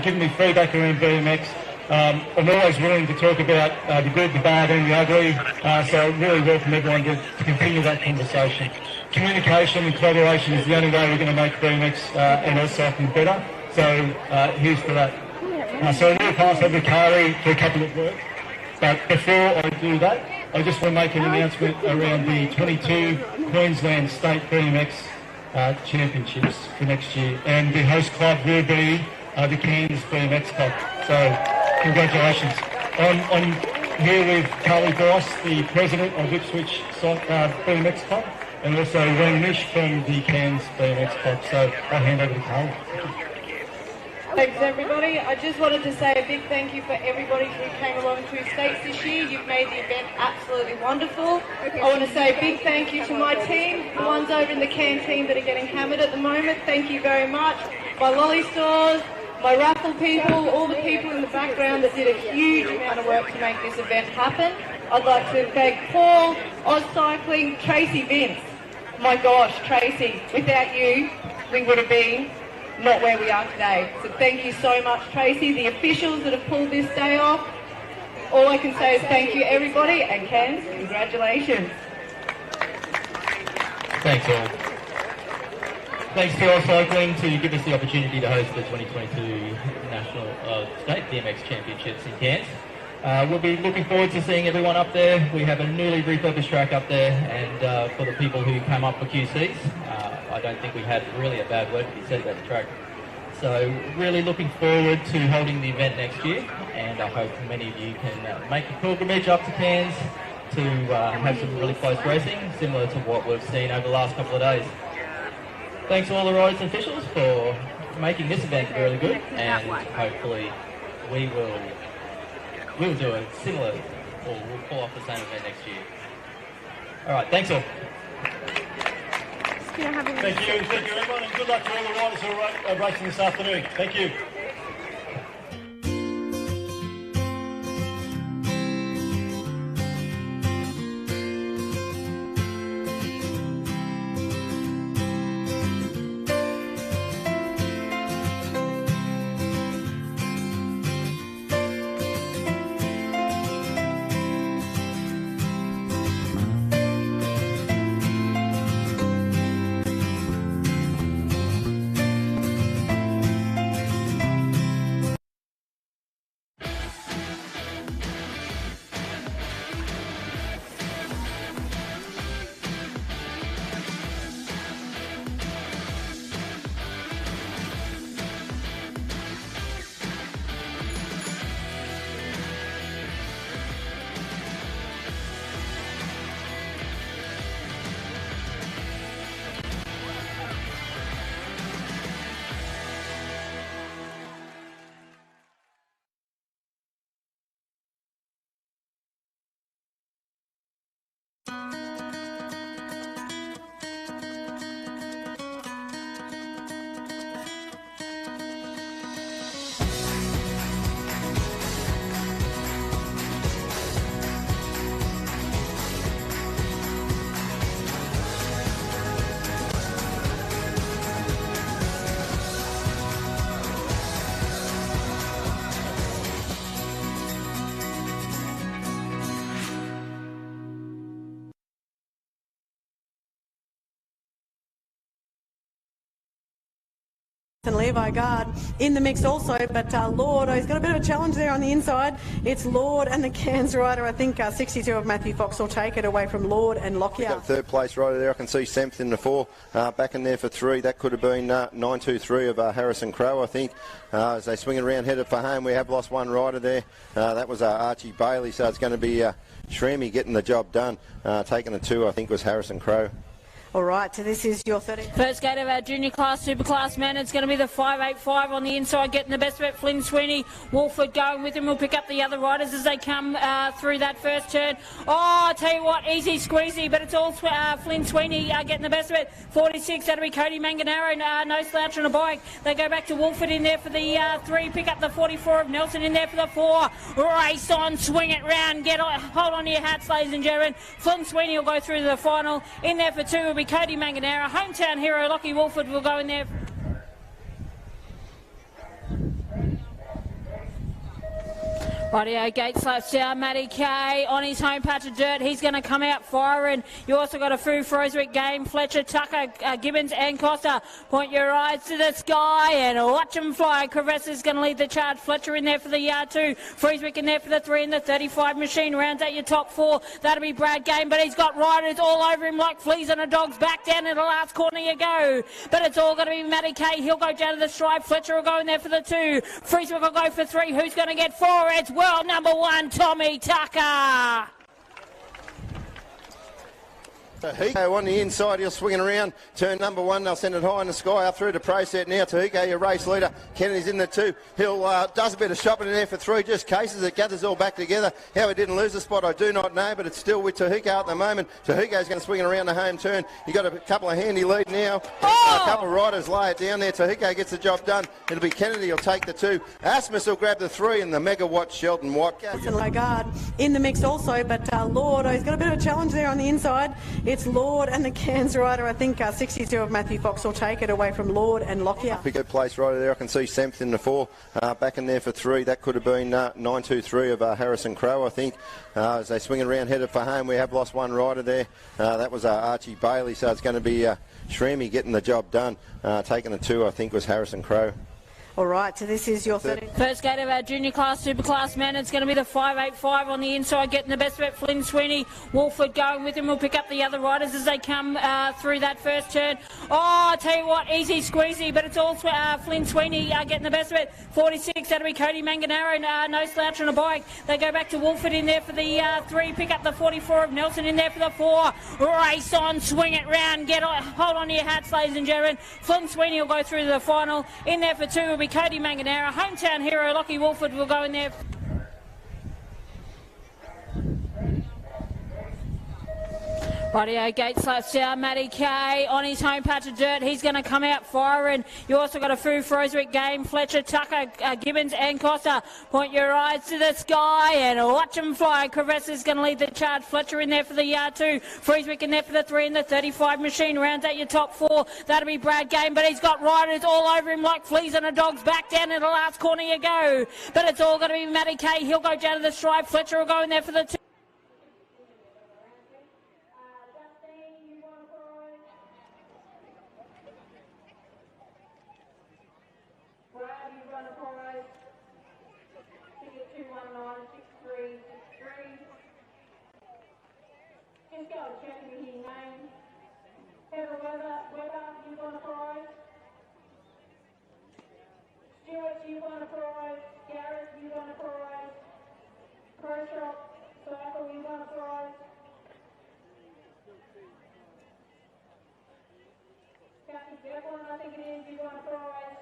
given me feedback around BMX. I'm always willing to talk about the good, the bad and the ugly, so I really welcome everyone to continue that conversation. Communication and collaboration is the only way we're going to make BMX and AusCycling better, so here's for that. So I'm going to pass over to Carly for a couple of words, but before I do that, I just want to make an announcement around the 22 Queensland State BMX Championships for next year, and the host club will be the Cairns BMX Club. So congratulations. I'm here with Carly Bryce, the president of Ipswich BMX Club, and also Ren Mish from the Cairns BMX Club. So I'll hand over to Carly. Thanks everybody. I just wanted to say a big thank you for everybody who came along to states this year. You've made the event absolutely wonderful. I want to say a big thank you to my team, the ones over in the canteen that are getting hammered at the moment. Thank you very much. My lolly stores, my raffle people, all the people in the background that did a huge amount of work to make this event happen. I'd like to thank Paul, AusCycling, Tracy, Vince. My gosh, Tracy, without you, we would have been not where we are today. So thank you so much, Tracy, the officials that have pulled this day off. All I can say is thank you, everybody, and Cairns, congratulations. Thanks, all. Thanks to AusCycling to give us the opportunity to host the 2022 National State BMX Championships in Cairns. We'll be looking forward to seeing everyone up there. We have a newly refurbished track up there, and for the people who came up for QCs, I don't think we had really a bad word to be said about the track. So really looking forward to holding the event next year, and I hope many of you can make a pilgrimage up to Cairns to have some really close racing, similar to what we've seen over the last couple of days. Thanks to all the riders and officials for making this event really good, and hopefully we'll do a similar, or we'll pull off the same event next year. All right, thanks all. Thank you everyone, and good luck to all the riders who are racing this afternoon. Thank you. And Levi Guard in the mix also, but Lord, he's got a bit of a challenge there on the inside. It's Lord and the Cairns rider. I think 62 of Matthew Fox will take it away from Lord and Lockyer. Third place rider there. I can see Semth in the 4, back in there for 3. That could have been 923 of Harrison Crow, I think. As they swing it around, headed for home. We have lost one rider there. That was Archie Bailey, so it's going to be Shremy getting the job done. Taking the 2, I think, was Harrison Crow. All right, so this is your 30. First gate of our junior class, Superclass man. It's going to be the 585 on the inside, getting the best of it. Flynn Sweeney, Wolford going with him. We'll pick up the other riders as they come through that first turn. Oh, I tell you what, easy squeezy, but it's all Flynn Sweeney getting the best of it. 46, that'll be Cody Manganaro, no slouch on a bike. They go back to Wolford in there for the 3, pick up the 44 of Nelson in there for the 4. Race on, swing it round, hold on to your hats, ladies and gentlemen. Flynn Sweeney will go through to the final. In there for 2 will be Cody Manganaro. Hometown hero Lockie Wolford will go in there. Rightio, gate slaps down. Matty Kay on his home patch of dirt. He's going to come out firing. You also got a Fu Froswick game. Fletcher, Tucker, Gibbons and Costa. Point your eyes to the sky and watch them fly. Crevessa's going to lead the charge. Fletcher in there for the 2. Froswick in there for the 3 and the 35 machine. Rounds out your top 4. That'll be Brad Game, but he's got riders all over him like fleas on a dog's back. Down in the last corner you go. But it's all going to be Matty Kay. He'll go down to the stripe. Fletcher will go in there for the 2. Froswick will go for 3. Who's going to get 4? It's world number 1, Tommy Tucker. Tahiko on the inside, he'll swing it around. Turn number 1, they'll send it high in the sky up through to pro set now. Tahiko, your race leader. Kennedy's in the 2. He'll does a bit of shopping in there for 3, just cases. It gathers all back together. How he didn't lose the spot, I do not know, but it's still with Tahiko at the moment. Tahiko's going to swing it around the home turn. You got a couple of handy lead now. A couple of riders lay it down there. Tahiko gets the job done. It'll be Kennedy, he'll take the 2. Asmus will grab the 3 and the megawatt Sheldon Watt. And Guard in the mix also, but Lord, he's got a bit of a challenge there on the inside. It's Lord and the Cairns rider. I think 62 of Matthew Fox will take it away from Lord and Lockyer. Big place rider there. I can see Semth in the 4, back in there for 3. That could have been 923 of Harrison Crow, I think. As they swing it around, headed for home. We have lost one rider there. That was Archie Bailey, so it's going to be Shremy getting the job done. Taking the 2, I think, was Harrison Crow. All right, so this is your 30. First gate of our junior class, Superclass man. It's going to be the 585 on the inside, getting the best of it. Flynn Sweeney, Wolford going with him. We'll pick up the other riders as they come through that first turn. Oh, I tell you what, easy squeezy, but it's all Flynn Sweeney getting the best of it. 46, that'll be Cody Manganaro, no slouch on a bike. They go back to Wolford in there for the 3, pick up the 44 of Nelson in there for the 4. Race on, swing it round, hold on to your hats, ladies and gentlemen. Flynn Sweeney will go through to the final. In there for 2 will be Cody Manganaro. Hometown hero Lockie Wolford will go in there. Rightio, gate slaps down. Matty Kay on his home patch of dirt. He's going to come out firing. You also got a Fu Froswick game. Fletcher, Tucker, Gibbons and Costa. Point your eyes to the sky and watch them fly. Crevessa's going to lead the charge. Fletcher in there for the 2. Froswick in there for the 3 and the 35 machine. Rounds out your top 4. That'll be Brad Game, but he's got riders all over him like fleas on a dog's back. Down in the last corner you go. But it's all going to be Matty Kay. He'll go down to the stripe. Fletcher will go in there for the 2. Just go, check me his name. Heather Weber, you want a prize? Stuart, you want a prize? Garrett, you want a prize? Pro Shop, Cycle, you want a prize? Kathy Devlin, I think it is, you want a prize?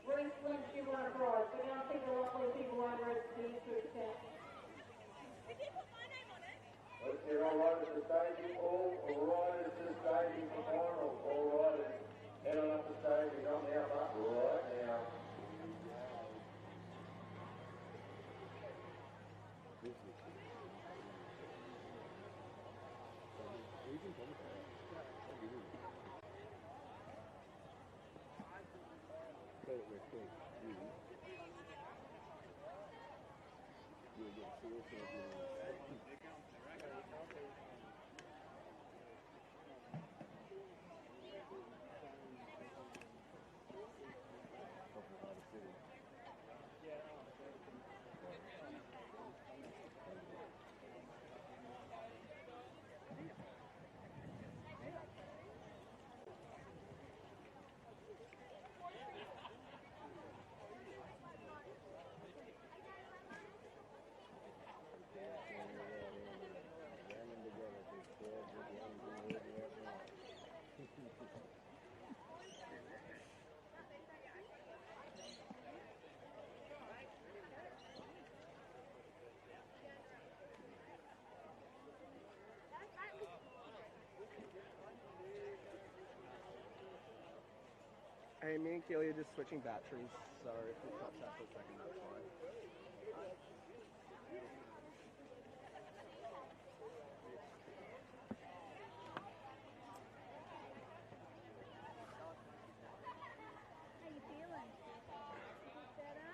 Reese Lynch, you want a prize? But I think a lot of people won't read the Ipswich account. Let's get all riders to staging, all riders to staging for finals, all riders head on up the staging, on the up right now. Hey, me and Keely are just switching batteries, so if it drops out for a second, that's fine. How you feeling? Better?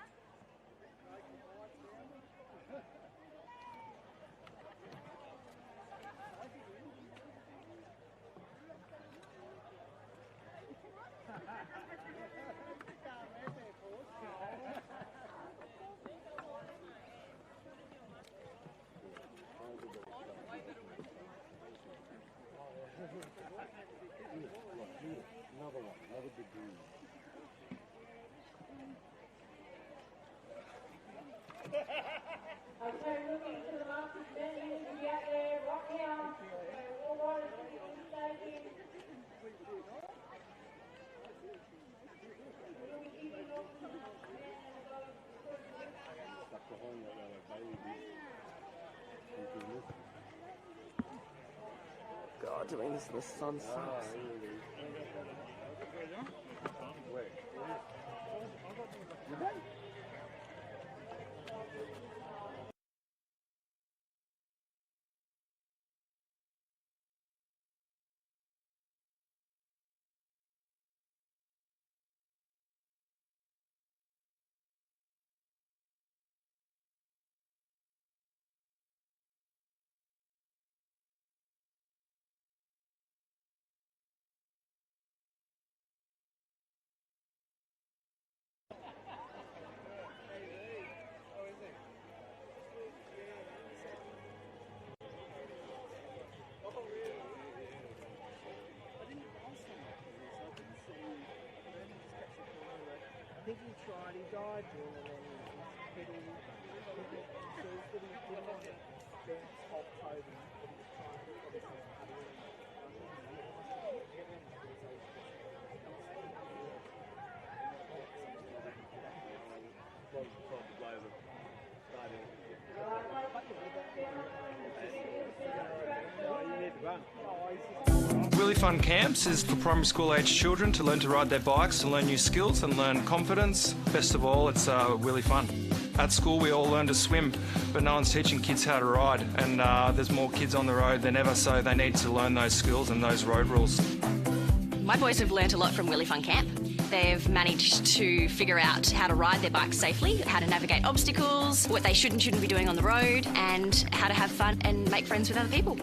Another one, another big dude. Okay, looking to the Masters venue to be out there right now. So all riders looking to stay in. We'll be kicking off Stuck behind that yellow baby. God, doing this in the sun sucks. Where? You done? I think he tried, he died doing it, and he says that he didn't want to bounce off Toby, but he was trying to probably Really Fun Camps is for primary school age children to learn to ride their bikes, to learn new skills and learn confidence. Best of all, it's really fun. At school we all learn to swim, but no one's teaching kids how to ride, and there's more kids on the road than ever, so they need to learn those skills and those road rules. My boys have learnt a lot from Willie Fun Camp. They've managed to figure out how to ride their bikes safely, how to navigate obstacles, what they should and shouldn't be doing on the road, and how to have fun and make friends with other people.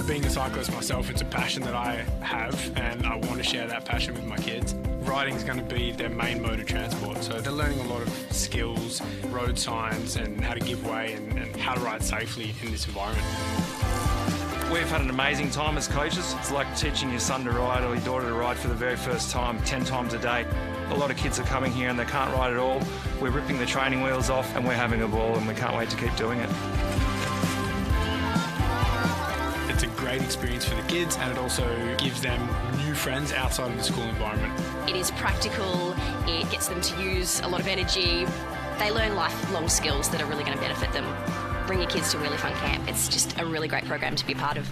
Being a cyclist myself, it's a passion that I have, and I want to share that passion with my kids. Riding is going to be their main mode of transport, so they're learning a lot of skills, road signs, and how to give way and how to ride safely in this environment. We've had an amazing time as coaches. It's like teaching your son to ride or your daughter to ride for the very first time, 10 times a day. A lot of kids are coming here and they can't ride at all. We're ripping the training wheels off and we're having a ball, and we can't wait to keep doing it. It's a great experience for the kids, and it also gives them new friends outside of the school environment. It is practical, it gets them to use a lot of energy. They learn lifelong skills that are really going to benefit them. Bring your kids to Really Fun Camp. It's just a really great program to be a part of.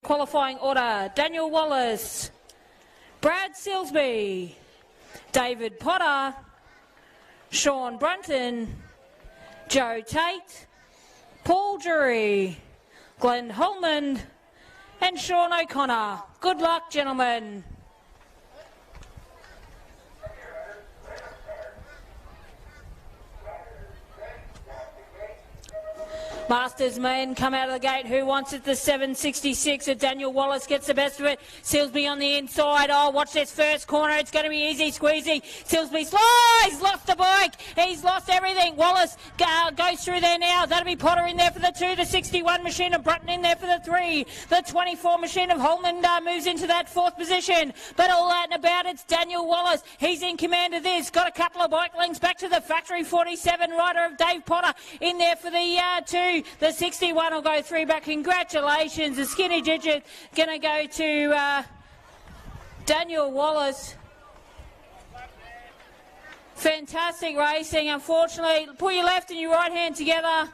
Qualifying order: Daniel Wallace, Brad Silsby, David Potter, Sean Brunton, Joe Tate, Paul Drury, Glenn Holman and Sean O'Connor. Good luck, gentlemen. Masters men come out of the gate. Who wants it? The 766. Daniel Wallace gets the best of it. Silsby on the inside. Oh, watch this first corner. It's going to be easy squeezy. Silsby slides. Lost the bike. He's lost everything. Wallace goes through there now. That'll be Potter in there for the 2. The 61 machine of Brutton in there for the 3. The 24 machine of Holman moves into that 4th position. But all that and about, it's Daniel Wallace. He's in command of this. Got a couple of bike links back to the factory. 47 rider of Dave Potter in there for the 2. The 61 will go 3 back. Congratulations. The skinny digit going to go to Daniel Wallace. Fantastic racing. Unfortunately, put your left and your right hand together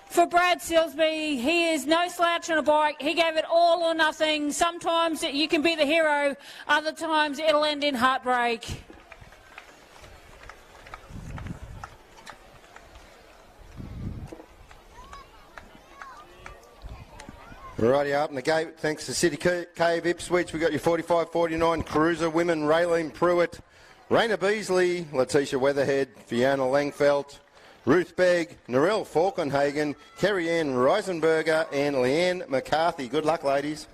for Brad Silsby. He is no slouch on a bike. He gave it all or nothing. Sometimes you can be the hero. Other times it'll end in heartbreak. Righty up in the gate, thanks to City Cave Ipswich. We've got your 45-49 Cruiser women, Raylene Pruitt, Raina Beasley, Letitia Weatherhead, Fiona Langfelt, Ruth Begg, Narelle Falkenhagen, Kerry Ann Reisenberger and Leanne McCarthy. Good luck, ladies.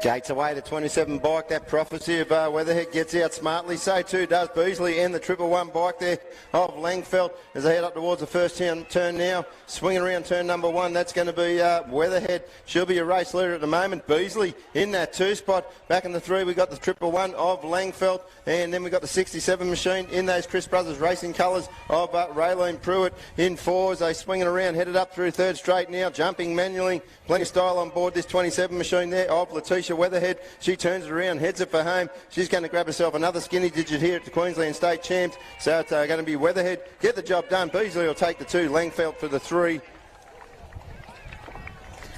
Gates away to 27 bike. That prophecy of Weatherhead gets out smartly. So too does Beasley and the 111 bike there of Langfelt as they head up towards the first turn now. Swinging around turn number 1. That's going to be Weatherhead. She'll be a race leader at the moment. Beasley in that 2 spot. Back in the 3 we got the 111 of Langfelt. And then we got the 67 machine in those Chris Brothers racing colours of Raylene Pruitt in 4 as they swinging around. Headed up through 3rd straight now. Jumping manually. Plenty of style on board this 27 machine there of Letitia Weatherhead. She turns it around, heads it for home. She's going to grab herself another skinny digit here at the Queensland State Champs. So it's going to be Weatherhead. Get the job done. Beasley will take the 2. Langfelt for the 3.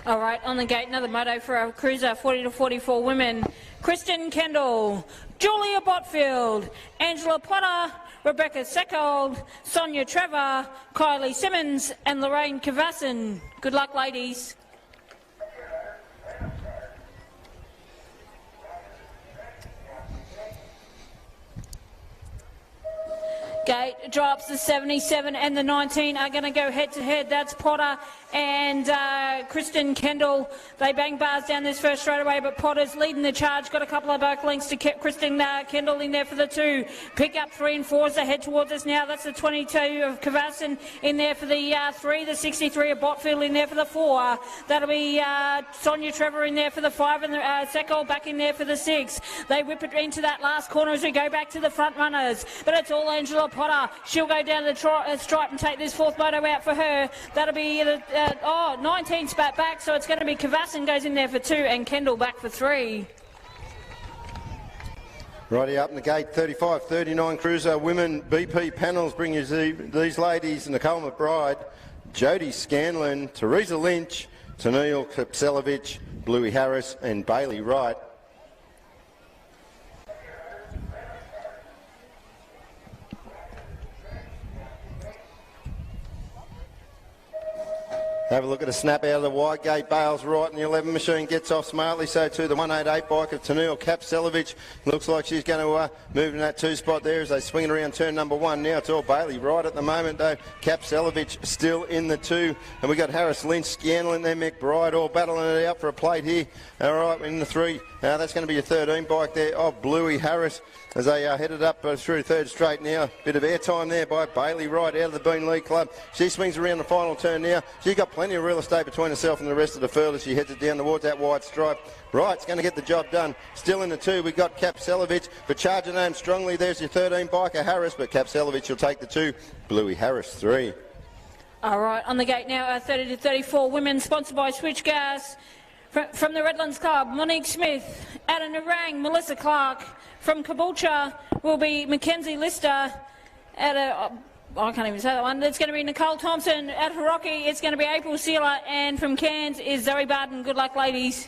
All right, on the gate, another moto for our Cruiser 40-44 women. Kristen Kendall, Julia Botfield, Angela Potter, Rebecca Seckold, Sonia Trevor, Kylie Simmons and Lorraine Cavassin. Good luck, ladies. Gate drops. The 77 and the 19 are going to go head-to-head. That's Potter and Kristen Kendall. They bang bars down this first straightaway, but Potter's leading the charge. Got a couple of bike links to Kristen Kendall in there for the 2. Pick up 3 and 4 as they head towards us now. That's the 22 of Cavassin in there for the 3. The 63 of Botfield in there for the 4. That'll be Sonia Trevor in there for the 5 and the Secol back in there for the 6. They whip it into that last corner as we go back to the front runners. But it's all Angela Potter. She'll go down the stripe and take this 4th moto out for her. That'll be the 19 spat back, so it's going to be Cavassin goes in there for 2 and Kendall back for 3. Righty up in the gate, 35-39 Cruiser women BP panels bring you these ladies: Nicole McBride, Jodie Scanlon, Teresa Lynch, Tennille Kapselovich, Bluey Harris and Bailey Wright. Have a look at a snap out of the wide gate. Bales right, and the 11 machine gets off smartly. So too the 188 bike of Tennille Kapselovich. Looks like she's going to move in that 2 spot there as they swing it around turn number 1. Now it's all Bailey right at the moment though. Kapselovich still in the 2. And we got Harris Lynch, Scanlon there, McBride all battling it out for a plate here. All right, in the 3. That's going to be a 13 bike there of Bluey Harris as they headed up through 3rd straight now. Bit of airtime there by Bailey Wright out of the Bean League Club. She swings around the final turn now. She's got plenty of real estate between herself and the rest of the field as she heads it down towards that wide stripe. Wright's going to get the job done. Still in the 2, we've got Kapselovich, but charging home strongly. There's your 13 biker Harris, but Kapselovich will take the 2. Bluey Harris 3. All right, on the gate now, 30-34 women, sponsored by Switch Gas. From the Redlands Club, Monique Smith, Adam Narang, Melissa Clark. From Caboolture will be Mackenzie Lister. I can't even say that one. It's going to be Nicole Thompson. At Haroki, it's going to be April Sealer. And from Cairns is Zoe Barton. Good luck, ladies.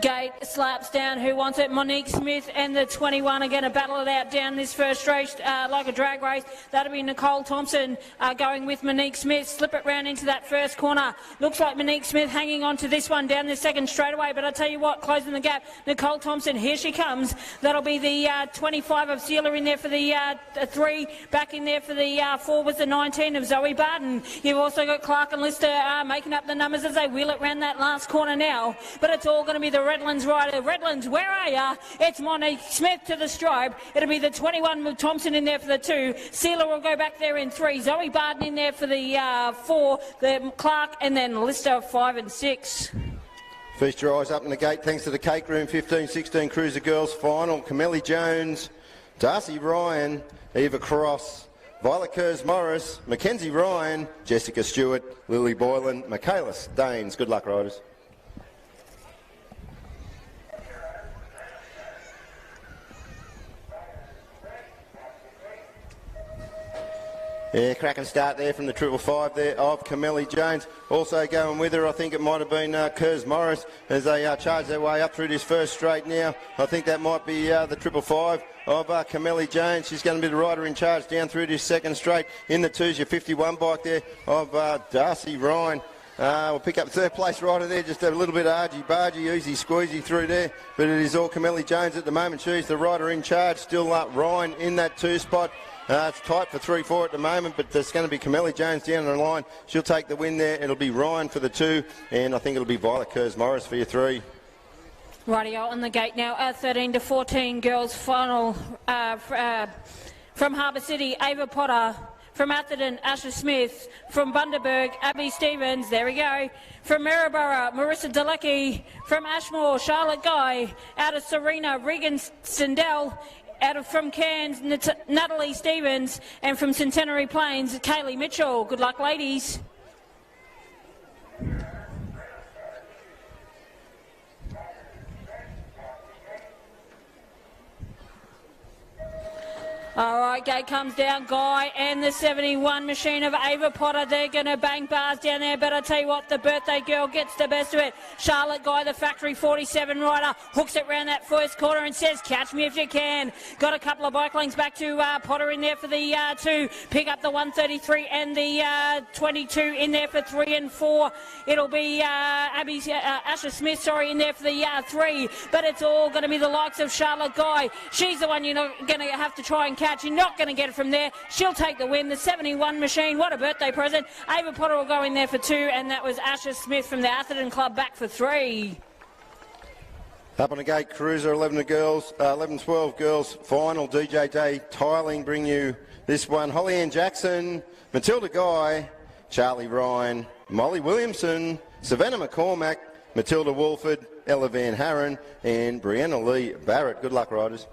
Gate slaps down Who Wants It. Monique Smith and the 21 are going to battle it out down this first race like a drag race. That'll be Nicole Thompson going with Monique Smith. Slip it round into that first corner. Looks like Monique Smith hanging on to this one down the second straightaway. But I tell you what, closing the gap, Nicole Thompson, here she comes. That'll be the 25 of Sealer in there for the 3. Back in there for the 4 was the 19 of Zoe Barton. You've also got Clark and Lister making up the numbers as they wheel it round that last corner now. But it's all going to be the Redlands rider. Redlands, where are ya? It's Monique Smith to the stripe. It'll be the 21 with Thompson in there for the 2. Sealer will go back there in 3. Zoe Barton in there for the 4. The Clark and then Lister 5 and 6. Feast your eyes up in the gate thanks to the Cake Room 15-16 Cruiser Girls Final. Camellie Jones, Darcy Ryan, Eva Cross, Violet Kurz-Morris, Mackenzie Ryan, Jessica Stewart, Lily Boylan, Michaela Staines. Good luck, riders. Yeah, cracking start there from the 555 there of Camellie Jones. Also going with her, I think it might have been Kurz-Morris as they charge their way up through this first straight now. I think that might be the 555 of Camellie Jones. She's going to be the rider in charge down through this second straight. In the 2's your 51 bike there of Darcy Ryan. We'll pick up third place rider there, just a little bit of argy-bargy, easy squeezy through there. But it is all Camellie Jones at the moment. She's the rider in charge. Still Ryan in that 2 spot. It's tight for 3-4 at the moment, but there's going to be Camellie Jones down the line. She'll take the win there. It'll be Ryan for the 2, and I think it'll be Violet Kurz-Morris for your 3. Rightio on the gate now. 13-14 girls final from Harbour City. Ava Potter. From Atherton, Asher Smith. From Bundaberg, Abby Stevens. There we go. From Maryborough, Marissa Dalecki. From Ashmore, Charlotte Guy. Out of Serena, Regan Stendell. From Cairns, Natalie Stevens, and from Centenary Plains, Kaylee Mitchell. Good luck, ladies. All right, gate comes down. Guy and the 71 machine of Ava Potter. They're going to bang bars down there. But I tell you what, the birthday girl gets the best of it. Charlotte Guy, the factory 47 rider, hooks it round that first corner and says, catch me if you can. Got a couple of bike links back to Potter in there for the 2. Pick up the 133 and the 22 in there for 3 and 4. It'll be Asher Smith, in there for the 3. But it's all going to be the likes of Charlotte Guy. She's the one you're not going to have to try and catch. You're not going to get it from there. She'll take the win. The 71 machine, what a birthday present. Ava Potter will go in there for 2, and that was Asher Smith from the Atherton Club back for 3. Up on the gate, Cruiser 11-12 girls final. DJ Day Tiling bring you this one. Holly Ann Jackson, Matilda Guy, Charlie Ryan, Molly Williamson, Savannah McCormack, Matilda Wolford, Ella Van Harren, and Brianna Lee Barrett. Good luck, riders.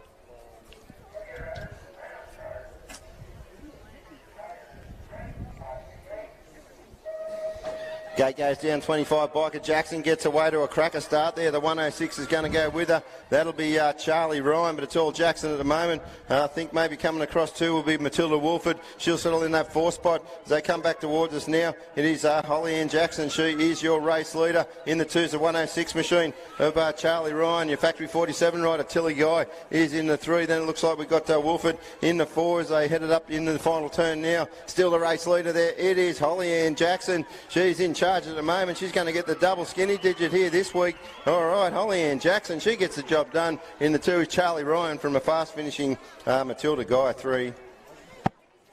Gate goes down 25. Biker Jackson gets away to a cracker start there. The 106 is going to go with her. That'll be Charlie Ryan, but it's all Jackson at the moment. I think maybe coming across 2 will be Matilda Wolford. She'll settle in that 4 spot. As they come back towards us now, it is Holly Ann Jackson. She is your race leader. In the 2's the 106 machine of Charlie Ryan. Your factory 47 rider, Tilly Guy, is in the 3. Then it looks like we've got Wolford in the 4 as they headed up into the final turn now. Still the race leader there. It is Holly Ann Jackson. She's in charge at the moment. She's going to get the double skinny digit here this week. All right, Holly Ann Jackson, she gets the job done. In the 2 is Charlie Ryan from a fast finishing Matilda Guy 3.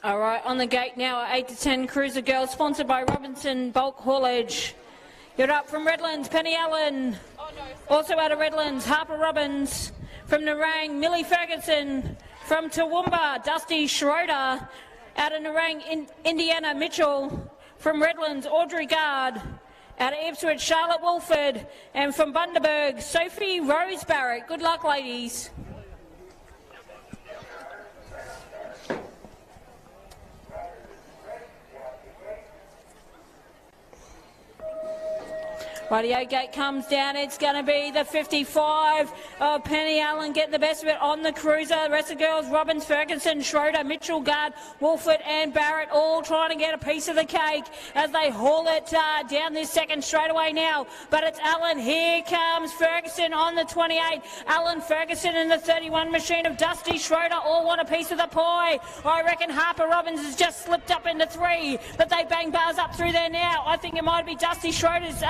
All right, on the gate now, 8-10 Cruiser Girls, sponsored by Robinson Bulk Haulage. You're up from Redlands, Penny Allen. Also out of Redlands, Harper Robbins. From Narang, Millie Ferguson. From Toowoomba, Dusty Schroeder. Out of Narang, Indiana, Mitchell. From Redlands, Audrey Gard. Out of Ipswich, Charlotte Wolford. And from Bundaberg, Sophie Rose Barrett. Good luck, ladies. Radio gate comes down. It's going to be the 55 of Penny Allen getting the best of it on the cruiser. The rest of the girls, Robbins, Ferguson, Schroeder, Mitchell, Guard, Wolford and Barrett all trying to get a piece of the cake as they haul it down this second straightaway now. But it's Allen. Here comes Ferguson on the 28. Allen, Ferguson and the 31 machine of Dusty Schroeder all want a piece of the pie. I reckon Harper Robbins has just slipped up into 3, but they bang bars up through there now. I think it might be Dusty Schroeder's,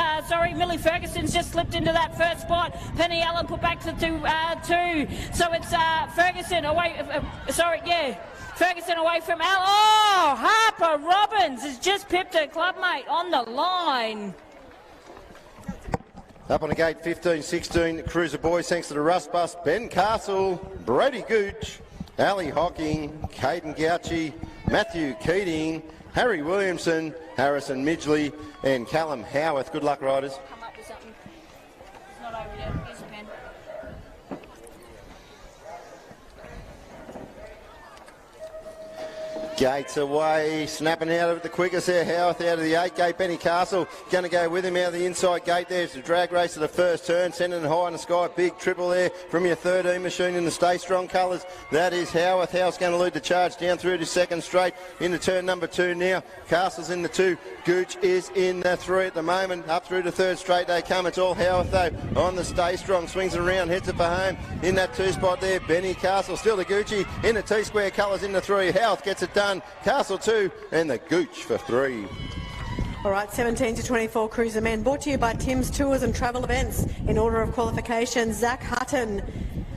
Millie Ferguson's just slipped into that first spot. Penny Allen put back to 2. So it's Ferguson away, Ferguson away from Allen. Oh, Harper Robbins has just pipped her clubmate on the line. Up on the gate, 15-16, Cruiser Boys, thanks to the Rust Bus, Ben Castle, Brody Gooch, Ali Hocking, Caden Gouchy, Matthew Keating, Harry Williamson, Harrison Midgley and Callum Howarth. Good luck, riders. Come up with something. It's not over yet. Here's a pen. Gates away, snapping out of it the quickest there. Howarth out of the 8 gate. Benny Castle going to go with him out of the inside gate there. It's a drag race to the first turn, sending it high in the sky. Big triple there from your 13 machine in the Stay Strong colours. That is Howarth. Howarth's going to lead the charge down through to second straight into turn number 2 now. Castle's in the 2. Gooch is in the 3 at the moment. Up through to third straight they come. It's all Howarth though on the Stay Strong. Swings it around, hits it for home in that 2 spot there. Benny Castle still the Gucci in the T-square colours in the 3. Howarth gets it done. Castle 2 and the Gooch for 3. All right, 17-24 Cruiser Men, brought to you by Tim's Tours and Travel Events. In order of qualification, Zach Hutton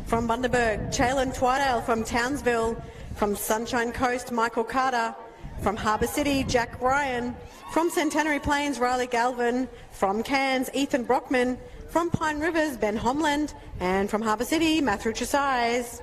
from Bundaberg, Chaylin Twydale from Townsville, from Sunshine Coast, Michael Carter, from Harbour City, Jack Ryan, from Centenary Plains, Riley Galvin, from Cairns, Ethan Brockman, from Pine Rivers, Ben Homland, and from Harbour City, Matthew Chasais.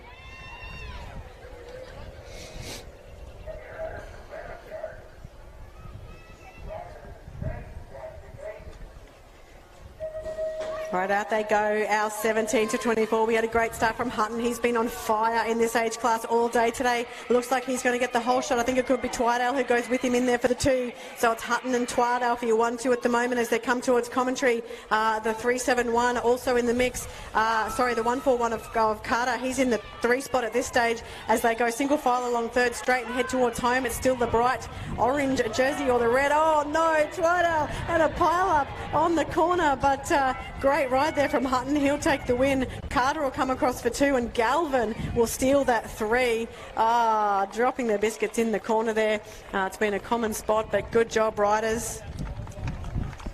Right, out they go, our 17-24. We had a great start from Hutton. He's been on fire in this age class all day today. Looks like he's going to get the whole shot. I think it could be Twydale who goes with him in there for the 2. So it's Hutton and Twydale for your 1-2 at the moment as they come towards commentary. The 3-7-1 also in the mix. The 1-4-1 of Carter. He's in the 3 spot at this stage as they go single file along third straight and head towards home. It's still the bright orange jersey or the red. Oh no, Twydale and a pile up on the corner, but great ride there from Hutton. He'll take the win. Carter will come across for 2 and Galvin will steal that 3. Dropping their biscuits in the corner there. It's been a common spot, but good job, riders.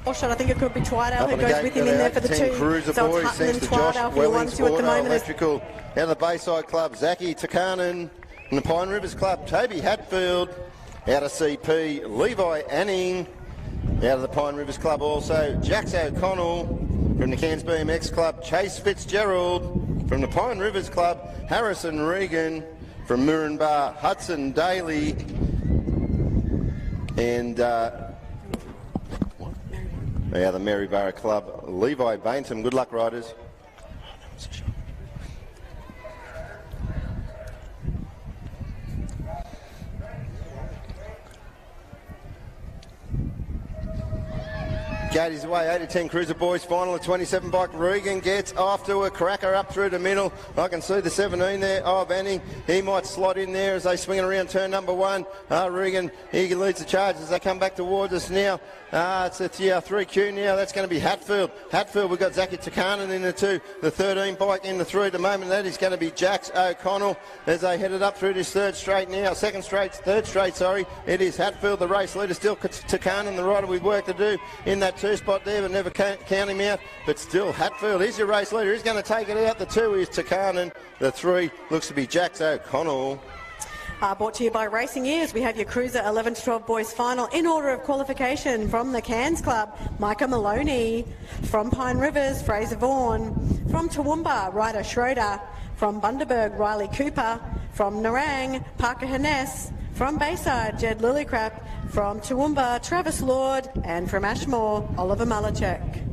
Shot. I think it could be Twydale who goes with him in there for the 2. Cruiser so Boys, it's Hutton and Twydale for your 1-2 at the moment. Electrical out of the Bayside Club, Zachy Takanen from the Pine Rivers Club, Toby Hatfield out of CP, Levi Anning out of the Pine Rivers Club also, Jax O'Connell from the Cairns BMX Club, Chase Fitzgerald from the Pine Rivers Club, Harrison Regan from Murrumba, Hudson Daly, and the Maryborough Club, Levi Bainton. Good luck, riders. Gate is away, 8-10 Cruiser Boys final of 27 bike. Regan gets off to a cracker up through the middle. I can see the 17 there. Banning, he might slot in there as they swing it around turn number 1. Regan, he leads the charge as they come back towards us now. It's 3Q now. That's going to be Hatfield. We've got Zachy Takanen in the 2. The 13 bike in the 3 at the moment. That is going to be Jax O'Connell as they headed up through this third straight now. Third straight, sorry. It is Hatfield, the race leader. Still Takanen, the rider with work to do in that 2 spot there, but never count him out. But still, Hatfield is your race leader. He's going to take it out. The 2 is Takanen. The 3 looks to be Jax O'Connell. Brought to you by Racing Ears. We have your Cruiser 11-12 boys final in order of qualification from the Cairns Club, Micah Maloney. From Pine Rivers, Fraser Vaughan. From Toowoomba, Ryder Schroeder. From Bundaberg, Riley Cooper. From Narang, Parker Hanness. From Bayside, Jed Lillycrap. From Toowoomba, Travis Lord. And from Ashmore, Oliver Malachek.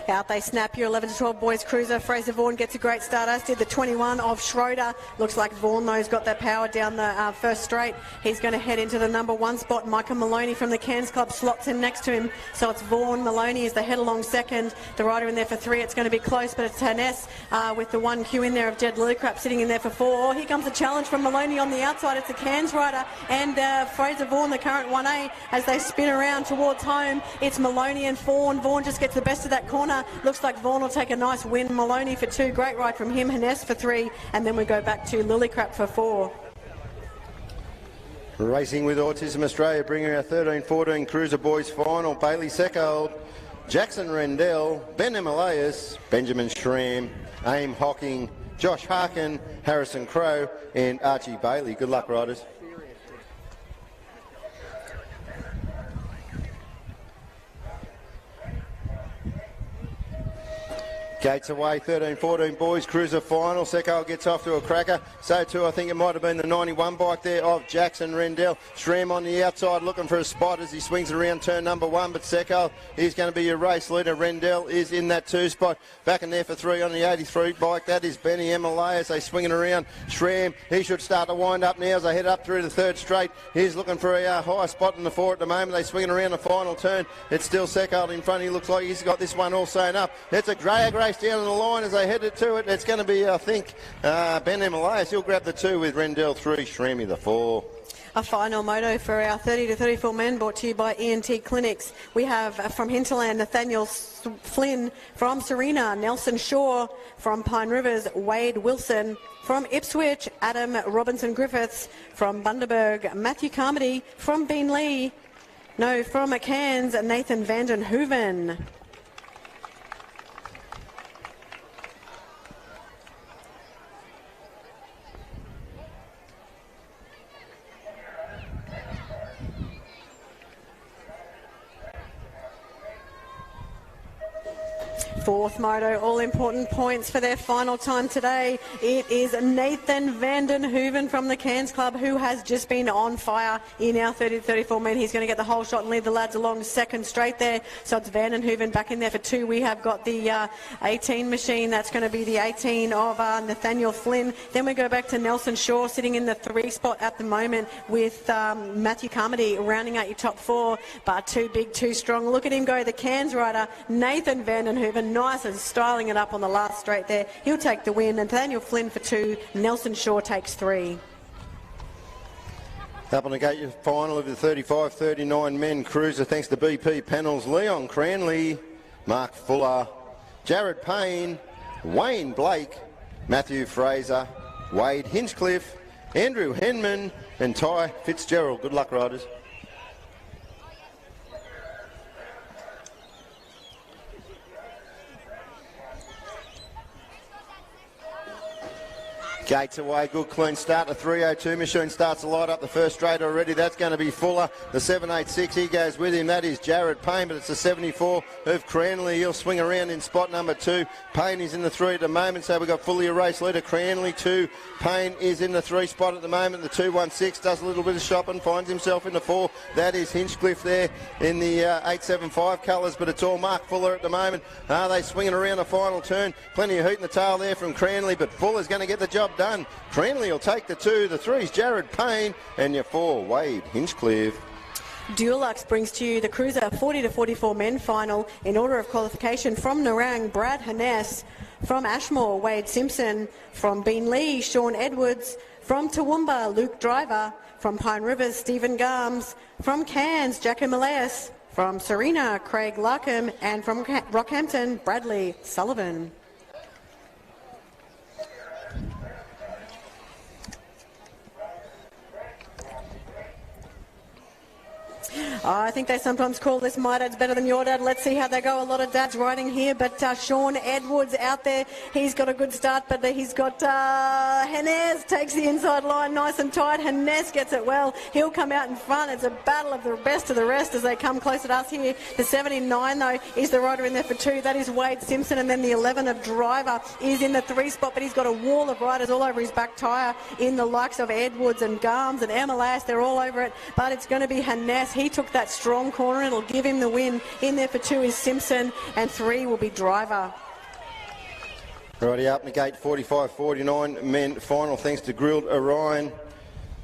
Out they snap. Your 11 to 12 boys cruiser. Fraser Vaughan gets a great start, as did the 21 of Schroeder. Looks like Vaughan, though, has got that power down the first straight. He's going to head into the number 1 spot. Michael Maloney from the Cairns Club slots in next to him. So it's Vaughan. Maloney is the head along second. The rider in there for 3. It's going to be close, but it's Hannes with the 1Q in there of Jed Lillicrap sitting in there for 4. Here comes a challenge from Maloney on the outside. It's the Cairns rider and Fraser Vaughan, the current 1A, as they spin around towards home. It's Maloney and Vaughan. Vaughan just gets the best of that corner. Looks like Vaughan will take a nice win. Maloney for 2. Great ride from him. Hannes for 3. And then we go back to Lillicrap for 4. Racing with Autism Australia, bringing our 13-14 Cruiser Boys final. Bailey Seckold, Jackson Rendell, Ben Himalayas, Benjamin Schramm, Aim Hocking, Josh Harkin, Harrison Crow and Archie Bailey. Good luck, riders. Gates away, 13-14 boys, cruiser final. Secco gets off to a cracker. So too, I think it might have been the 91 bike there of Jackson Rendell. Schramm on the outside looking for a spot as he swings around turn number 1. But Secco is going to be your race leader. Rendell is in that 2 spot. Back in there for 3 on the 83 bike. That is Benny Emilay as they swinging around. Schramm, he should start to wind up now as they head up through the 3rd straight. He's looking for a high spot in the 4 at the moment. They swinging around the final turn. It's still Secco in front. He looks like he's got this one all sewn up. It's a drag race down the line as they headed to it. It's going to be, I think, Ben Himalayas. He'll grab the 2 with Rendell 3, Shrammy the 4. A final moto for our 30 to 34 men, brought to you by ENT Clinics. We have from Hinterland, Nathaniel Flynn. From Serena, Nelson Shaw. From Pine Rivers, Wade Wilson. From Ipswich, Adam Robinson Griffiths. From Bundaberg, Matthew Carmody. From Beenleigh, from Cairns, Nathan Vanden Hooven. Fourth moto, all important points for their final time today. It is Nathan Vanden Hooven from the Cairns Club, who has just been on fire in our 30 to 34 men. He's going to get the whole shot and lead the lads along 2nd straight there. So it's Vanden Hooven back in there for 2. We have got the 18 machine. That's going to be the 18 of Nathaniel Flynn. Then we go back to Nelson Shaw sitting in the 3 spot at the moment with Matthew Carmody rounding out your top 4. But too big, too strong. Look at him go, the Cairns rider, Nathan Vanden Hooven. Nice and styling it up on the last straight there. He'll take the win. Nathaniel Flynn for 2. Nelson Shaw takes 3. Up on the gate, your final of the 35-39 men cruiser. Thanks to BP Panels. Leon Cranley, Mark Fuller, Jared Payne, Wayne Blake, Matthew Fraser, Wade Hinchcliffe, Andrew Henman and Ty Fitzgerald. Good luck, riders. Gates away, good clean start. The 302 machine starts to light up the first straight already. That's going to be Fuller. The 786, he goes with him. That is Jared Payne, but it's the 74 of Cranley. He'll swing around in spot number 2. Payne is in the 3 at the moment, so we've got fully a race leader. Cranley 2. Payne is in the 3 spot at the moment. The 216 does a little bit of shopping, finds himself in the 4. That is Hinchcliffe there in the 875 colours, but it's all Mark Fuller at the moment. Are they swinging around the final turn? Plenty of hoot in the tail there from Cranley, but Fuller's going to get the job done. Cranley will take the 2, the 3's Jared Payne, and your 4, Wade Hinchcliffe. Dulux brings to you the Cruiser 40 to 44 men final in order of qualification. From Narang, Brad Hannes. From Ashmore, Wade Simpson. From Beenleigh, Sean Edwards. From Toowoomba, Luke Driver. From Pine Rivers, Stephen Garms. From Cairns, Jack Himalayas. From Serena, Craig Larkham. And from Rockhampton, Bradley Sullivan. I think they sometimes call this my dad's better than your dad. Let's see how they go. A lot of dads riding here, but Sean Edwards out there. He's got a good start, but he's got Hannes takes the inside line nice and tight. Hannes gets it well. He'll come out in front. It's a battle of the best of the rest as they come closer to us here. The 79, though, is the rider in there for 2. That is Wade Simpson, and then the 11 of Driver is in the 3 spot, but he's got a wall of riders all over his back tyre in the likes of Edwards and Garms and Emma Lass. They're all over it, but it's going to be Hannes. He took that that strong corner. It'll give him the win. In there for 2 is Simpson, and 3 will be Driver. Righty up in the gate, 45-49 men final, thanks to Grilled Orion.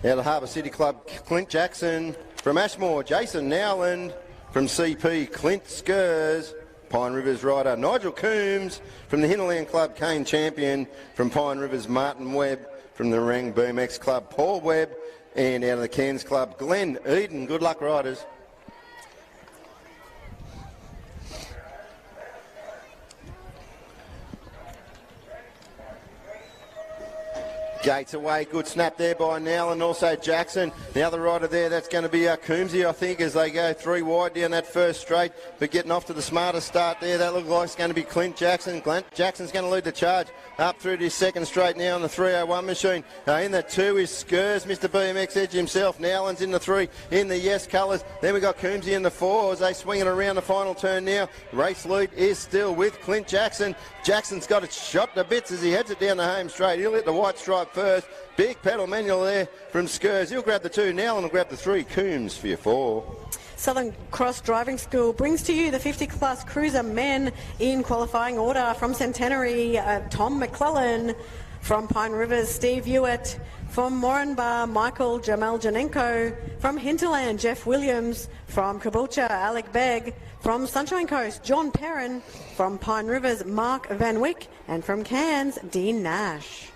Out of Harbour City Club, Clint Jackson. From Ashmore, Jason Nowland. From CP, Clint Skurs. Pine Rivers rider, Nigel Coombs. From the Hinterland Club, Kane Champion. From Pine Rivers, Martin Webb. From the Rang BMX Club, Paul Webb. And out of the Cairns Club, Glenn Eden. Good luck, riders. Gates away, good snap there by Nell and also Jackson. The other rider there, that's going to be Coombsy, I think, as they go 3 wide down that first straight. But getting off to the smarter start there, that looks like it's going to be Clint Jackson. Clint Jackson's going to lead the charge up through to his second straight now on the 301 machine. In the 2 is Skurs, Mr. BMX Edge himself. Nowlands in the 3 in the yes colours. Then we got Coombsy in the 4 as they swing it around the final turn now. Race lead is still with Clint Jackson. Jackson's got it shot to bits as he heads it down the home straight. He'll hit the white stripe first. Big pedal manual there from Skurs. He'll grab the 2 now and will grab the 3. Coombs for your 4. Southern Cross Driving School brings to you the 50 class cruiser men in qualifying order. From Centenary, Tom McClellan. From Pine Rivers, Steve Hewitt. From Moranbah, Michael Jamal Janenko. From Hinterland, Jeff Williams. From Caboolture, Alec Begg. From Sunshine Coast, John Perrin. From Pine Rivers, Mark Van Wyck. And from Cairns, Dean Nash.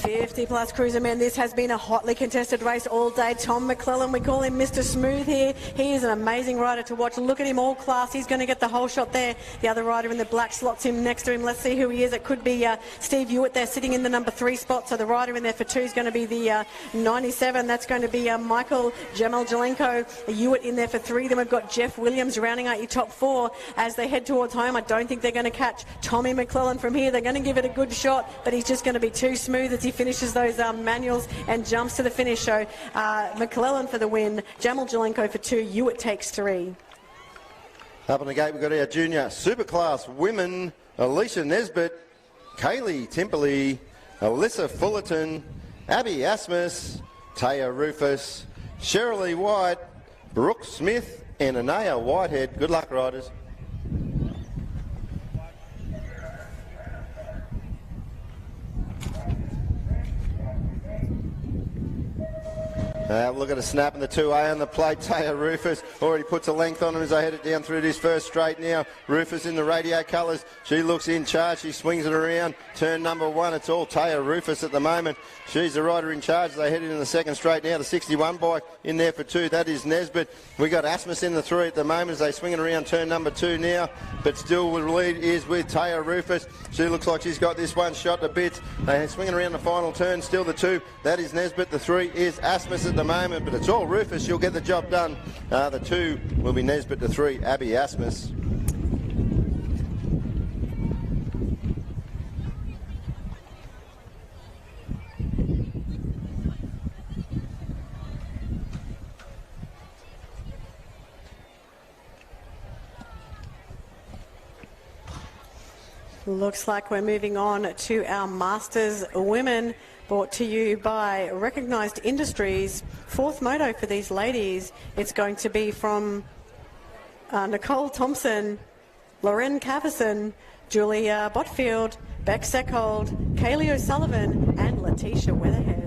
50 plus cruiser men. This has been a hotly contested race all day. Tom McClellan, we call him Mr. Smooth here. He is an amazing rider to watch. Look at him, all class. He's going to get the whole shot there. The other rider in the black slots him next to him. Let's see who he is. It could be Steve Hewitt there sitting in the number 3 spot. So the rider in there for 2 is going to be the 97. That's going to be Michael Jamal Jelenko. Hewitt in there for 3. Then we've got Jeff Williams rounding out your top 4 as they head towards home. I don't think they're going to catch Tommy McClellan from here. They're going to give it a good shot, but he's just going to be too smooth as he finishes those manuals and jumps to the finish. So McClellan for the win, Jamal Jelenko for 2, Hewitt takes 3. Up on the gate, we've got our junior Superclass women, Alicia Nesbitt, Kaylee Timperley, Alyssa Fullerton, Abby Asmus, Taya Rufus, Shirley White, Brooke Smith and Anaya Whitehead. Good luck, riders. Look at a snap in the 2A on the plate. Taya Rufus already puts a length on him as they head it down through this first straight now. Rufus in the radio colours. She looks in charge. She swings it around. Turn number 1. It's all Taya Rufus at the moment. She's the rider in charge as they head into the second straight now. The 61 bike in there for 2. That is Nesbitt. We got Asmus in the 3 at the moment as they swing it around turn number 2 now. But still the lead is with Taya Rufus. She looks like she's got this one shot to bits. They're swinging around the final turn. Still the 2. That is Nesbitt. The 3 is Asmus at the moment, but it's all Rufus. She'll get the job done. The 2 will be Nesbitt. The 3, Abby Asmus. Looks like we're moving on to our Masters Women, brought to you by Recognised Industries. 4th moto for these ladies. It's going to be from Nicole Thompson, Lauren Cavison, Julia Botfield, Beck Seckhold, Kaylee O'Sullivan and Letitia Weatherhead.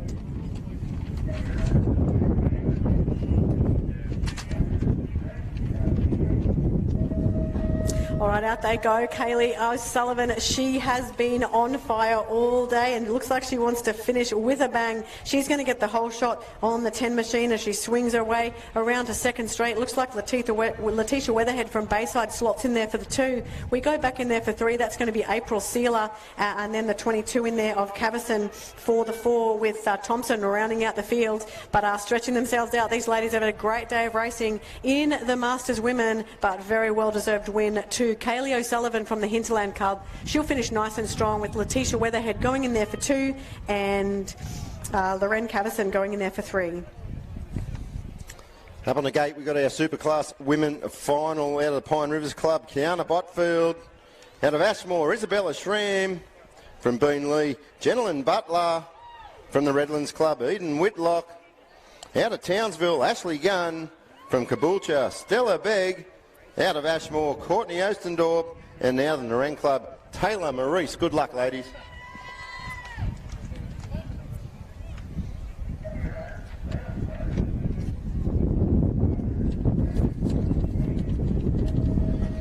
All right, out they go. Kaylee O'Sullivan, she has been on fire all day and looks like she wants to finish with a bang. She's going to get the whole shot on the 10 machine as she swings her way around to second straight. Looks like Letitia Weatherhead from Bayside slots in there for the 2. We go back in there for 3. That's going to be April Sealer, and then the 22 in there of Cavison for the 4 with Thompson rounding out the field, but stretching themselves out. These ladies have had a great day of racing in the Masters Women, but very well-deserved win to Kaylee O'Sullivan from the Hinterland Club. She'll finish nice and strong with Letitia Weatherhead going in there for 2 and Lauren Cavison going in there for 3. Up on the gate, we've got our Superclass women final out of the Pine Rivers Club. Kiana Botfield, Out of Ashmore, Isabella Schramm. From Boonley, Jenilyn Butler. From the Redlands Club, Eden Whitlock. Out of Townsville, Ashley Gunn. From Caboolture, Stella Begg. Out of Ashmore, Courtney Ostendorp. And now the Narang Club, Taylor Maurice. Good luck, ladies.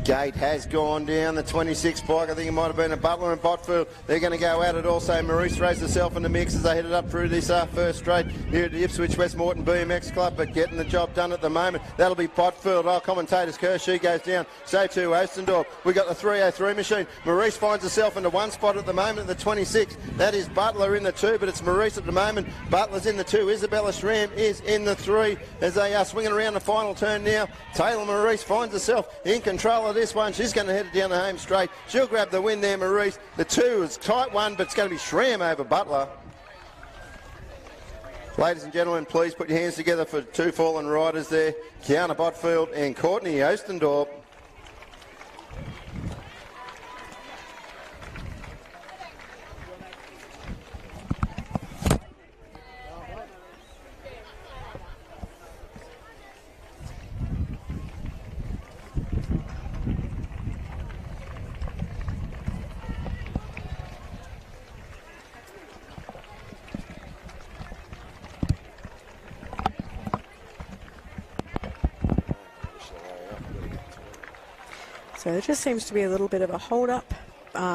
Gate has gone down the 26 bike. I think it might have been a Butler and Botfield. They're going to go at it also. Maurice throws herself in the mix as they headed up through this first straight here at the Ipswich Westmorton BMX Club, but getting the job done at the moment. That'll be Botfield. Oh, commentators curse. She goes down. So too Ostendorp. We got the 303 machine. Maurice finds herself into one spot at the moment at the 26. That is Butler in the 2, but it's Maurice at the moment. Butler's in the 2. Isabella Schramm is in the 3 as they are swinging around the final turn now. Taylor Maurice finds herself in control of this one. She's going to head it down the home straight. She'll grab the win there, Maurice. The 2 is tight one, but it's going to be Schramm over Butler. Ladies and gentlemen, please put your hands together for 2 fallen riders there. Kiana Botfield and Courtney Ostendorp. So there just seems to be a little bit of a hold-up.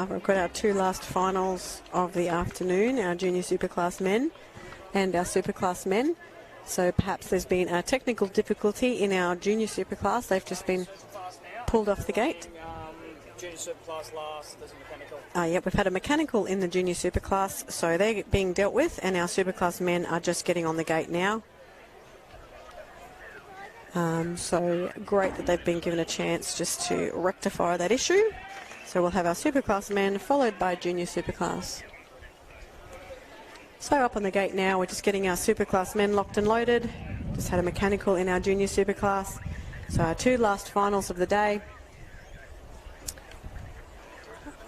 We've got our 2 last finals of the afternoon, our junior superclass men and our superclass men. So perhaps there's been a technical difficulty in our junior superclass. They've just been pulled off the gate. Junior superclass last, there's a mechanical. Yep, we've had a mechanical in the junior superclass, so they're being dealt with, and our superclass men are just getting on the gate now. So great that they've been given a chance just to rectify that issue. So we'll have our superclass men followed by junior superclass. So up on the gate now, we're just getting our superclass men locked and loaded. Just had a mechanical in our junior superclass. So our 2 last finals of the day.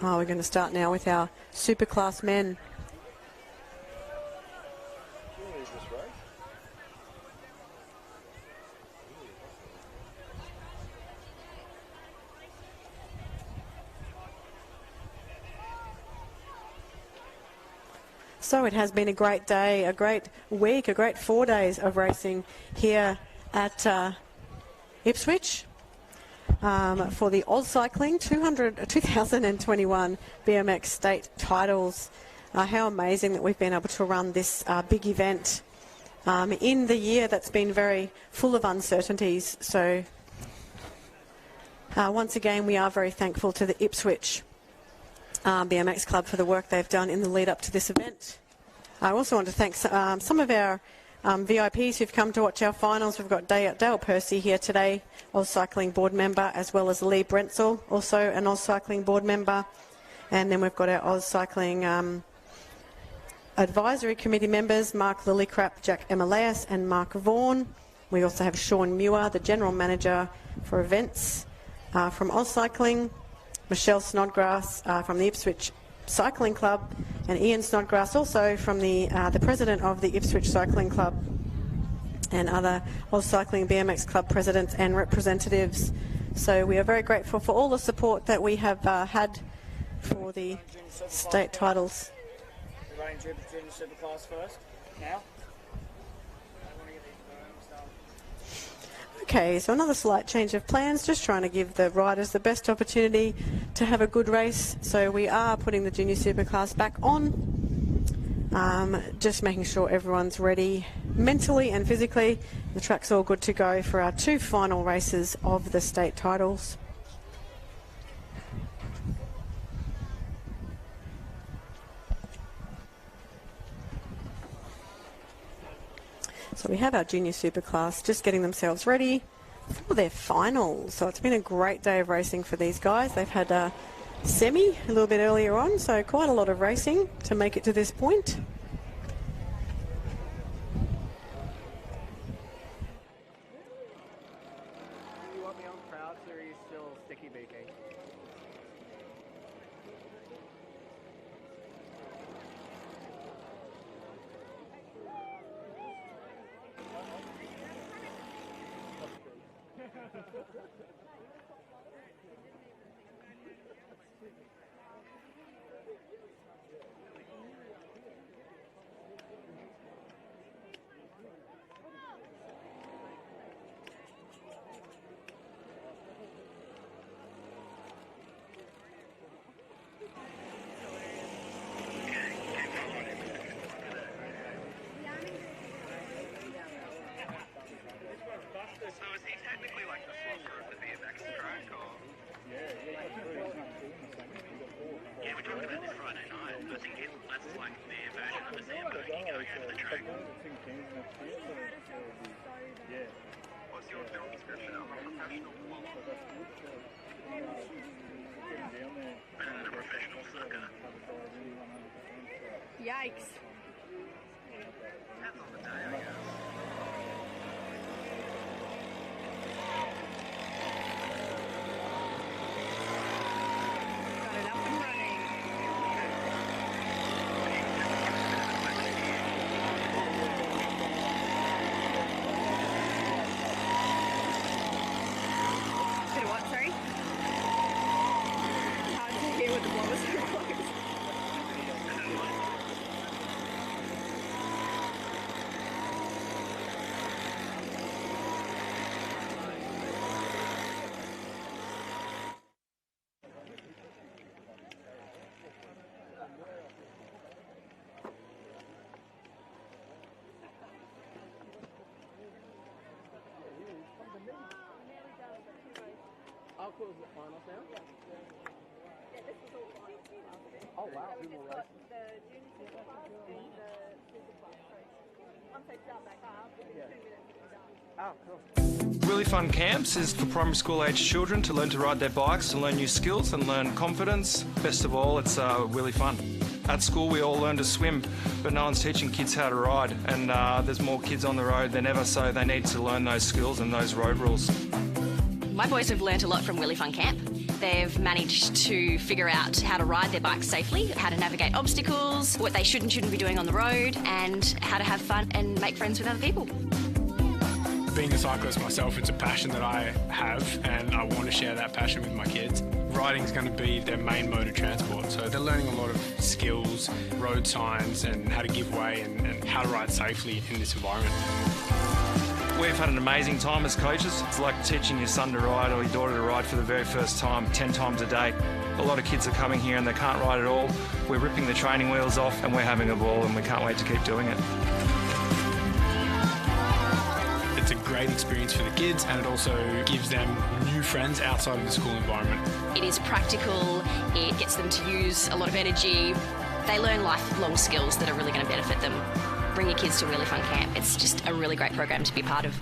We're going to start now with our superclass men. So it has been a great day, a great week, a great 4 days of racing here at Ipswich for the AusCycling 2021 BMX state titles. How amazing that we've been able to run this big event in the year that's been very full of uncertainties. So once again, we are very thankful to the Ipswich BMX Club for the work they've done in the lead up to this event. I also want to thank some of our VIPs who've come to watch our finals. We've got Dale Percy here today, AusCycling board member, as well as Lee Brentzel, also an AusCycling board member. And then we've got our AusCycling advisory committee members, Mark Lillycrap, Jack Emilias and Mark Vaughan. We also have Sean Muir, the general manager for events from AusCycling. Michelle Snodgrass from the Ipswich Cycling Club, and Ian Snodgrass also from the president of the Ipswich Cycling Club, and other AusCycling BMX Club presidents and representatives. So we are very grateful for all the support that we have had for the state titles. The Ranger Junior Superclass first, now. Okay, so another slight change of plans, just trying to give the riders the best opportunity to have a good race. So we are putting the junior superclass back on, just making sure everyone's ready mentally and physically. The track's all good to go for our 2 final races of the state titles. So we have our junior superclass just getting themselves ready for their finals. So it's been a great day of racing for these guys. They've had a semi a little bit earlier on, so quite a lot of racing to make it to this point. Do you want me on crowds or are you still sticky beaky? So is he technically like the flopper of the BMX track, or? Yeah, we talked about this Friday night. I think that's like their version of a Zambo going out of the track. What's your film description of a professional flopper? Better than a professional sucker. Yikes. Depends on the day, I guess. How cool is the finals now? Yeah, this was all finals. Oh wow, So we people just were got the junior superclass and the superclass. So once they start back up, within 2 minutes it's done. Oh, cool. Really Fun Camps is for primary school aged children to learn to ride their bikes, to learn new skills and learn confidence. Best of all, it's really fun. At school we all learn to swim, but no one's teaching kids how to ride, and there's more kids on the road than ever, so they need to learn those skills and those road rules. My boys have learnt a lot from Willie Fun Camp. They've managed to figure out how to ride their bikes safely, how to navigate obstacles, what they should and shouldn't be doing on the road, and how to have fun and make friends with other people. Being a cyclist myself, it's a passion that I have, and I want to share that passion with my kids. Riding is going to be their main mode of transport, so they're learning a lot of skills, road signs, and how to give way and how to ride safely in this environment. We've had an amazing time as coaches. It's like teaching your son to ride or your daughter to ride for the very first time, 10 times a day. A lot of kids are coming here and they can't ride at all. We're ripping the training wheels off and we're having a ball, and we can't wait to keep doing it. It's a great experience for the kids, and it also gives them new friends outside of the school environment. It is practical, it gets them to use a lot of energy. They learn lifelong skills that are really going to benefit them. Bring your kids to Really Fun Camp. It's just a really great program to be part of.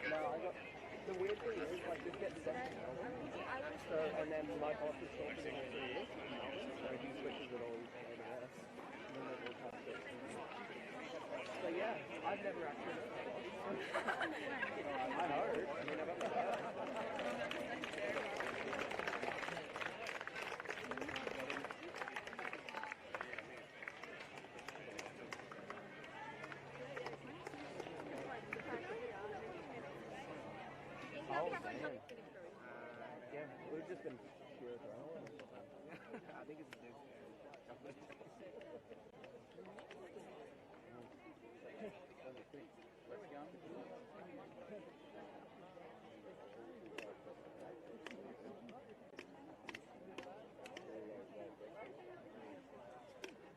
No, I got the weird thing is like just get sent to Melbourne. So and then my boss is talking to me every year. So he switches it all over there. And then they all have to. So yeah, I've never actually met my boss. I know. I mean, I've got the Oh, man. Yeah, we've just been pure throwing. I think it's a new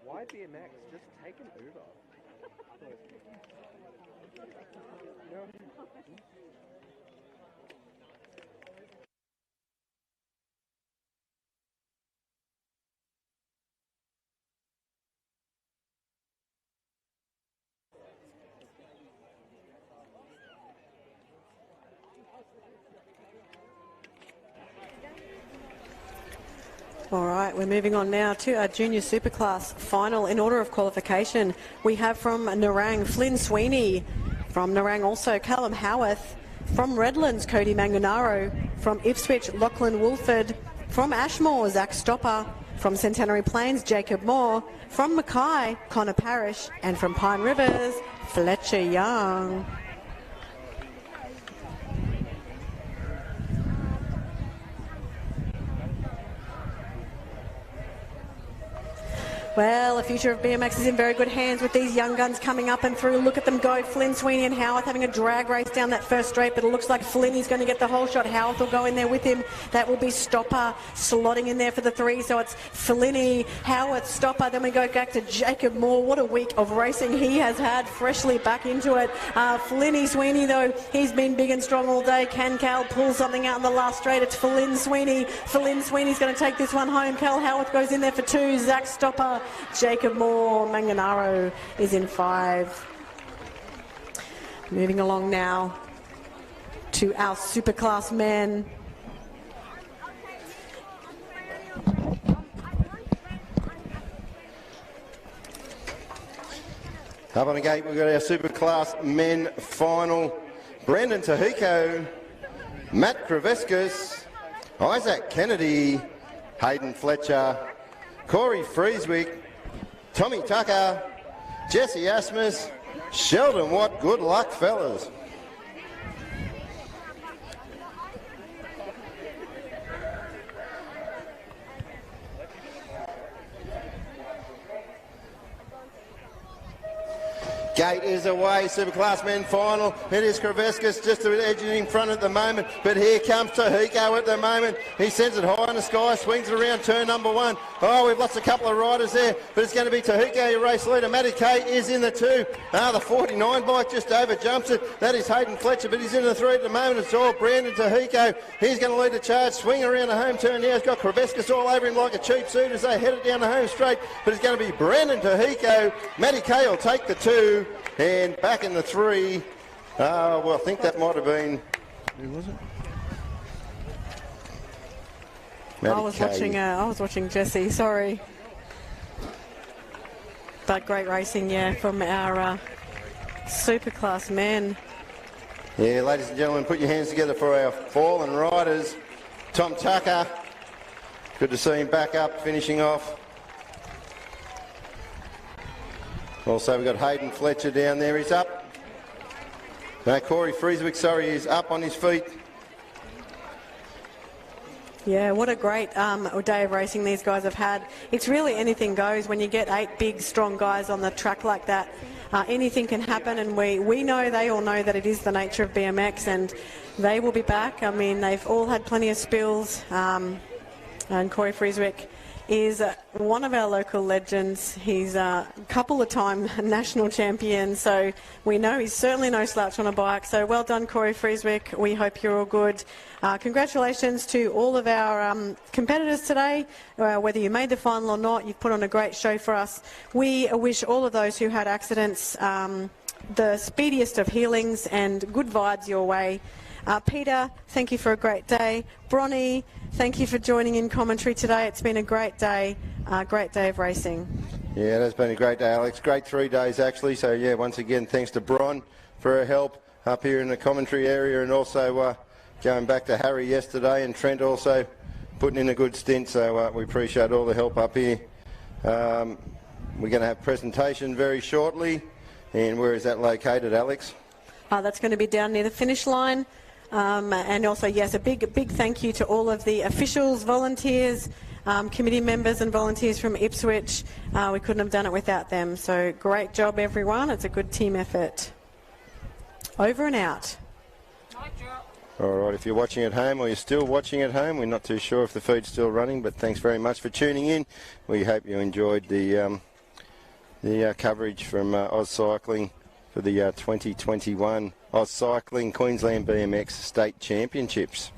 Why BMX? Just take an Uber. No. All right, we're moving on now to our junior superclass final in order of qualification. We have from Nerang, Flynn Sweeney. From Nerang also, Callum Howarth. From Redlands, Cody Manganaro. From Ipswich, Lachlan Woolford. From Ashmore, Zach Stopper. From Centenary Plains, Jacob Moore. From Mackay, Connor Parrish. And from Pine Rivers, Fletcher Young. Well, the future of BMX is in very good hands with these young guns coming up and through. Look at them go. Flynn, Sweeney and Howarth having a drag race down that first straight, but it looks like Flynn is going to get the whole shot. Howarth will go in there with him. That will be Stopper slotting in there for the three. So it's Flinny, Howarth, Stopper. Then we go back to Jacob Moore. What a week of racing he has had, freshly back into it. Flinny Sweeney, though, he's been big and strong all day. Can Cal pull something out in the last straight? It's Flynn Sweeney. Flynn Sweeney's going to take this one home. Cal Howarth goes in there for two. Zach Stopper, Jacob Moore, Manganaro is in 5. Moving along now to our superclass men. Up on the gate, we've got our Superclass men final. Brandon Tahiko, Matt Kriveskis, Isaac Kennedy, Hayden Fletcher, Corey Frieswick, Tommy Tucker, Jesse Asmus, Sheldon Watt. Good luck, fellas. Gate is away, Superclass men final. It is Kriveskis just edging in front at the moment, but here comes Tahiko at the moment. He sends it high in the sky, swings it around turn number 1. Oh, we've lost a couple of riders there, but it's going to be Tahiko, your race leader. Matty Kay is in the 2. The 49 bike just over jumps it. That is Hayden Fletcher, but he's in the 3 at the moment. It's all Brandon Tahiko. He's going to lead the charge, swing around the home turn now. He's got Kriveskis all over him like a cheap suit as they head it down the home straight, but it's going to be Brandon Tahiko. Matty Kay will take the 2. And back in the 3, well, I think that might have been, who was it? I was watching Jesse, sorry. But great racing, yeah, from our Superclass men. Yeah, ladies and gentlemen, put your hands together for our fallen riders. Tom Tucker, good to see him back up, finishing off. Also, we've got Hayden Fletcher down there. He's up. No, Corey Frieswick, sorry, he's up on his feet. Yeah, what a great day of racing these guys have had. It's really anything goes when you get 8 big, strong guys on the track like that. Anything can happen, and we know, they all know that it is the nature of BMX, and they will be back. I mean, they've all had plenty of spills, and Corey Frieswick is one of our local legends. He's a couple of time national champion, so we know he's certainly no slouch on a bike. So well done, Corey Frieswick. We hope you're all good. Congratulations to all of our competitors today. Whether you made the final or not, you've put on a great show for us. We wish all of those who had accidents the speediest of healings and good vibes your way. Peter, thank you for a great day. Bronny, thank you for joining in commentary today. It's been a great day of racing. Yeah, it has been a great day, Alex. Great 3 days, actually. So, yeah, once again, thanks to Bron for her help up here in the commentary area, and also going back to Harry yesterday, and Trent also putting in a good stint. So we appreciate all the help up here. We're going to have presentation very shortly. And where is that located, Alex? That's going to be down near the finish line. And also, yes, a big thank you to all of the officials, volunteers, committee members and volunteers from Ipswich. We couldn't have done it without them. So great job, everyone. It's a good team effort. Over and out. All right, if you're watching at home or you're still watching at home, we're not too sure if the feed's still running, but thanks very much for tuning in. We hope you enjoyed the coverage from AusCycling for the 2021 AusCycling Queensland BMX State Championships.